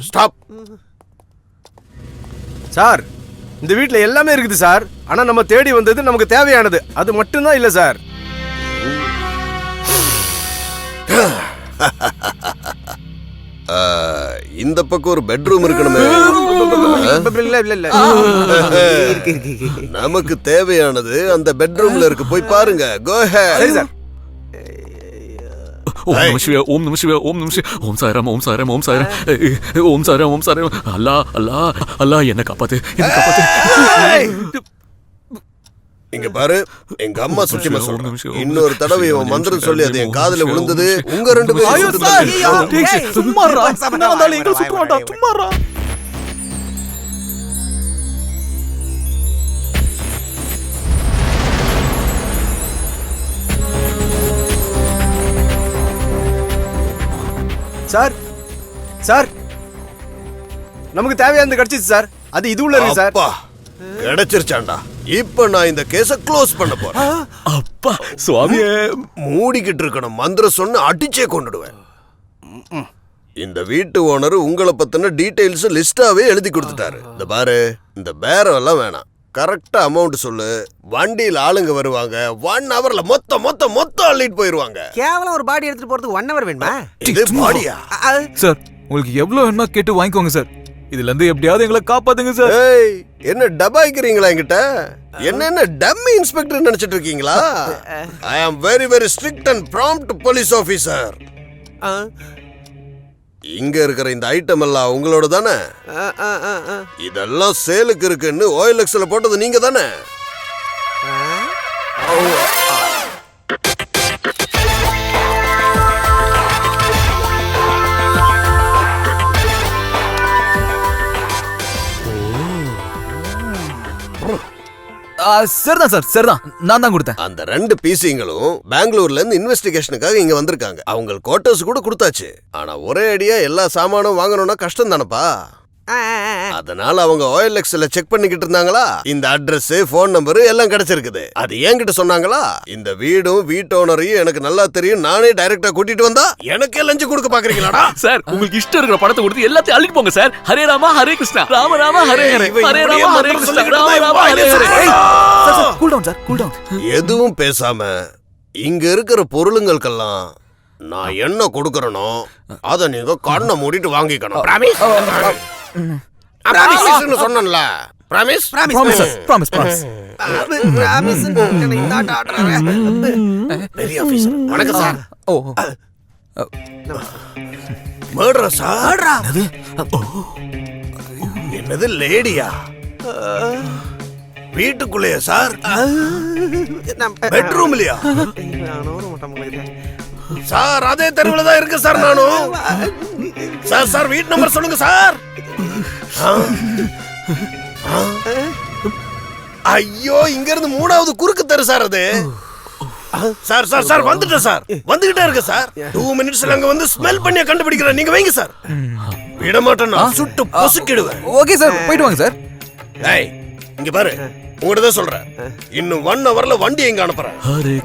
ஸ்டாப். சார், இந்த வீட்ல எல்லாமே இருக்குது சார். ஆனா நம்ம தேடி வந்தது நமக்கு தேவையானது அது மட்டும்தான் இல்ல சார். இந்த பக்கம் ஒரு பெட்ரூம் இருக்கணுமே. நமக்கு தேவையானது அந்த பெட்ரூம்ல இருக்கு, போய் பாருங்க. கோ ஹெட். சார். ஓம் நம சிவாய. ஓம் நம சிவாய. ஓம் நம சிவாய. ஓம் சாய்ராம். ஓம் சாய்ராம். ஓம் சாய்ராம். ஓம் சாய்ராம். ஓம் சாய்ராம். அல்லாஹ் அல்லாஹ் அல்லாஹ் என்ன காப்பாத்து, என்ன காப்பாத்து. இங்க பாரு, எங்க அம்மா சத்தியமா சொல்றேன், இன்னொரு தடவை இவன் மந்திரம் சொல்லி அது என் காதுல விழுந்தது, உங்க 2 பேரும் சும்மாறா. நான் வந்தாலும் எங்க சுத்த மாட்டான். சும்மாறா. சார், சார், நமக்கு தேவையானது கிடைச்சிச்சு சார். அது இது உள்ள இருக்கு சார். அப்பா, கிடைச்சிருச்சாண்டா. இப்ப நான் இந்த கேஸ க்ளோஸ் பண்ண போறேன். அப்பா சுவாமியே. மூடிக்கிட்டு இருக்கணும், மந்திரம் சொன்ன அடிச்சே கொண்டுடுவேன். இந்த வீட்டு ஓனர் உங்களை பத்தின டீடைல்ஸ் லிஸ்டாவே எழுதி கொடுத்துட்டாரு. இந்த பாரு, இந்த பேரம் எல்லாம் வேணாம். கரெக்டா அமௌண்ட் சொல்லு. வண்டியில ஆளுங்க வருவாங்க. 1 hourல மொத்தம் அள்ளிட்டு போயிருவாங்க. கேவலம் ஒரு பாடி எடுத்துட்டு போறதுக்கு 1 hour வேணுமா? இது பாடியா? சார், உங்களுக்கு எவ்வளவு வேணுமா கேட்டு வாங்கிக்கோங்க சார். இதுல இருந்து எப்படியாவது எங்களை காப்பாத்துங்க சார். ஏய், என்ன டபாய்க்கிறீங்களா என்கிட்ட? என்ன டம்மி இன்ஸ்பெக்டர் நினைச்சிட்டு இருக்கீங்களா? I am very very strict and prompt police officer. இங்க இருக்கிற இந்த ஐட்டம் எல்லாம் உங்களோட தானே? இதெல்லாம் சேலுக்கு இருக்குன்னு OLXல போட்டது நீங்க தானே? சரிதான் சார், சரிதான். நான் தான் கொடுத்தேன். அந்த 2 பீசிங்களும் பெங்களூர்ல இருந்து இன்வெஸ்டிகேஷனுக்காக இங்க வந்திருக்காங்க. அவங்க குவார்டர்ஸ் கூட கொடுத்தாச்சு. ஆனா ஒரே அடியா எல்லா சாமானும் வாங்கணும்னா கஷ்டம் தானப்பா. அதனால அவங்க OLXல செக் பண்ணிக்கிட்டு இருந்தாங்களா, இந்த அட்ரஸ், போன் நம்பர் எல்லாம் கிடைச்சிருக்குது. அது என்கிட்ட சொன்னாங்களா, இந்த வீடும் வீட்டோனரையும் எனக்கு நல்லா தெரியும், நானே டைரக்டா கூட்டிட்டு வந்தா எனக்கே லஞ்சு கொடுக்க பாக்குறீங்களாடா? சார், உங்களுக்கு இஷ்டம் இருக்கிற பணத்தை கொடுத்து எல்லாத்தையும் அள்ளிட்டு போங்க sir. Hare Rama Hare Krishna, Rama Rama Hare Hare, Hare Rama Hare Krishna, Rama Rama Hare Hare. Sir, cool down sir, cool down. எதுவும் பேசாம இங்க இருக்கிற பொருளுங்களுக்கெல்லாம் நான் என்ன கொடுக்கறனோ அத நீங்க கண்ணை மூடிட்டு வாங்கிக்கணும். பிராமிஸ்? பிராமிஸ்னு சொன்னேன்ல. Promise? Promise sir, promise, promise. Promise இந்த ஆர்டர். பெரிய ஆபீசர். வணக்கம் சார். ஓ, மர்டரா சார்? என்னது லேடியா? வீட்டுக்குள்ளேயா சார்? பெட்ரூம்லயா சார்? அதே தெருவுல தான் இருக்கு சார் நானும். சார் சார், வீட்டு நம்பர் சொல்லுங்க சார். ஐயோ, இங்க இருந்து 3வது குறுக்கு தெரு சார் அது. சார் சார் சார், வந்துட்டேன் சார், வந்துகிட்டே இருக்கு சார். 2 minutesல அங்க வந்து ஸ்மெல் பண்ணி கண்டுபிடிக்கிறேன். நீங்க வைங்க சார். விட மாட்டேன், நான் சுட்டு பொசுக்கிடுவேன். ஓகே சார், போயிட்டு வாங்க சார். ஏய், இங்க பாரு, உங்கள்கிட்ட சொல்றேன், இன்னும் 1 hourல வண்டி எங்க அனுப்புறேன்.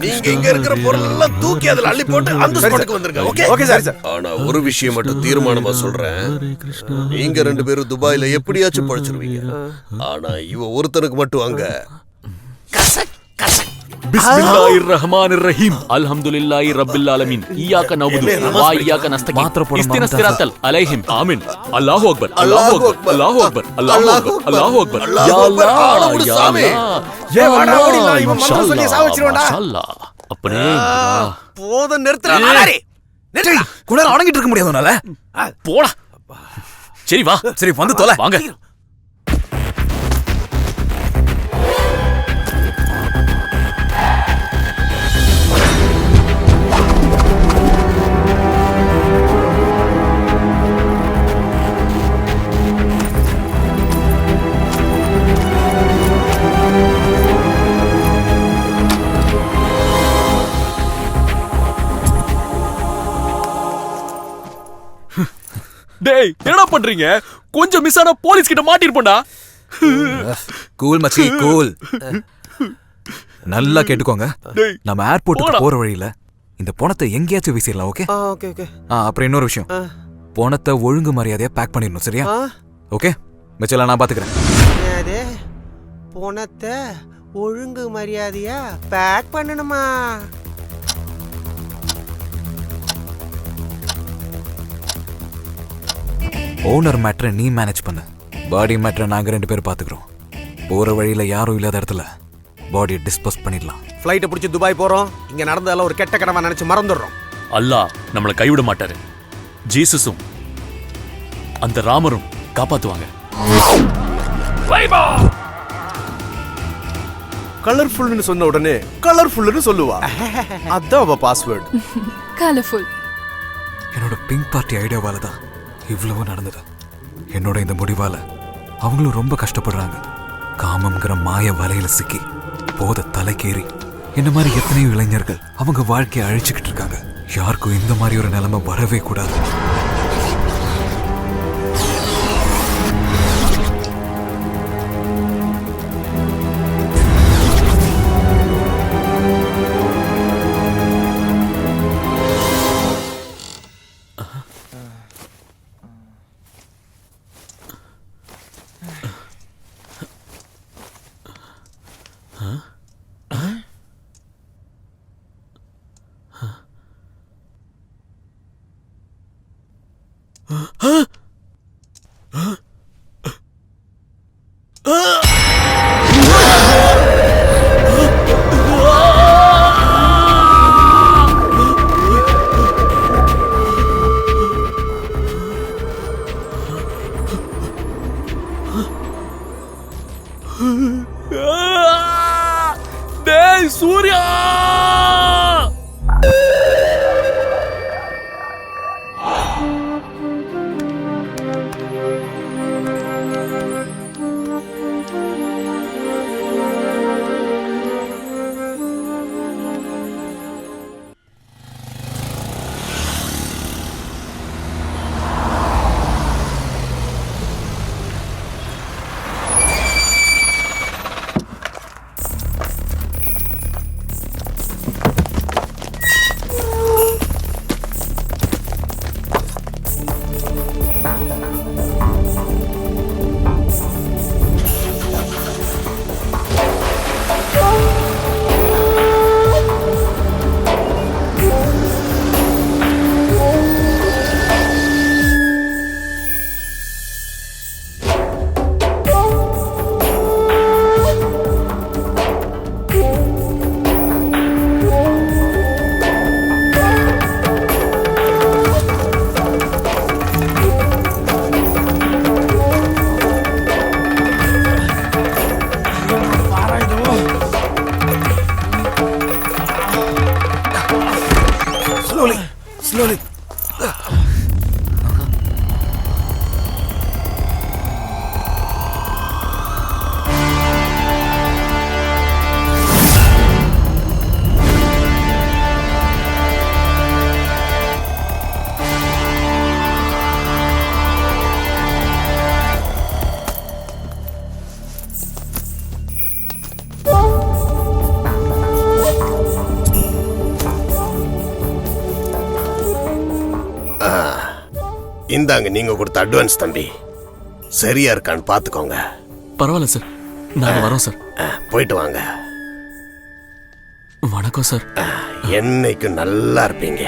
நீங்க இங்க இருக்கிற பொருள் எல்லாம் தூக்கி அதுல அள்ளி போட்டு அந்த ஸ்பாட்டுக்கு வந்துருங்க. ஓகே? Okay sir. ஆனா ஒரு விஷயம் மட்டும் தீர்மானமா சொல்றேன், நீங்க 2 பேரும் துபாயில எப்படியாச்சும் பழிச்சிருவீங்க. ஆனா இவ ஒருத்தனுக்கு மட்டும் அங்க கசக் கசக் பிஸ்மில்லாஹிர் ரஹ்மானிர் ரஹீம் அல்ஹம்துலில்லாஹி ரப்பில் ஆலமீன் இய்யாக நஅபுது வ இய்யாக நஸ்தகீன் இஹ்தினஸ் ஸிராத்தல் அலைஹிம் ஆமீன் அல்லாஹு அக்பர் அல்லாஹு அக்பர் அல்லாஹு அக்பர் அல்லாஹு அக்பர் அல்லாஹு அக்பர் யா அல்லாஹ் யா அல்லாஹ் யா அல்லாஹ் இன்ஷாஅல்லாஹ் அப்பனே போதும் நிறுத்துறா கூட அடங்கிட்டு இருக்க முடியாது உன்னால. போடா. சரி வா. சரி வந்து தொலை. வாங்க. டேய் என்னடா பண்றீங்க? கொஞ்சம் மிஸ் ஆனா போலீஸ் கிட்ட மாட்டிருப்போம்டா. கூல் மச்சி கூல். நல்லா கேட்டுக்கோங்க. நம்ம ஏர்போர்ட்டுக்கு போற வழியில இந்த பணத்தை எங்கேயாச்சும் வீசிடலாம். Okay okay okay. அப்புறம் இன்னொரு விஷயம், பணத்தை ஒழுங்கு மரியாதையா பேக் பண்ணிடணும். சரியா? ஓகே மிச்சலாம் நான் பாத்துக்கிறேன். பணத்தை ஒழுங்கு மரியாதையா பேக் பண்ணணுமா? ஓனர் மேட்டரை நீ மேனேஜ் பண்ணு, பாடி மேட்டரை நாங்க 2 பேர் பாத்துக்கிறோம். போற வழியில யாரும் இல்லாத இடத்துல பாடியை டிஸ்போஸ் பண்ணிடலாம். ஃப்ளைட்டை பிடிச்சி துபாய் போறோம். இங்க நடந்ததெல்லாம் ஒரு கெட்ட கடமை நினைச்சு மறந்துடுறோம். அல்லாஹ் நம்மளை கைவிட மாட்டாரு. ஜீசஸும் அந்த ராமரும் காப்பாத்துவாங்க. கலர்ஃபுல்னு சொன்ன உடனே கலர்ஃபுல்னு சொல்லுவா. அதான் அவ பாஸ்வேர்ட். கலர்ஃபுல். என்னோட பிங்க் பார்ட்டி ஐடியாவால தான் இவ்வளவு நடந்தது. என்னோட இந்த முடிவால அவங்களும் ரொம்ப கஷ்டப்படுறாங்க. காமம்ங்கிற மாய வலையில சிக்கி போத தலைக்கேறி என்ன மாதிரி எத்தனையோ இளைஞர்கள் அவங்க வாழ்க்கையை அழிச்சுக்கிட்டு இருக்காங்க. யாருக்கும் இந்த மாதிரி ஒரு நிலைமை வரவே கூடாது. டேய் சூர்யா! Slowly. இந்தாங்க நீங்க கொடுத்த அட்வான்ஸ் தம்பி. சரியா இருக்கான்னு பாத்துக்கோங்க. பரவாயில்ல சார், நாங்க வரோம் சார். போயிட்டு வாங்க. வணக்கம் சார். என்னைக்கு நல்லா இருப்பீங்க.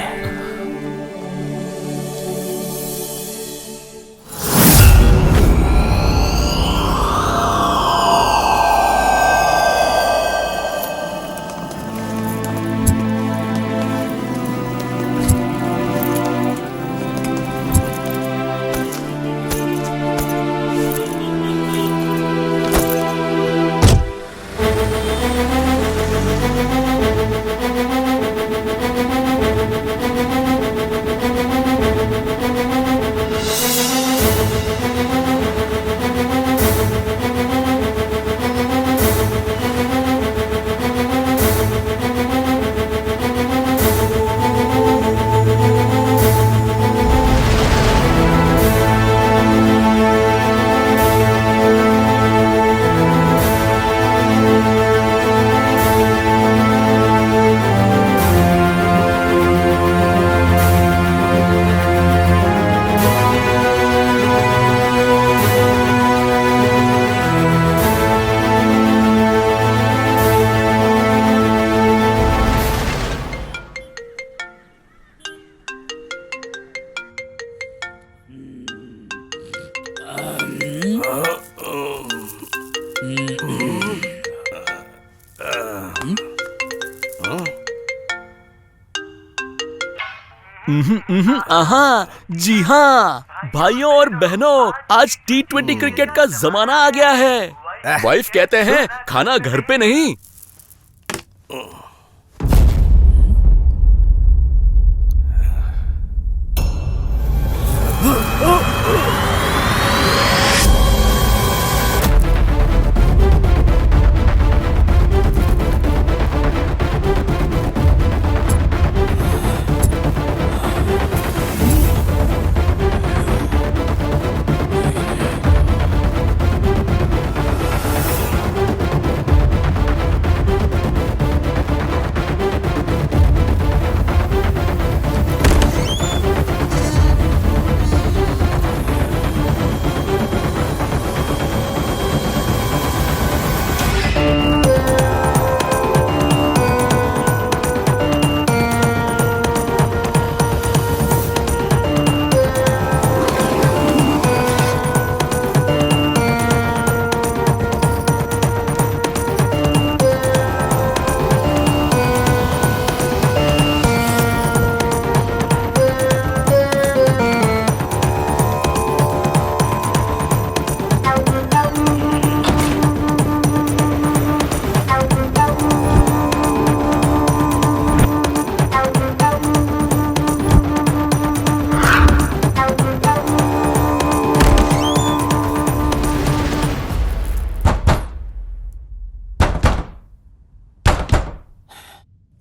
हाँ जी हाँ भाइयों और बहनों, आज T20 क्रिकेट का जमाना आ गया है। वाइफ कहते हैं खाना घर पे नहीं।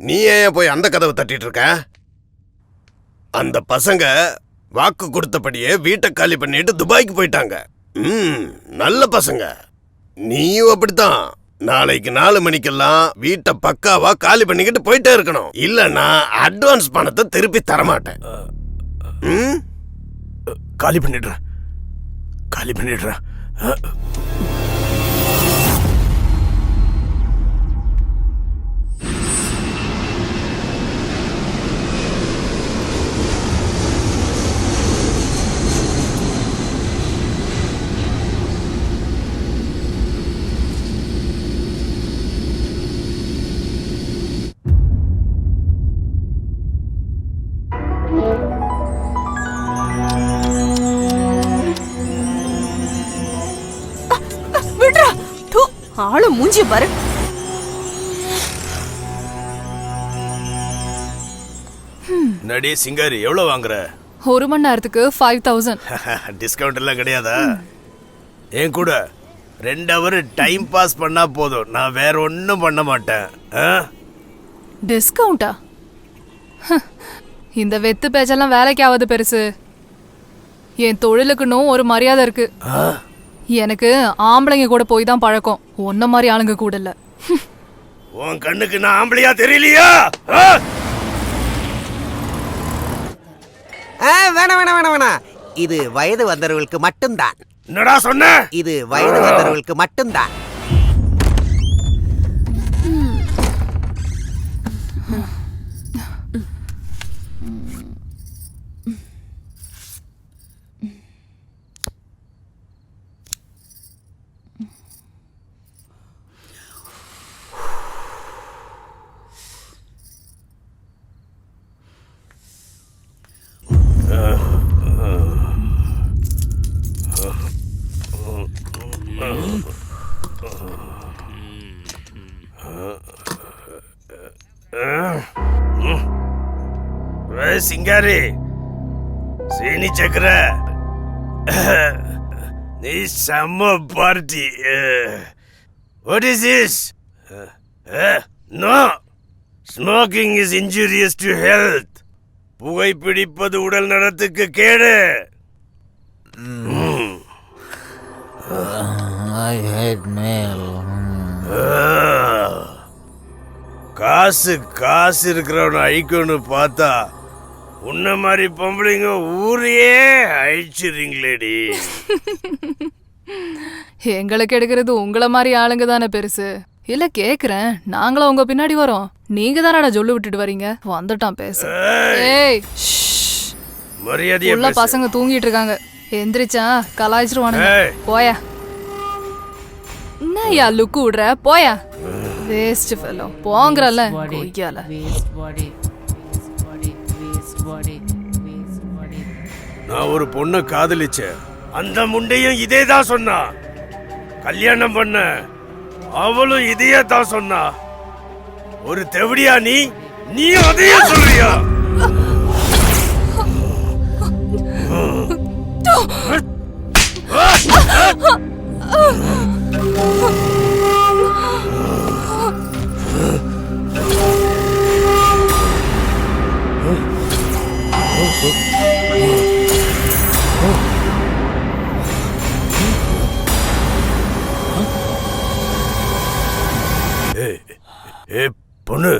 நீ ஏன் போய் அந்த கதவை தட்டிட்டு இருக்க? அந்த பசங்க வாக்கு கொடுத்தபடியே வீட்டை காலி பண்ணிட்டு துபாய்க்கு போயிட்டாங்க. நல்ல பசங்க. நீயும் அப்படித்தான். நாளைக்கு 4 மணிக்கெல்லாம் வீட்டை பக்காவா காலி பண்ணிக்கிட்டு போயிட்டே இருக்கணும். இல்லன்னா அட்வான்ஸ் பணத்தை திருப்பி தரமாட்டேன். காலி பண்ணிடுறேன். ஆளு மூஞ்சி பாரு. நடி சிங்காரி எவ்வளவு வாங்குற? 1 மணி நேரத்துக்கு 5000. டிஸ்கவுண்ட் எல்லாம் கிடையாதா? என் கூட 2 ஹவர் டைம் பாஸ் பண்ணா போதும். நான் வேற ஒன்னும் பண்ண மாட்டேன். டிஸ்கவுண்டா? இந்த வெத்து பேச்செல்லாம் வேலைக்கு ஆகாது பெருசு. என் தொழிலுக்குன்னு ஒரு மரியாதை இருக்கு. எனக்கு ஆம்பளைங்க கூட போய் தான் பழக்கம். ஒன்ன மாதிரி ஆளுங்க கூட இல்ல. உன் கண்ணுக்கு நான் ஆம்பளையா தெரியலையா? வேணாம். இது வயது வந்தவர்களுக்கு மட்டும்தான். என்னடா சொன்ன? இது வயது வந்தவர்களுக்கு மட்டும்தான். சிங்காரி சீனி சக்கர நீ செம்ம party. What is this? No, smoking is injurious to health. புகைப்பிடிப்பது உடல் நலத்துக்கு கேடு. I hate male. காசு இருக்கிறவன அழிக்கணும்னு பார்த்தா உன்ன மாதிரி பொம்பளைங்க ஊரையே அழிச்சிருங்களேடி. எங்களுக்கு எடுக்கிறது உங்களை மாதிரி ஆளுங்க தானே பெருசு. இல்ல கேக்குறேன், நாங்களும் உங்க பின்னாடி வரோம், நீங்க தானடா சொல்லு விட்டுட்டு வரீங்க. வந்துட்டான் பேச. ஏய் மரியாதையா உள்ள பசங்க தூங்கிட்டு இருக்காங்க, எந்திரிச்சா கலாய்ச்சிருவானுங்க. போயா. என்னய்யா லுக்கு விடுற? போயா. Waste fellow. போங்கறல கொய்யால. நான் ஒரு பொண்ணை காதலிச்சேன். அந்த முண்டையும் இதே தான் சொன்னா. கல்யாணம் பண்ண அவளும் இதையே தான் சொன்னா. ஒரு தெவடியா நீ அதையே சொல்றியா? பொண்ணு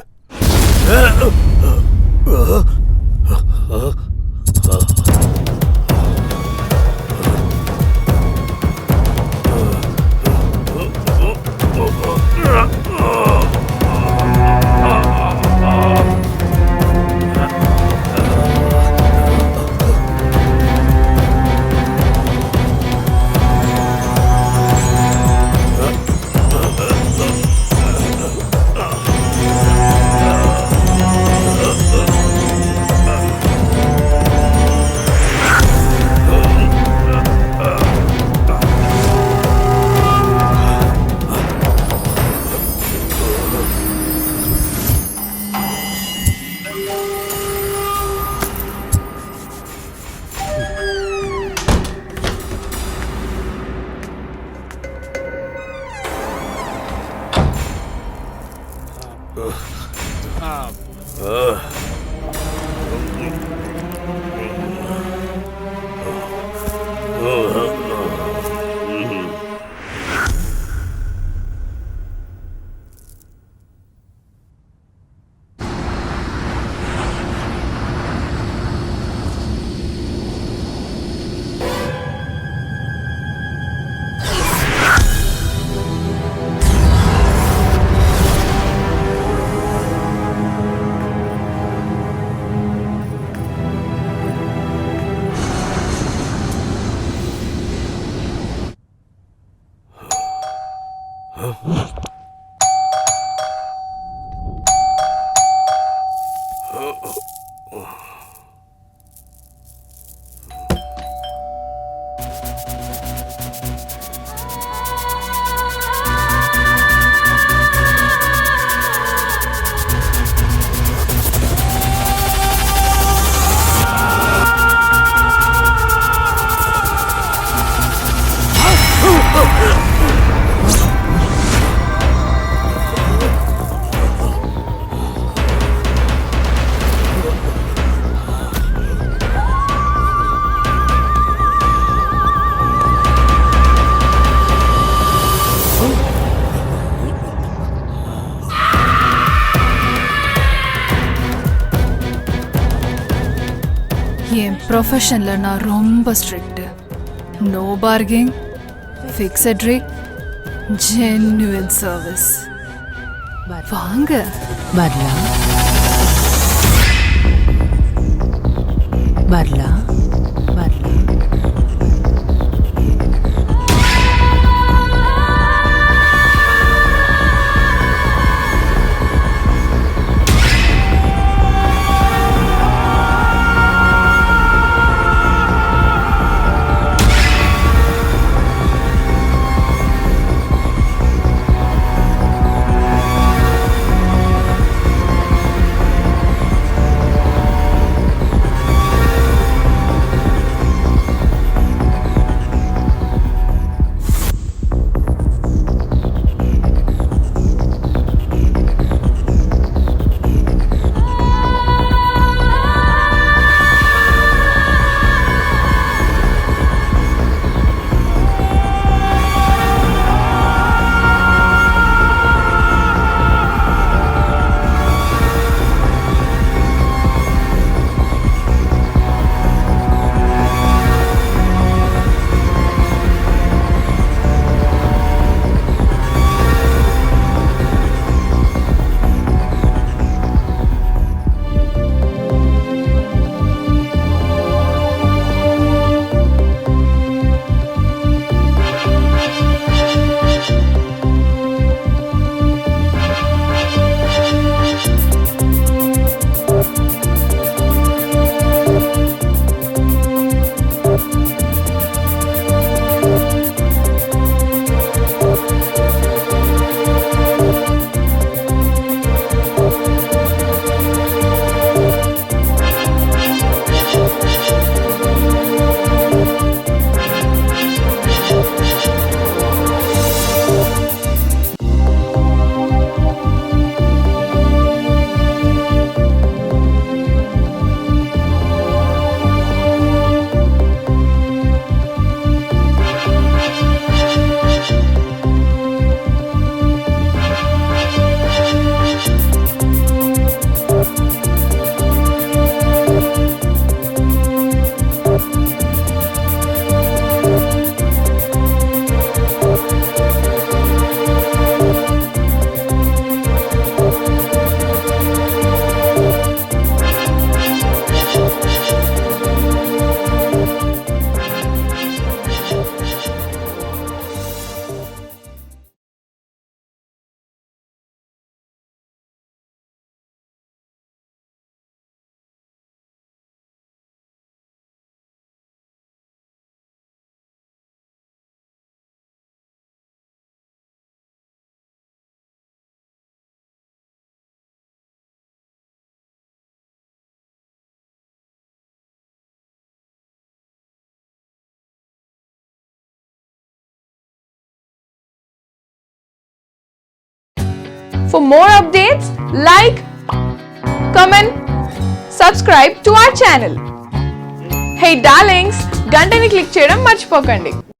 என் ப்ரொஃபஷன்ல நான் ரொம்ப strict. No parking, fixed rate, genuine service. வாங்க வரலாம் வரலாம் வரலாம். For more updates, like, comment, subscribe to our channel. Hey darlings, గంటని click చేయడం మర్చిపోకండి.